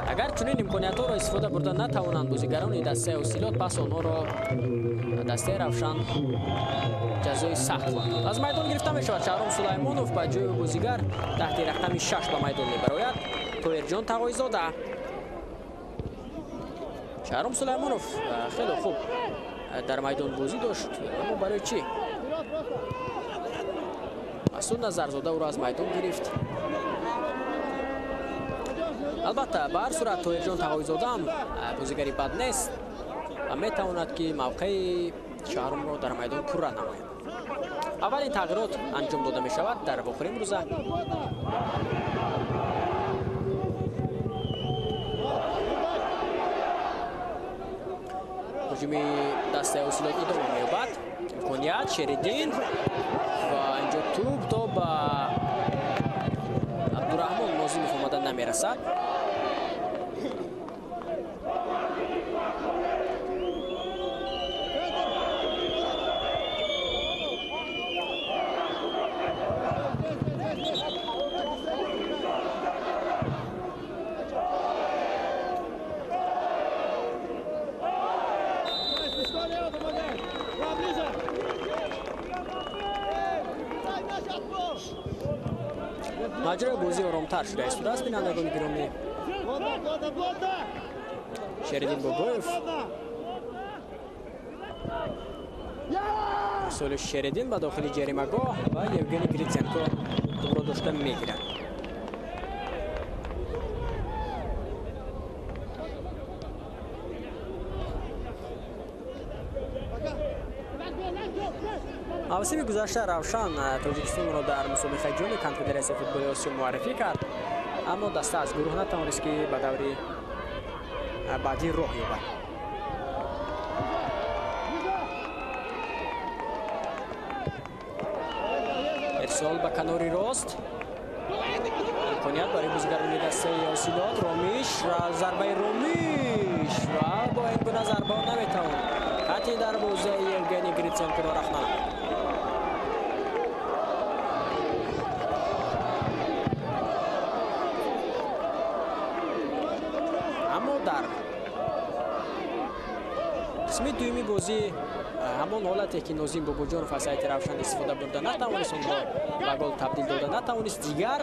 اگر چنین امکانیت ها را استفاده بردن نتوانند بازیگران دسته حاصلات پس آنها را دسته روشن جزای سخت خواهد از میدان گرفته می شود شهرام سلیمانوف به جای بازیگر تحت رقم 6 به میدان می براید طاهرجان تقایزاده شهرام سلیمانوف خیلی خوب در میدان بازی داشت اما برای چی مسعود نظرزاده او را از میدان گرفت البته به هر صورت طاهرجان تقایزاده هم بازیگری بد نیست و میتواند که موقع شهرام را در میدان پر نماید اولین تغییرات انجام داده می شود در آخرین امروزه هجوم دسته حاصلات ادامه می‌یابد امکانیت شریدین و اینجا توپ تا به عبدالرحمن نازیموف آمدن نمیرسد маҷрои бозӣ оромтар шуда истодааст бинандагони гиромӣ. Шеридин Бобоев соли Шеридин ба дохили ҷаримагоҳ ва Евгений Гриценко тӯбро дошта мегирад. мавсими гузашта Равшан Тоҷикистонро дар мусобиқаи ҷоми Конфедератсияи футболи Осиё муаррифӣ кард, аммо даста аз гурӯҳ натавонист ки ба даври баъдӣ роҳ ёбад. ирсол ба канори рост, имконият барои бозигарони дастаи Осилот. Ромиш, зарбаи Ромиш ва бо ин гуна зарба наметавон хати дарвозаи Евгений Гриценкоро рахна. аммо дар қисми дуюми бозӣ ҳамон ҳолате ки Нозим Бобоҷонов аз сайти Равшан истифода бурда натавонист онро ба гол табдил дода натавонист, дигар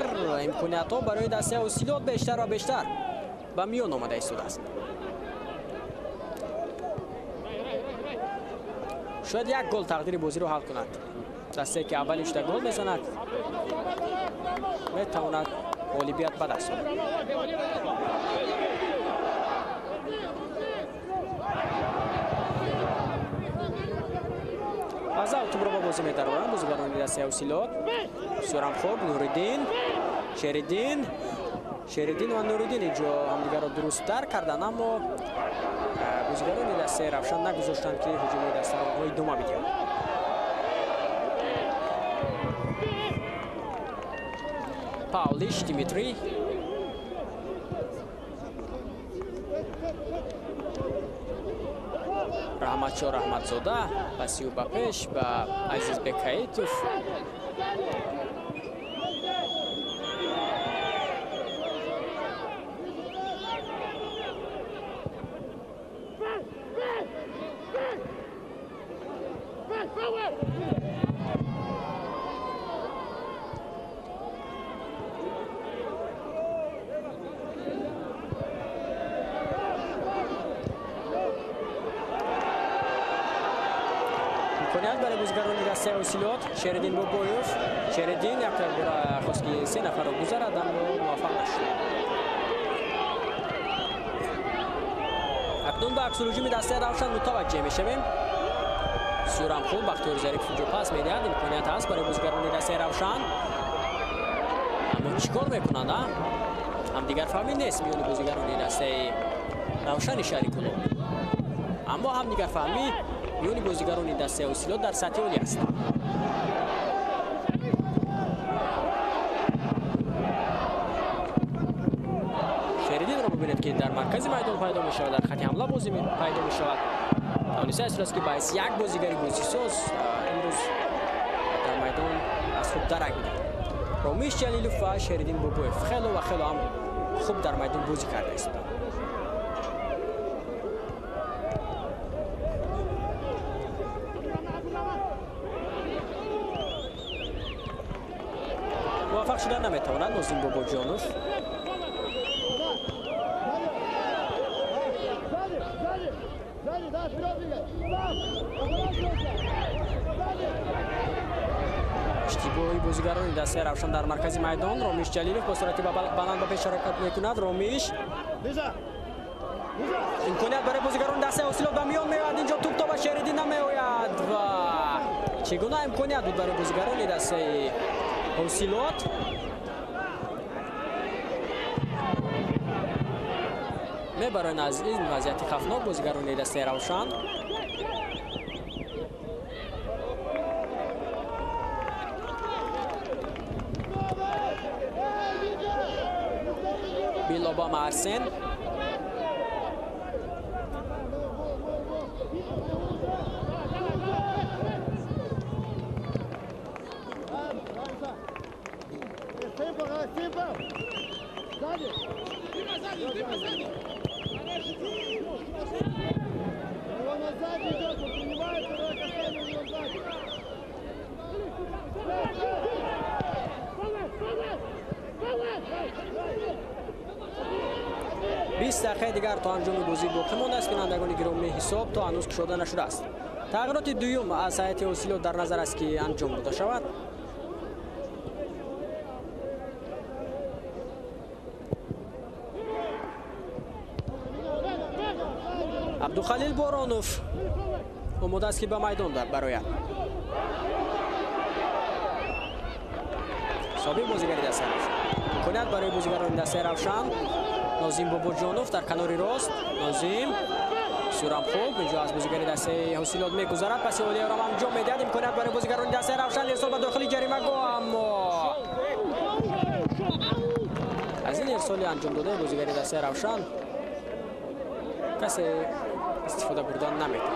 имкониятҳо барои дастаи Осилот бештар ва бештар ба миён омада истодааст. шояд як гол тақдири бозиро ҳал кунад. дастае ки аввали шуда гол мезанад метавонад ғолибият ба даст орад. аза тӯбро ба бозӣ медароранд бозигарони дастаи Осилот. Сӯрамхоб, Нуриддин, Шеридин ва Нуриддин инҷо ҳамдигарро дуруст дарк карданд, аммо бозигарони дастаи Равшан нагузоштанд ки ҳуҷумои дастаро идома бидиҳанд. Павлиш, Димитрий, Раҳматшоҳ Раҳматзода, пасиу ба пеш ба Азизбек Хаитов. имконият барои бозигарони дастаи Осилот. Шеридин Бобоев, Шеридин якбора хост ки се нафарро гузарад, аммо муваффақ нашуд. акнун ба аксулҳуҷуми дастаи Равшан мутаваҷҷеҳ мешавем. Сӯрамхоб Бахтиёр Зарипов инҷо пас медиҳад, имконият ҳаст барои бозигарони дастаи Равшан, аммо чӣ кор мекунанд? ҳамдигарфаҳмӣ нест миёни бозигарони дастаи Равшани шаҳри Кӯлон, аммо ҳамдигарфаҳмӣ миёни бозигарони дастаи Осилот дар сатҳи олӣ аст. Шеридинро бубинед ки дар маркази майдон пайдо мешавад, дар хати ҳамла бозӣ пайдо мешавад. тавониста истодааст ки баъз як бозигари бозисоз имрӯз дар майдон аз хуб дарак бидиҳад. Ромиш Ҷалилов ва Шеридин Бобоев хело ва хело ҳам хуб дар майдон бозӣ карда истоданд. муваффақ шуда наметавонад Нозим Бобоҷонов. иштибоҳи бозигарони дастаи Равшан дар маркази майдон. Ромиш Ҷалилов бо сурати баланд ба пеш ҳаракат мекунад. Ромиш имконият барои бозигарони дастаи Осилот ба миён меояд. инҷо туп то ба Шеридин намеояд ва чӣ гуна имконият буд барои бозигарони дастаи Осилот. мебароянд аз ин вазъияти хавфнок бозигарони дастаи Равшан. Билобама Арсен, 20 دقیقه دیگر تا انجام بازی باقی مانده است. بینندگان گرامی حساب تا هنوز گشوده نشده است. تغییرات دوم از هیئت اوسیلوت در نظر است که انجام داده شود. عبدالخلیل بارانوف آماده است که به میدان براید. حسابی بازیگری دست روشن کند برای بازیگران دست روشن. نازیم باباجانوف در کنار راست. نازیم سورم خوب اینجا از بازیگری دست حوصلات میگذرد. پس اولی را انجام میدهد. امکانیت برای بازیگران دست روشن ارسال به داخل جریمه گاه، اما از این ارسالی انجام داده بازیگری دست روشن کسی استفاده بردن نمیکنه.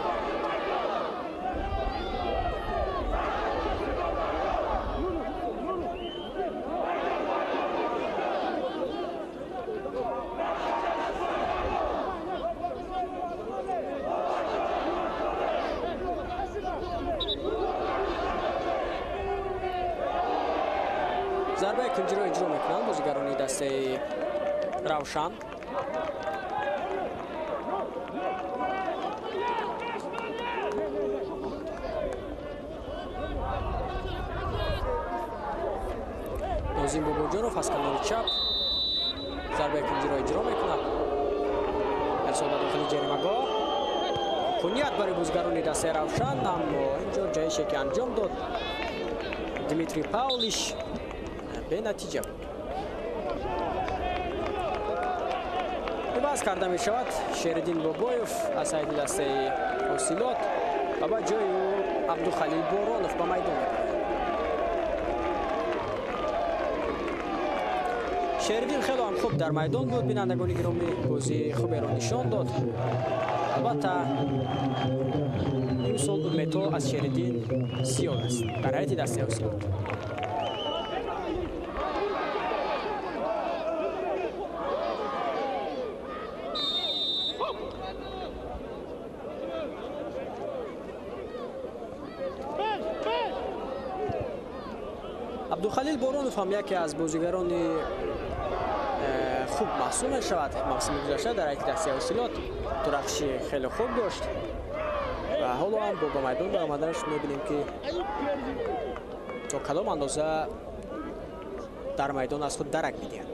ضربه کنجی رو اجرا میکنن بازیگران دست روشن. نازیم باباجانوف از کنار چپ ضربه کنجی رو اجرا میکنن. ارسال به داخل جریمه گاه. کنیت برای بازیگران دست روشن، اما اینجا جایشی که انجام داد دیمیتری پاولیش به نتیجه بود. عوض کرده می شود شیردین بابایوف از هیئت دست اوسیلوت و با جای او عبدالخلیل بارانوف به میدان می‌آید. شیردین خیلی هم خوب در میدان بود. بینندگان گرامی بازی خوبی را نشان داد. البته این سال متو از شیردین زیاد است در هیئت دست اوسیلوت. عبدالخلیل بارانوف هم یکی از بازیگران خوب محسوب می شود. موسم گذشته در هیئت دست اوسیلوت درخشی خیلی خوب داشت و حالا هم با میدان به آمدنش میبینیم که تا کدام اندازه در میدان از خود درک میدهد.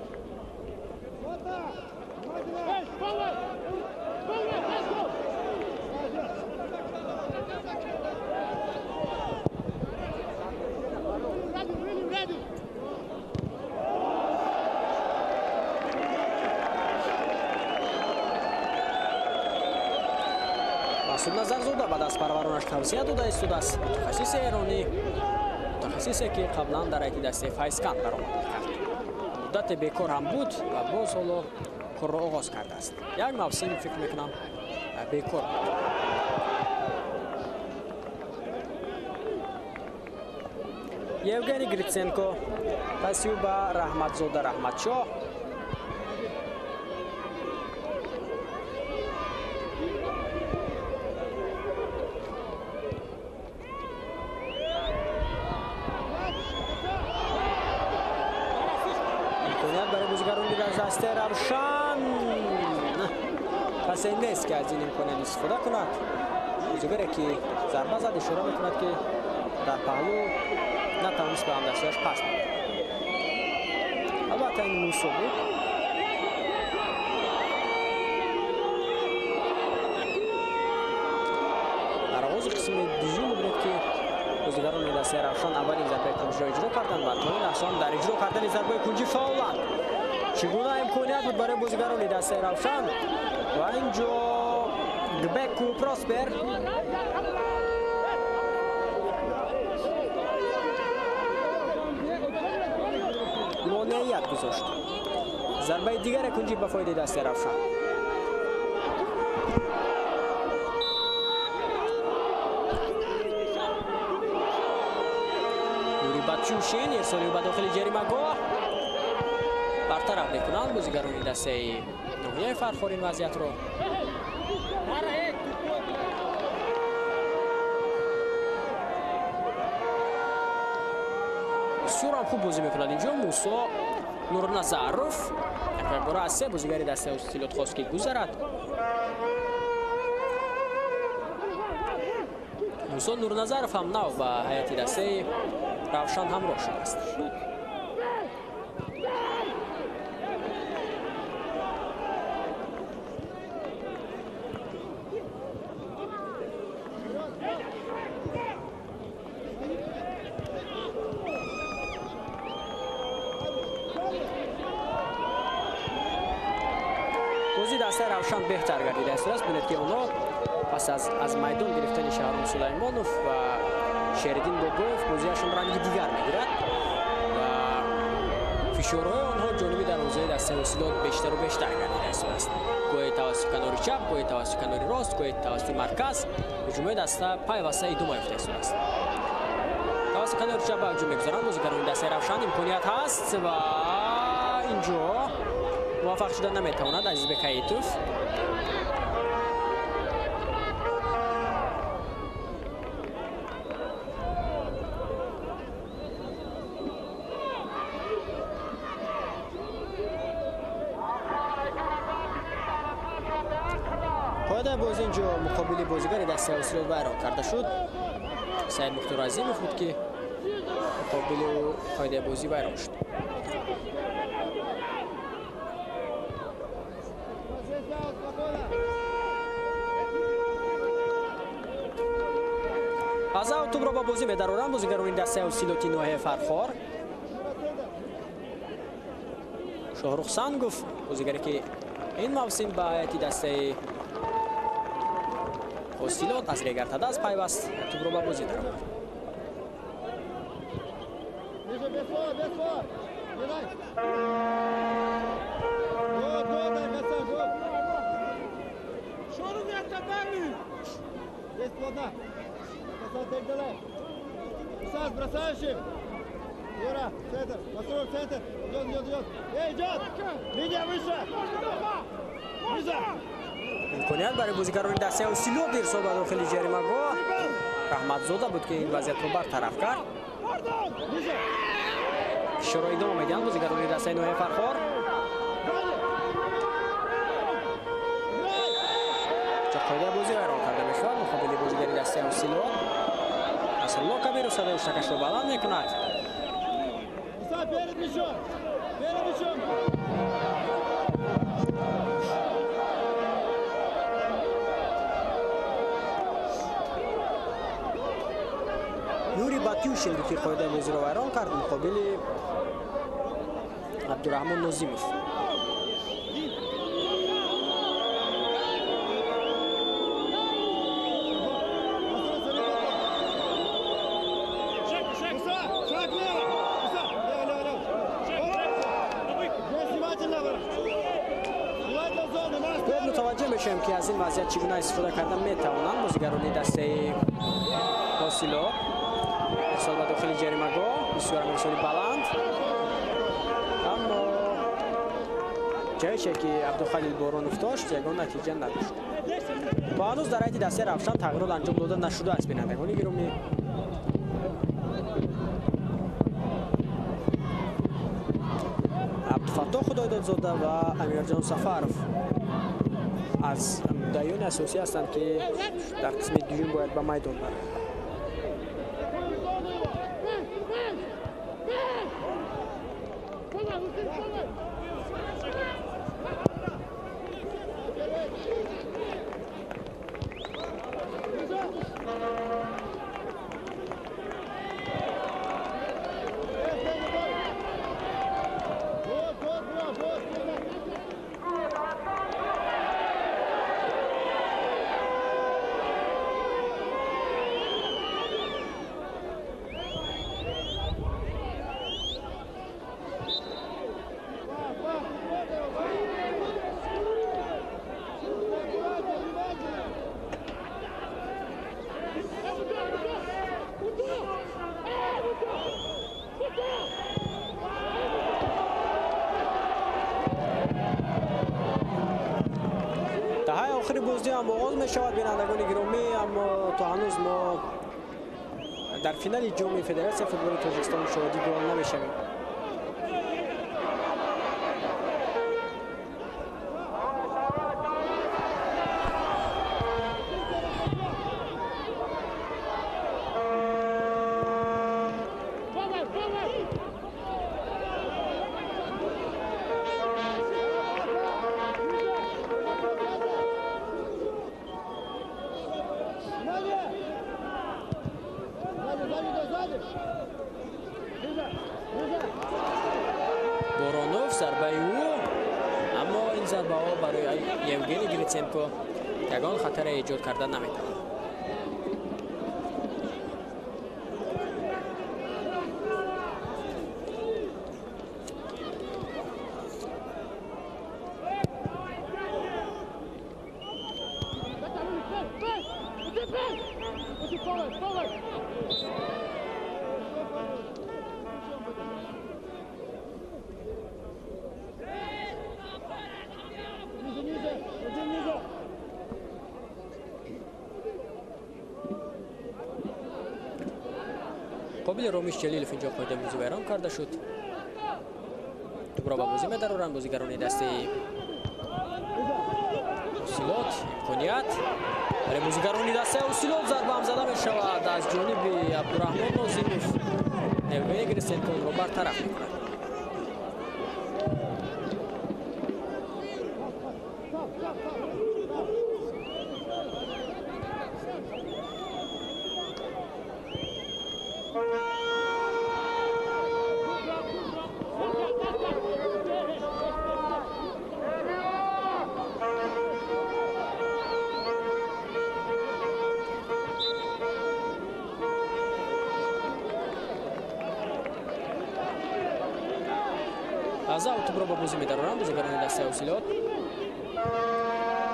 مسعود نظرزاده بعد از پرورانش توصیه داده است. متخصص ایرانی، متخصصی که قبلا در هیئت دست فیضکند برآمد کرد. مدت بیکار هم بود و باز حالا کار را آغاز کرده است. یک موسم فکر میکنم بیکار بود. یوگنی گریتسنکو پس او به رحمتزاده رحمتشاه. برای بازیگران در دست روشن کسی نیست که از این امکانیت استفاده کند. بازیگری که ضربه زد اشاره میکند که در پهلو نتوانست به همدستیاش پس بده. البته این موسو بود. در آغاز قسم دوم بود که بازیگران دست روشن اولین ضربه کنجی را اجرا کردند و تا این لحظه در اجرا کردن ضربه کنجی فاولند. چگونه امکانیت بود برای بازیگران دست روشن و اینجا گبک و پراسپر مانعیت گذاشت. ضربه دیگر کنجی به فایده دست روشن. نوری بچوشین ارسالی به داخل جریمه گاه برطرف میکنند بازیگران دست ناحیه فرخار این وضعیت رو. بسیار هم خوب بازی میکنند اینجا. موسی نورنظرов یک بار از سه بازیگری دسته استیلات خواست که گذرد. موسی نورنظرов هم نو با هیئت دسته روشن همراه شده است. بازی دسته روشن بهتر گردیده است. ببینید که اونا پس از میدان گرفتن شهرام سلیمانوف و شریدین بابوف بازیشون رنگ دیگر میگیرد و فشارهای آنها جانب دروازه دسته استیلات بیشتر و بیشتر گردیده است. گاهی توسط کنار چپ، گاهی توسط کنار راست، گاهی توسط مرکز هجوم دسته پیوسته ادامه یافته است. توسط کنار چپ هجوم میگذارند بازیکنان دسته روشن. امکانیت هست و اینجا موفق شدن نمیتواند عزیز بکایتوف. پایده بازی اینجا مقابل بازیگر دسته استیلات ویران کرده شد. سید مختار عظیمov بود که مقابل پایده بازی ویران شد. از اوتوبر با بازی می‌دارند بازیگران دسته استیلاتی نوحه فرخار. شاهرخ سنگوف بازیگری که این موسم با هیئت دسته استیلات از گرفته است پیوست اوتوبر با بازی دارد. امکانیت برای بازیگران دسته استیلات ارسال به داخل جریمه‌گاه رحمتزاده بود که این وضعیت رو برطرف کرد. فشار ادامه میدن بازیگران دسته نوحه فرخار. قاعده بازی ویران کرده میشود مقابل بازیگری دسته استیلات. نصرالله کبیر صدای اشتکش رو بلند میکند. نوری باتیوشین که قاعده بازی رو ویران کرد مقابل عبدالرحمن نازیموف. متوجه میشیم که از این وضعیت چگونه استفاده کردن میتوانند بازیگران دسته استیلات. ارسال به داخل جریمه‌گاه بسیار ارسالی بلند، اما جایی که عبدالخلیل بارانوف داشت یگان نتیجه نداشت. با هنوز در هیئت دسته روشن تغییرات انجام داده نشده است. بینندگان گرامی عبدالفتاح خدایدادزاده و امیرجان سفرов از مدعیان اساسی هستند که در قسمت دوم باید به میدان برند. دهه آخری بازی هم آغاز می شود بینندگان گرامی، اما تا هنوز ما در فینال جام فدراسیون فوتبال تاجیکستان شاهد گل نمیشویم. Боронов зарбаи ӯ, аммо ин зарбаҳо барои Евгений Гриценко ягон хатаре эҷод карда наметавонад. قابل رومیش جلیلوف اینجا قاعده بازی ویران کرده شد. دوباره با بازی می‌دارن بازیگران دسته اوسیلوت امکانیت برای بازیگران دسته اوسیلوت ضربه هم زده می‌شود از جانب عبدالرحمن نازیموف. یوگنی گریسنکو رو برطرف می‌کند. از اوت برو با بازی می‌دارن بازیگران دسته اوسیلوت.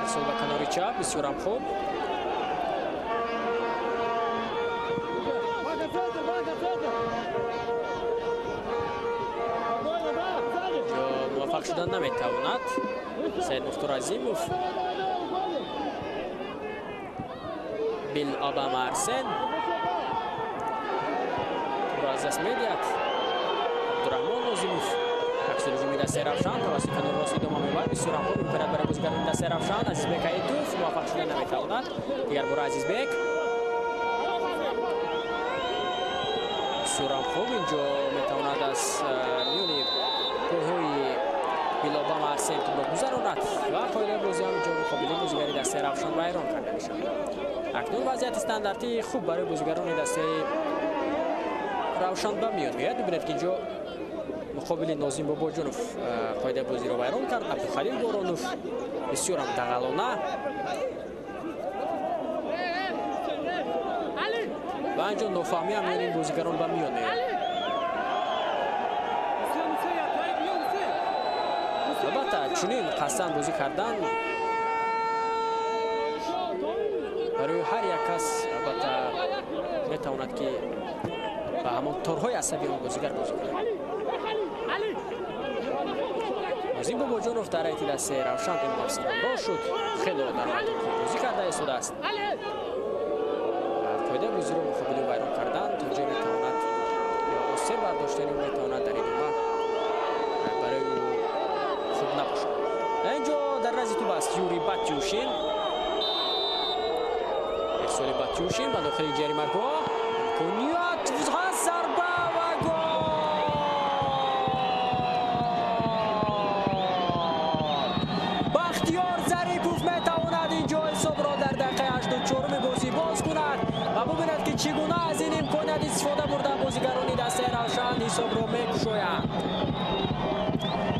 ارسال به کنار چپ بسیار هم خوب. موفق شدن نمی‌تواند سید مختار عظیموف. بیل آبام ارسن باز از میدیات عبدالرحمن نازیموف سلوجومی دسته رفشان توسط کنار راستی دوام می‌برد بسیار هم خوب می‌کند برای بازیگران دسته رفشان. عزیزبک ایتوف موفق شدن نمی‌تواند. دیگر برای عزیزبک بسیار هم خوب اینجا می‌تواند از میون پاهای بیلابام ارسن تو را گذراند و پایله بازی هم اینجا مقابل بازیگری دسته رفشان ویران کرده می‌شود. اکنون وضعیت استانداردی خوب برای بازیگران دسته رفشان به میاد میاد. ببینید که اینجا مقابل نازیم باباجانوف قاعده بازی را ویران کرد. عبدالخلیل بارانوف بسیار هم دغلانه و اینجا نافهمی هم میان این بازیگران به میاد میاد. البته چنین قصداً بازی کردن برای هر یک کس البته میتواند که به همان طورهای عصبی اون بازیگر بازی کند. نازیم باباجانوف در ایتی دسته روشن این موسم را شد. خیلی در خوب بازی کرده ایستاده است. قاعده بازی را مقابل ویران کردن تا جای میتواند یا آسیب برداشتن میتواند در این ما برای او خوب نباشد. اینجا در رزی تو است یوری باتیوشین. ارسال باتیوشین به داخل جریمه گاه کنیات ضربه و گل. بختیار ظریفوف میتواند اینجا حساب را در دقیقه 84 بازی باز کند و ببیند که چگونه از این امکانیت استفاده برده بازیگران دسته روشن حساب را میکشویند.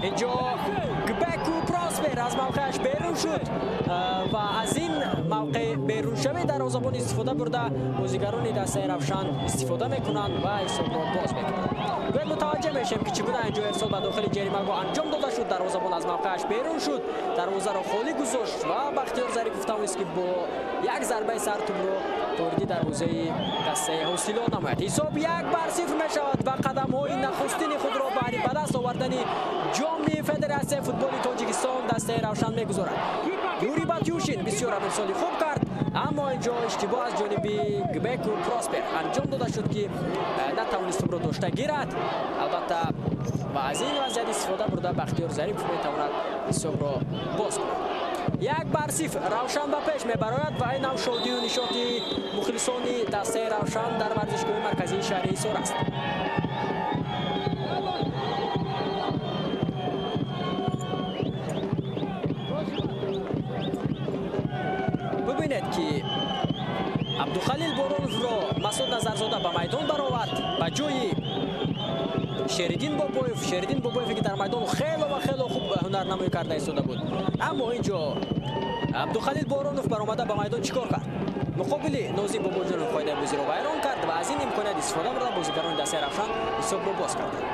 اینجا گبکو پراسپر از موقعش بیرون شد و از این موقع بیرون شوی دروازه‌بان استفاده برده بازیگران دسته روشن استفاده میکنند و حساب را باز میکنند. باید متوجه میشیم که چگونه اینجا ارسال به داخل جریمه انجام داده شد. دروازه‌بان از موقعش بیرون شد، دروازه را خالی گذاشت و بختیار ظریفوف توانست که با یک ضربه سر توپ را وارد دروازه دسته اوسیلوت نماید. حساب 1-0 میشود و قدم‌های نخستین خود را برای به دست آوردن جام فدراسیون فوتبال تاجیکستان دسته روشن میگذارد. یوری باتیوشین بسیار ارسال خوب کرد، аммо инҷо иштибоҳ аз ҷониби Гбеку Проспер анҷом дода шуд ки натавонист тӯбро дошта гирад. Албатта ва аз ин вазъият истифода бурда Бахтиёр Зарипов метавонад ҳисобро боз кунад. 1-0 Равшан ба пеш мебарояд ва ин ҳам шодию нишоти мухлисони дастаи Равшан дар варзишгоҳи марказии шаҳри Ҳисор аст. бубинед ки Абдухалил Бороновро Масуд Назарзода ба майдон баровард ба ҷои Шеридин Бобоев. Шеридин Бобоеве ки дар майдон хело ва хело хуб ҳунарнамоӣ карда истода буд. Аммо инҷо Абдухалил Боронов баромада ба майдон чикор кард? муқобили Нозим Бобоҷонов қоидаи бозиро вайрон кард ва аз ин имконият истифода бурда бозигарони дастаи Равшан ҳисобро боз карданд.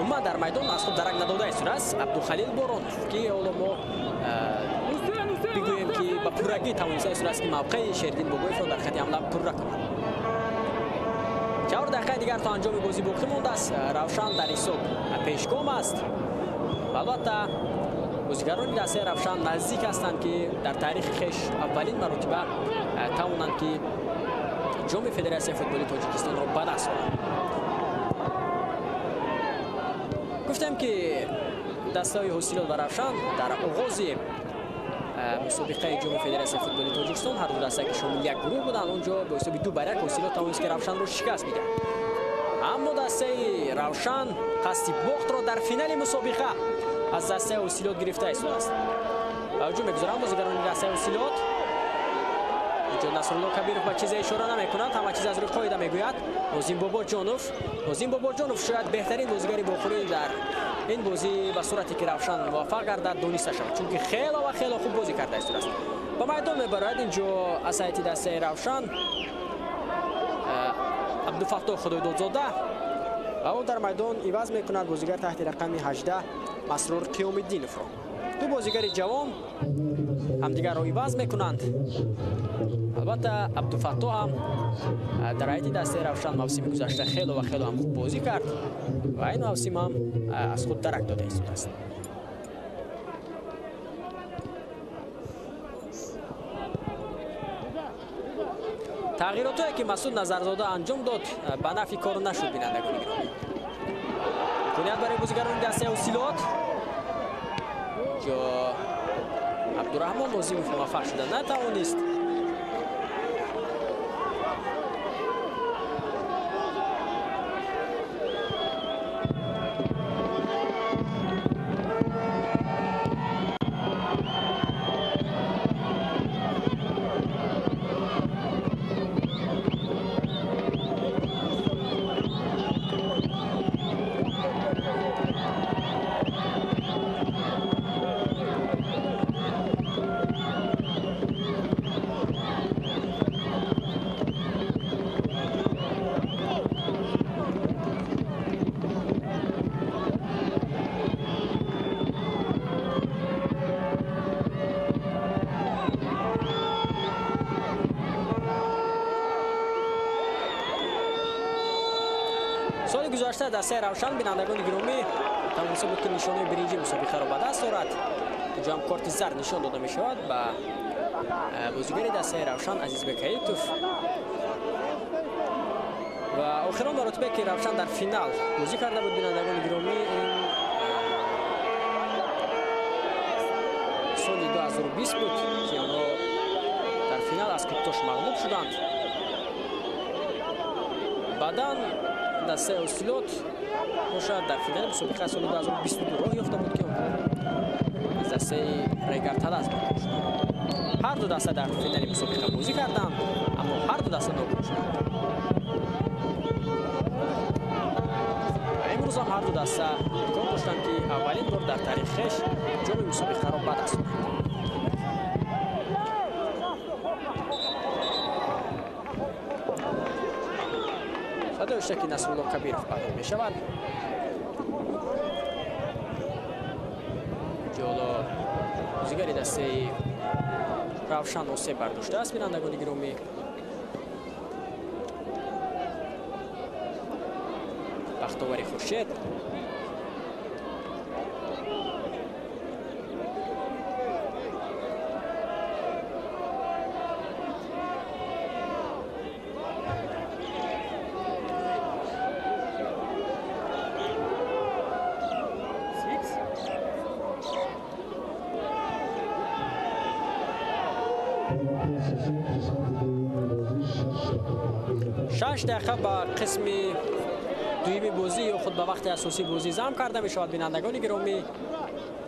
умуман дар майдон аз худ дарак надода истодааст Абдухалил Боронов ки ҳоло мо бигӯем ки ба пуррагӣ тавониста истодааст ки мавқеи Шеридин Бобоевро дар хати ҳамла пурра кунад. 4 дақиқаи дигар то анҷоми бозӣ боқӣ мондааст. Равшан дар ҳисоб пешгом аст. Албатта бозигарони дастаи Равшан наздик ҳастанд ки дар таърихи хеш аввалин маротиба тавонанд ки ҷоми Федератсияи футболи Тоҷикистонро ба даст оранд. гуфтем ки дастаи ҳосилот ва Равшан дар оғози мусобиқаи ҷоми Федератсияи футболи Тоҷикистон ҳар ду дастае ки шомили як гурӯҳ буданд, онҷо бо ҳисоби 2-1 ҳосилот тавонист ки Равшанро шикаст бидиҳад. аммо дастаи Равшан қасди бохтро дар финали мусобиқа аз дастаи ҳосилот гирифта истодааст. ба ҳуҷум мегузоранд бозигарони дастаи ҳосилот. инҷо Насрулло Кабиров ба чизе ишора намекунад, ҳама чиз аз рӯи қоида мегӯяд. Нозим Бобоҷонов шояд беҳтарин бозигари бохӯрӣ дар ин бозӣ ба сурате ки Равшан муваффақ гардад дониста шавад, чунки хело ва хело хуб бозӣ карда истодааст. ба майдон мебарояд инҷо аз ҳайати дастаи Равшан Абдуфаттоҳ Худоидодзода ва ӯ дар майдон иваз мекунад бозигар таҳти рақами 18 Масрур Қиёмиддиновро. ду бозигари ҷавон ҳамдигарро иваз мекунанд. албатта Абдуфаттоҳ ҳам дар ҳайати дастаи Равшан мавсими гузашта хело ва хело ҳам хуб бозӣ кард ва ин мавсим ҳам аз худ дарак дода истодааст. тағйиротое ки Масуд Назарзода анҷом дод ба нафъи кору нашуд бинандагони гиромӣ. имконият барои бозигарони дастаи ҳосилот. ҷо Абдураҳмон Нозимов муваффақ шуда натавонист. соли гузашта дастаи Равшан бинандагони гиромӣ тавониста буд ки нишонаи биринҷи мусобиқаро ба даст орад. инҷо ҳам корти зард нишон дода мешавад ба бозигари дастаи Равшан Азизбек Аитов. ва охирон маротибе ки Равшан дар финал бозӣ карда буд бинандагони гиромӣ ин соли 2020 буд ки онҳо дар финал аз Куттош мағлуб шуданд. баъдан дастаи ҳосилот бошад дар финали мусобиқа соли 2022 роҳ ёфта буд ки онҳо аз дастаи Регар Талас мағлуб шуданд. ҳар ду даста дар финали мусобиқа бозӣ карданд, аммо ҳар ду даста ноком шуданд. имрӯз ҳам ҳар ду даста имкон доштанд ки аввалин бор дар таърихи хеш ҷоми мусобиқаро ба даст оранд. садоишта ки Насрулло Кабиров падод мешавад. ҷоло бозигари дастаи Равшан осеб бардоштааст бинандагони гиромӣ. бахтовари Хуршед 6 دقیقه با قسم دویم بازی خود به وقت اساسی بازی جمع کرده می شود. بینندگان گرامی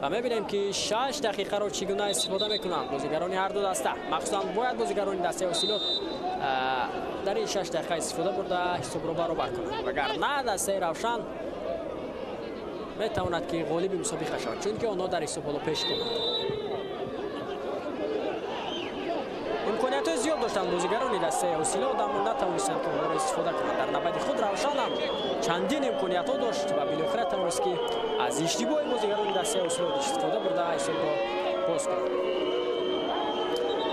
و میبینیم که 6 دقیقه رو چگونه استفاده میکنند بازیگران هر دو دسته. مخصوصا باید بازیگران دسته اوسیلوت در این 6 دقیقه استفاده برده حساب رو برابر کنند، وگرنه دسته روشن میتواند که غالب مسابقه شود، چون که آنها در حساب بالا پیش کنند. امکانیت زیاد داشتند بازیگران دسته اوسیلوت، اما نتوانستند که آنها را استفاده کنند. در نبرد خود روشن هم چندین امکانیت ها داشت و بالاخره توانست که از اشتباه بازیگران دسته اوسیلوت استفاده برده حساب را باز کنند.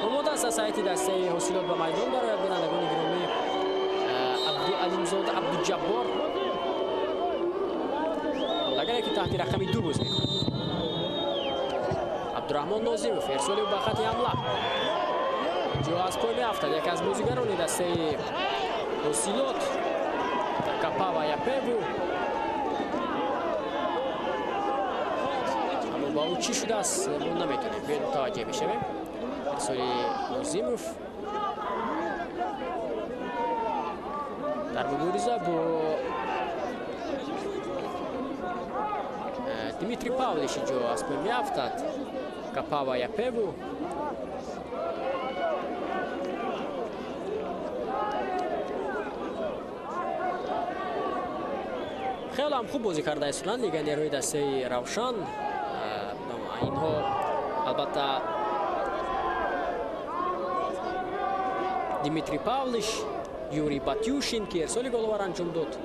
آماده است سایت دسته اوسیلوت به میدان برآید. بینندگان گرامی عبدالعلیمزاده عبدالجبار اگر که تحت رقم 2 بازی می‌کند. عبدالرحمن ناظموف ارسالی به خط حمله جو از پای میافتد. یک از بازیگران دسته اوسیلوت کپا و یپیو، اما با او چی شده است ما نمیتونیم به متوجه بشیم. ارسالی ناظموف در مبارزه با دیمیتری پاولش جو از پای میافتد. کپا و یپیو خیلی هم خوب بازی کرده ایسلند دیگه نیروی دسته روشن. اینها البته دیمیتری پاولش، یوری باتیوشین که ارسالی گلوار انجام داد،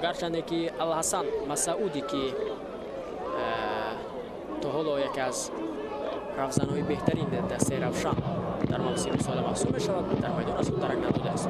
گرچنده که الحسن مسعودی که تا حالا یکی از رفزنهای بهترین دسته روشن در موسم سال محسوب میشود، در میدان از درک نداده است.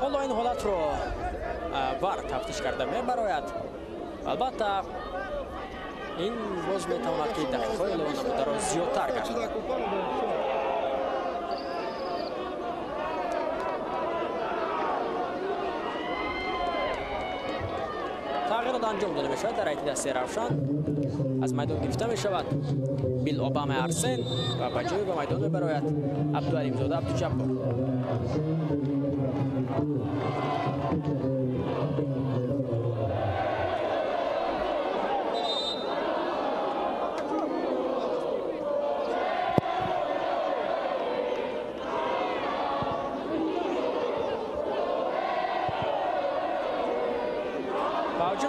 حالا این حالت رو وار تفتیش کرده میبراید. البته این باز میتواند که دقیقه‌های لوان نموده را زیادتر کرد. تغییرات انجام داده میشود در ایت دسته روشن. از میدان گرفته میشود بیل اوباما ارسن و به جای به میدان میبراید عبدالعلیمزاده عبدالجبار.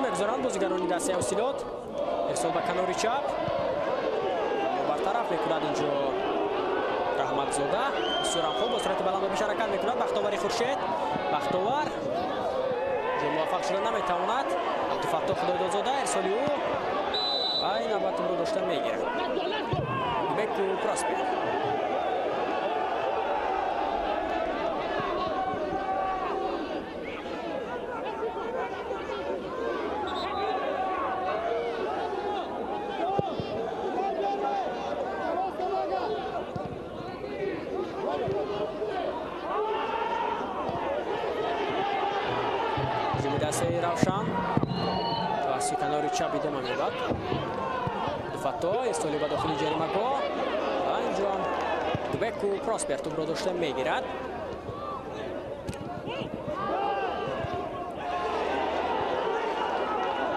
میگذارند بازیگران دسته اوسیلوت. ارسال به کنار چپ برطرف میکند اینجا رحمتزاده. بسیار خوب با سرعت بلند به حرکت میکند بختاوری خورشید. بختاور موفق شدن نمیتواند. عبدالفتاح خدایدادزاده ارسالی او و این نوبت رو داشته میگیره. بک و پراسپر روشن توسط کنار چپ ادامه میداد. عبدالفتاح استولی به داخل جریمه‌گاه و اینجا دوبک و پراسپر توپ را داشته میگیرد.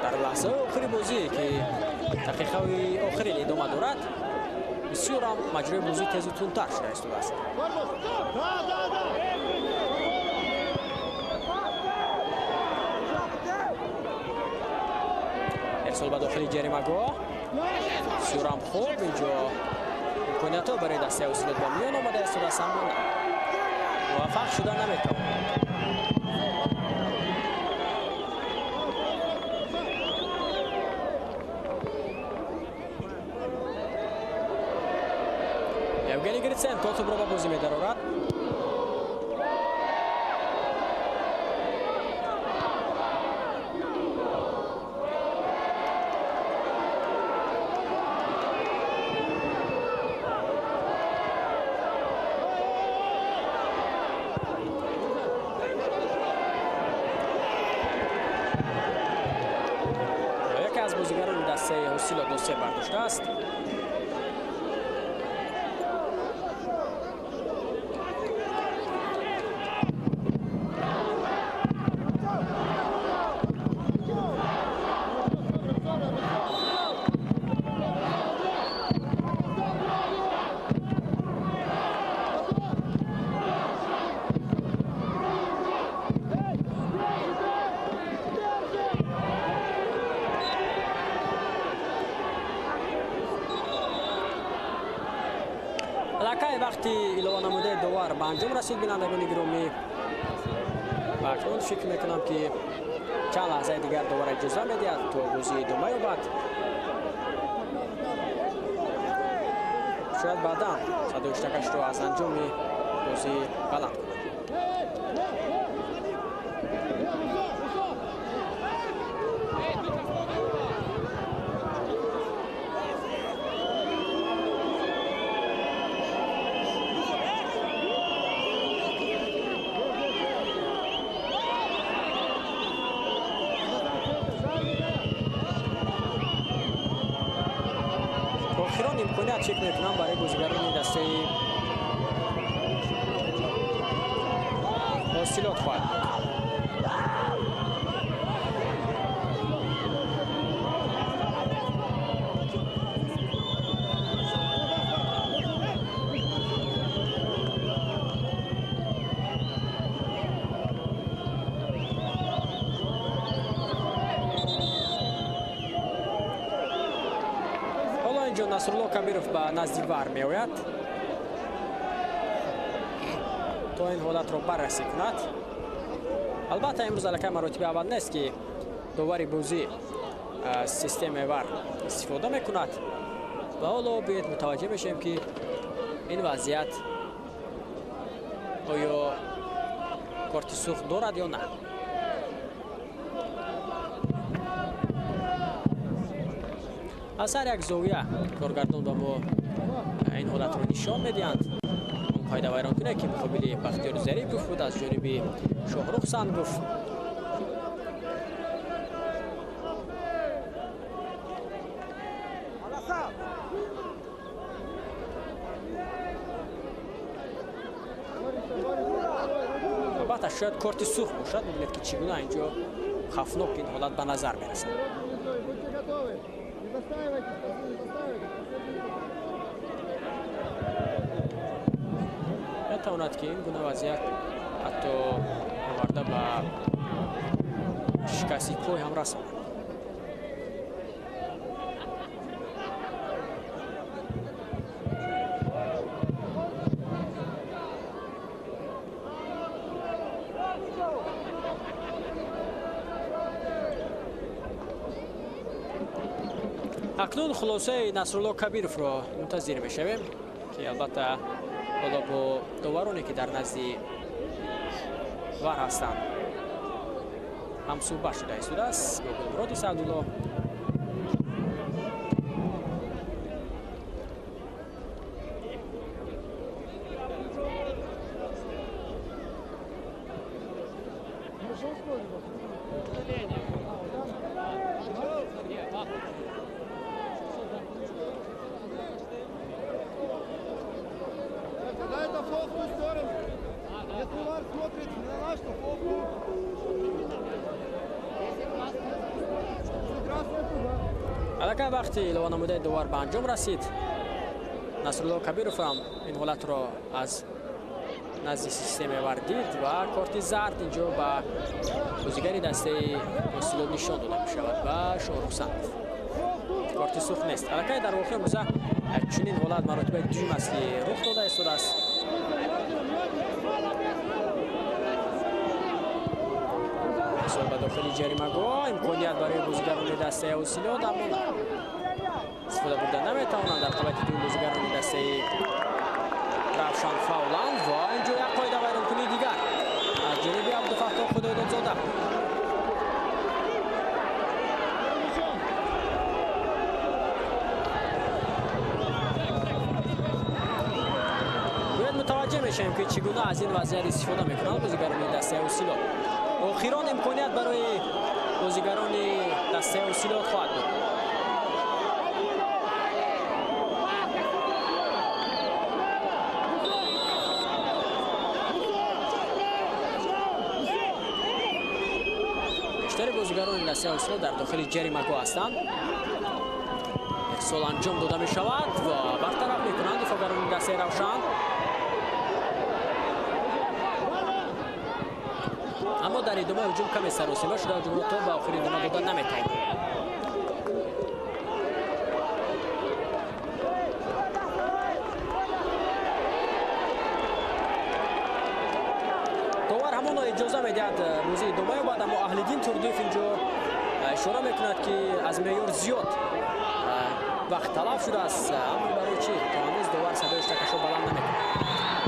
در لحظه آخری بازی که دقیقه آخری ادامه دارد بسیار هم مجرای بازی تیز و تندتر شده است. ارسال به داخل جریمه‌گاه بسیار هم خوب اینجا امکانیت ها برای دسته اوسیلوت با میان آمده است و دست هم موفق شدن نمیتواند. یوگنی گریتسن تا توپ را به بازی می‌دارد. دسته حسیلات دوسیه برداشته است. وقتی ایلوان نموده دوار به انجام رسید بینندگان گرامی و اکنون فکر میکنم که چند لحظه دیگر دوباره اجازه میدهد تا بازی ادامه یابد. شاید بعدا صدای اشتکش رو از انجام بازی بلند کند. آخران امکانیت چک میکنم برای بازیگران دسته حاصلات خواهد بود. نصرالله کبیروف به نزدیک ور می آید تا این حالت را بررسی کند. البته امروز علاقه مراتب اول نیست که داوری بازی از سیستم ور استفاده می کند و حالا باید متوجه بشیم که این وضعیت آیا کارت سرخ دارد یا نه. از هر یک زاویه کارگردان با ما این حالت رو نشان میدهند. اون قاعده ویران کنه که مقابل بختیار ظریف بود از جانب شاهرخ سنگوف. البته شاید کارت سرخ باشد. می‌بینید که چگونه اینجا خفناک این حالت به نظر میرسد. میتواند که این گونه وضعیت حتی آورده به شکستی پای هم رساند. اکنون خلاصه نصرالله کبیروف را منتظر میشویم که البته حالا با داورانی که در نزد ور هستند هم صحبت شده است. با گلمراد سعدالله علاقه وقتی ایلوان نموده دوار به انجام رسید نصرالله کبیروف هم این حالت را از نزد سیستم ور دید و کارت زرد اینجا به بازیگری دسته حاصلات نشان داده می شود و شاهرخ سنگوف. کارت سرخ نیست. علاقه در واقع امروزه چنین حالت مراتب دوم است که رخ داده است. به داخل جریمه‌گاه امکانیت برای بازیگران دسته حاصلات اما استفاده برده نمیتوانند. در قابلیت دو بازیگران دسته رفشان فاولند و اینجا یک قاعده ویرانکنی دیگر از جانب عبدالفتاح خدایدادزاده. باید متوجه میشیم که چگونه از این وضعیت استفاده میکنند بازیگران دسته حاصلات. آخران امکانیت برای بازیگران دسته حاصلات خواهد بود. بازیگران دسته اوسلو در داخل جریمه‌گاه هستند. ارسال انجام داده می شود و برطرف می کنند دفاعگران دسته روشن. اما در ادامه هجوم کمی سراسیمه شده، هجوم تا به آخر ادامه دادن نمی‌تواند. داور همون اجازه میدهد بازی ادامه یابد، اما اهل‌الدین تردیف اینجا اشاره میکند که از معیار زیاد وقت تلف شده است، اما برای چی تا هنوز داور صدای اشتکشو بلند نمی‌کند.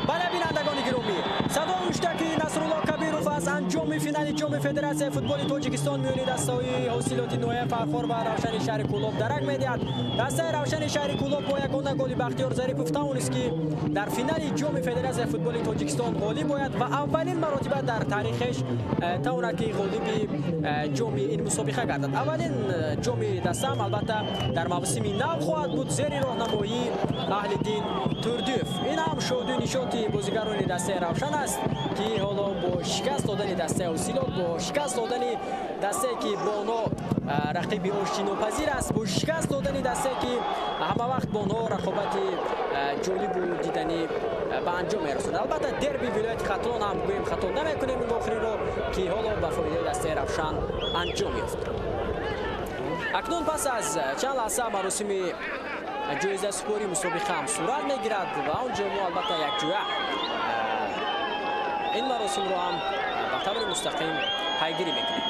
بله بینندگان گرامی، صدای اشتکی نصرالله کبیروف از انجام فینال جام فدراسیون فوتبال تاجیکستان میان دسته‌های حاصلات نوع فرخور و روشن شهر کولوب درک می‌دهد. دسته روشن شهر کولوب با یگانه گل بختیار ظریفوف توانست که در فینال جام فدراسیون فوتبال تاجیکستان غالب باید و اولین مرتبه در تاریخش تواند که غالب جام این مسابقه گردد. اولین جام دسته هم البته در موسم نو خواهد بود زیر راهنمایی اهل‌الدین تردیف. این هم شادی نشاطی بازیگران دسته روشن است که حالا با شکست دادن دسته اوسیلات، با شکست دادن دسته که با آنها رقیب آشتیناپذیر است، با شکست دادن دسته که همه وقت با آنها رقابت جالب و دیدنی به انجام میرساند. البته دربی ولایت ختلان هم گویم خطا نمیکنیم این آخری را که حالا به فایده دسته روشن انجام یافت. اکنون پس از چند لحظه مراسم جایزه سپاری مسابقه هم صورت میگیرد و آنجا ما البته یک جویه این مراسم رو هم به طور مستقیم پیگیری میکنیم.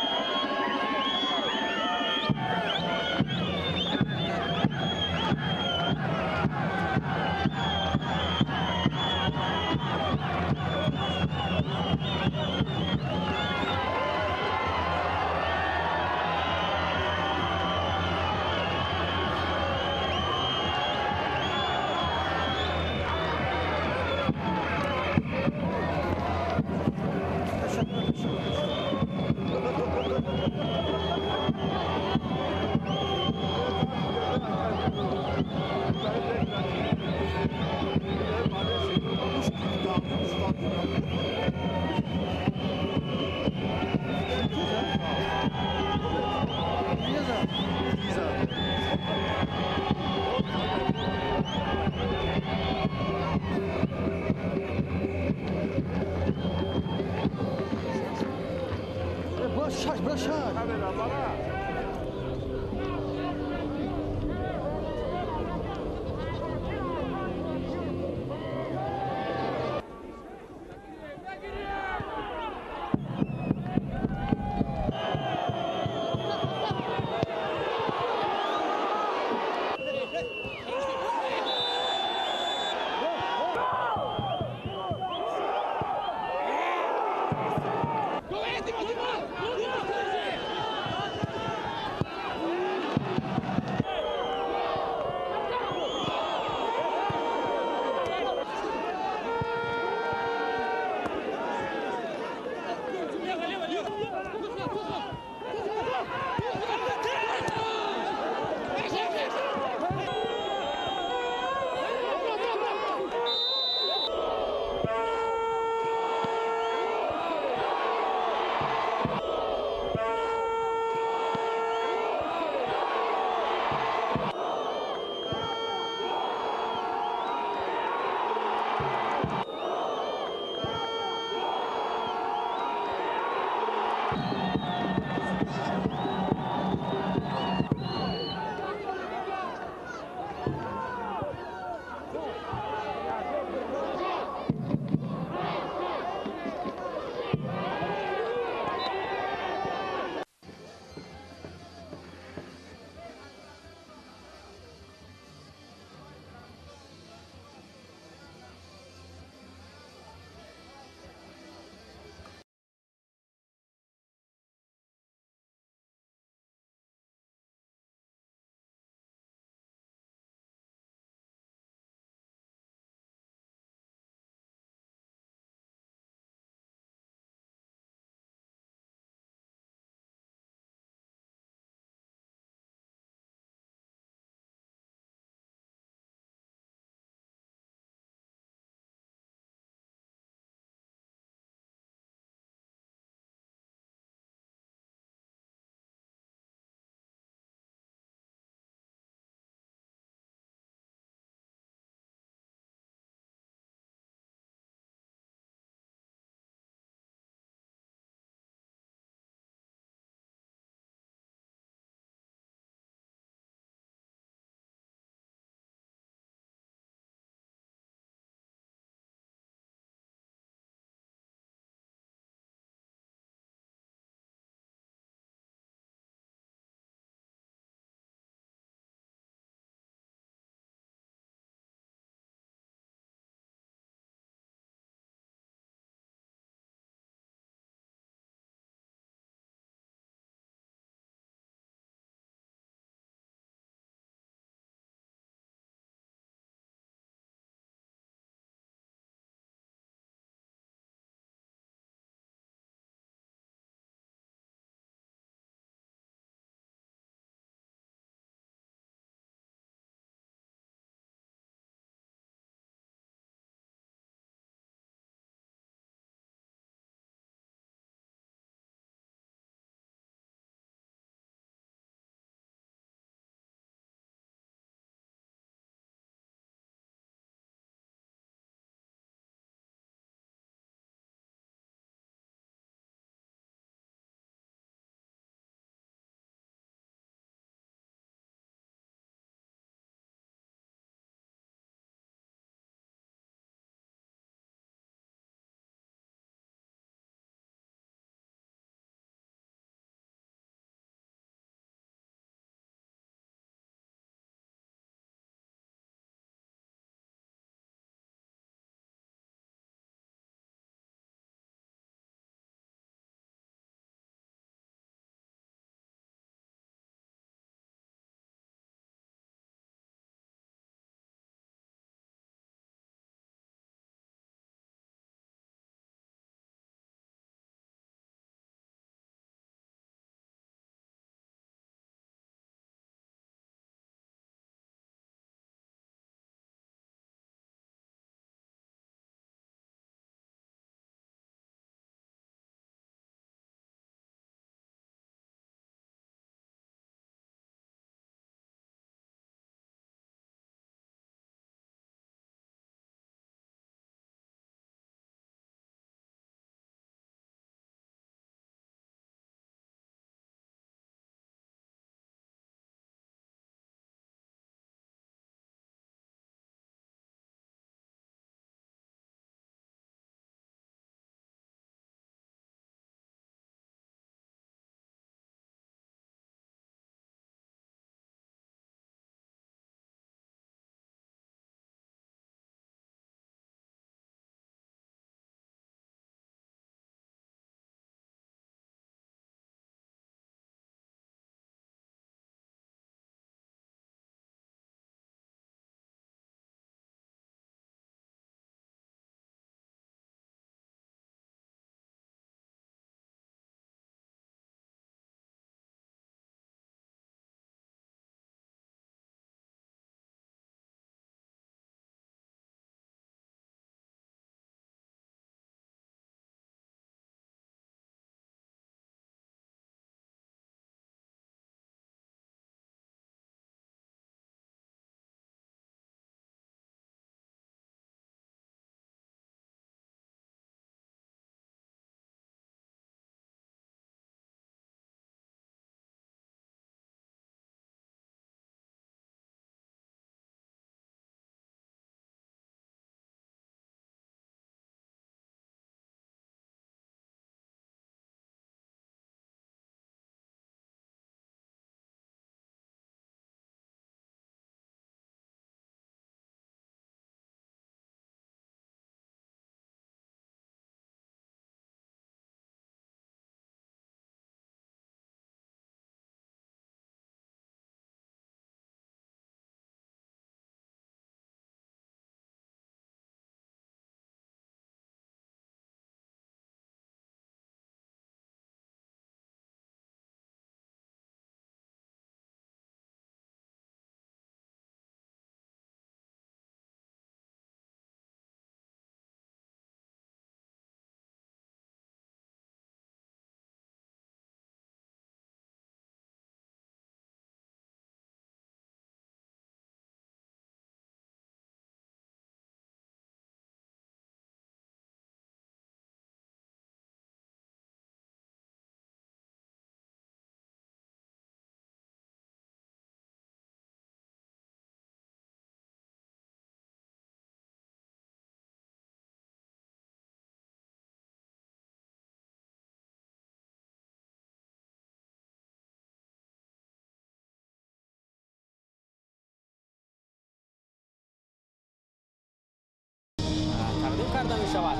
карда мешавад.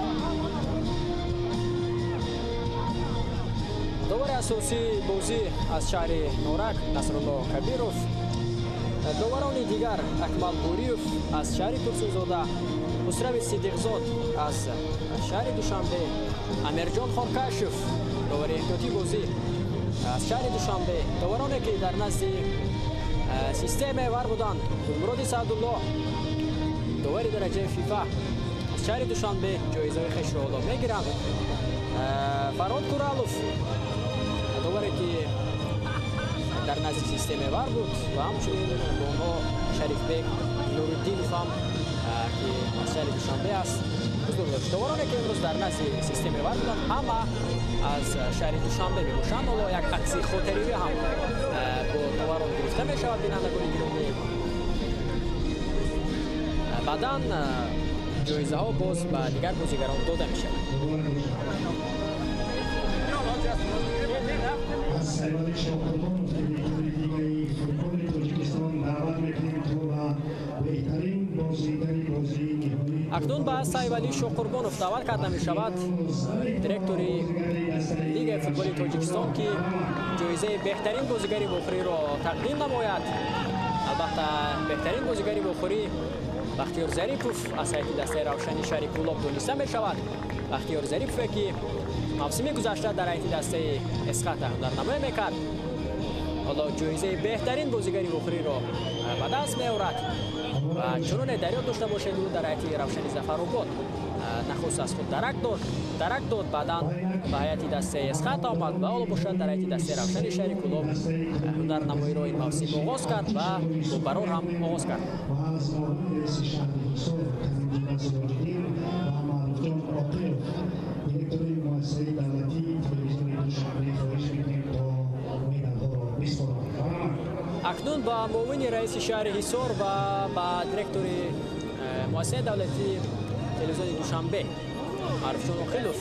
довари асосии бозӣ аз шаҳри Норак Насрулло Кабиров, доварони дигар Акмал Буриев аз шаҳри Турсунзода, Хусрави Сидиқзод аз шаҳри Душанбе, Амирҷон Хоркашев довари эҳтиётии бозӣ аз шаҳри Душанбе, довароне ки дар назди системаи вар буданд, Гулмуроди Саадулло довари дараҷаи ФИФА аз шаҳри Душанбе ҷоизаи хешро оло мегиранд. Фарод Куралов доваре ки дар назди системаи вар буд ва ҳамчунин бо онҳо Шарифбек Нуруддинов ҳам ки аз шаҳри Душанбе аст ҳузур дошт. Довароне ки имрӯз дар назди системаи вар буданд ҳама аз шаҳри Душанбе мебошанд. ҳоло як акси хотиривӣ ҳам бо доварон гирифта мешавад. бинандагони гиромӣ, баъдан ҷоизаҳо боз ба дигар бозигарон дода мешавад. акнун ба Сайвали Шоқурбонов даъват карда мешавад, директори Лигаи футболи Тоҷикистон, ки ҷоизаи беҳтарин бозигари вохӯриро тақдим намояд. албатта беҳтарин бозигари вохӯрӣ Бахтиёр Зарипов аз ҳайати дастаи равшани шаҳри Кӯлоб дониста мешавад. Бахтиёр Зарипове ки мавсими гузашта дар ҳайати дастаи Эсқата ҳунарнамоӣ мекард, ҳоло ҷоизаи беҳтарин бозигари вохӯриро ба даст меорад. ва чуноне дар ёд дошта бошед, ӯ дар ҳайати равшани Зафаробод нахуст аз худ дарак дод, баъдан ба ҳайати дастаи Эсқата омад ва ҳоло бошад дар ҳайати дастаи равшани шаҳри Кӯлоб ҳунарнамоиро ин мавсим оғоз кард ва бо барор ҳам оғоз кард. акнун ба муовини раиси шаҳри Ҳисор ва ба директори муассисаи давлатии телевизиони Душанбе Маъруфҷон Оқилов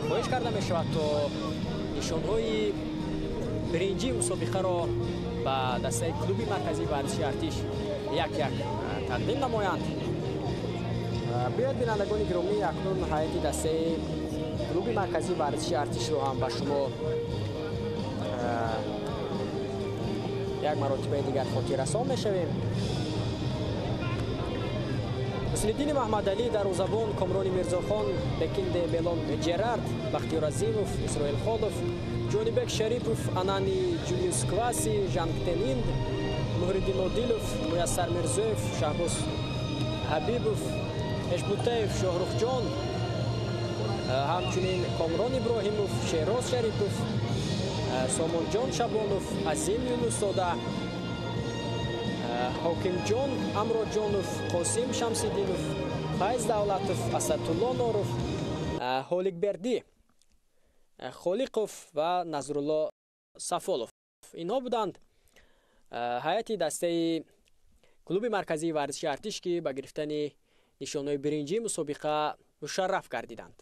хоҳиш карда мешавад, то нишонҳои биринҷии мусобиқаро ба дастаи клуби марказии варзиши Артиш як-як тақдим намоянд. биёед бинандагони гиромӣ, акнун ҳайати дастаи клуби марказии варзиши Артишро ҳам ба шумо як маротибаи дигар хотиррасон мешавем. Ҳусниддини Маҳмадалӣ, дарвозабон, Комрони Мирзохон, Бекинде Белон Ҷерард, Бахтиёр Азимов, Исроил Холов, Ҷонибек Шарипов, Анани Ҷулиус Кваси, Жанктенинд, Муҳриддин Одилов, Муяссар Мирзоев, Шаҳбоз Ҳабибов, Эшбутаев, Шоҳрухҷон, ҳамчунин Комрон Иброҳимов, Шероз Шарипов, Сомонҷон Шабонов, Азим Юнусода, Ҳокимҷон Амроҷонов, Қосим Шамсиддинов, Файз Давлатов, Асадулло Норов, Ҳоликберди Холиқов ва Назрулло Сафолов. Инҳо буданд ҳайати дастаи клуби марказии варзиши Артиш, ки ба гирифтани нишонҳои биринҷии мусобиқа мушарраф гардиданд.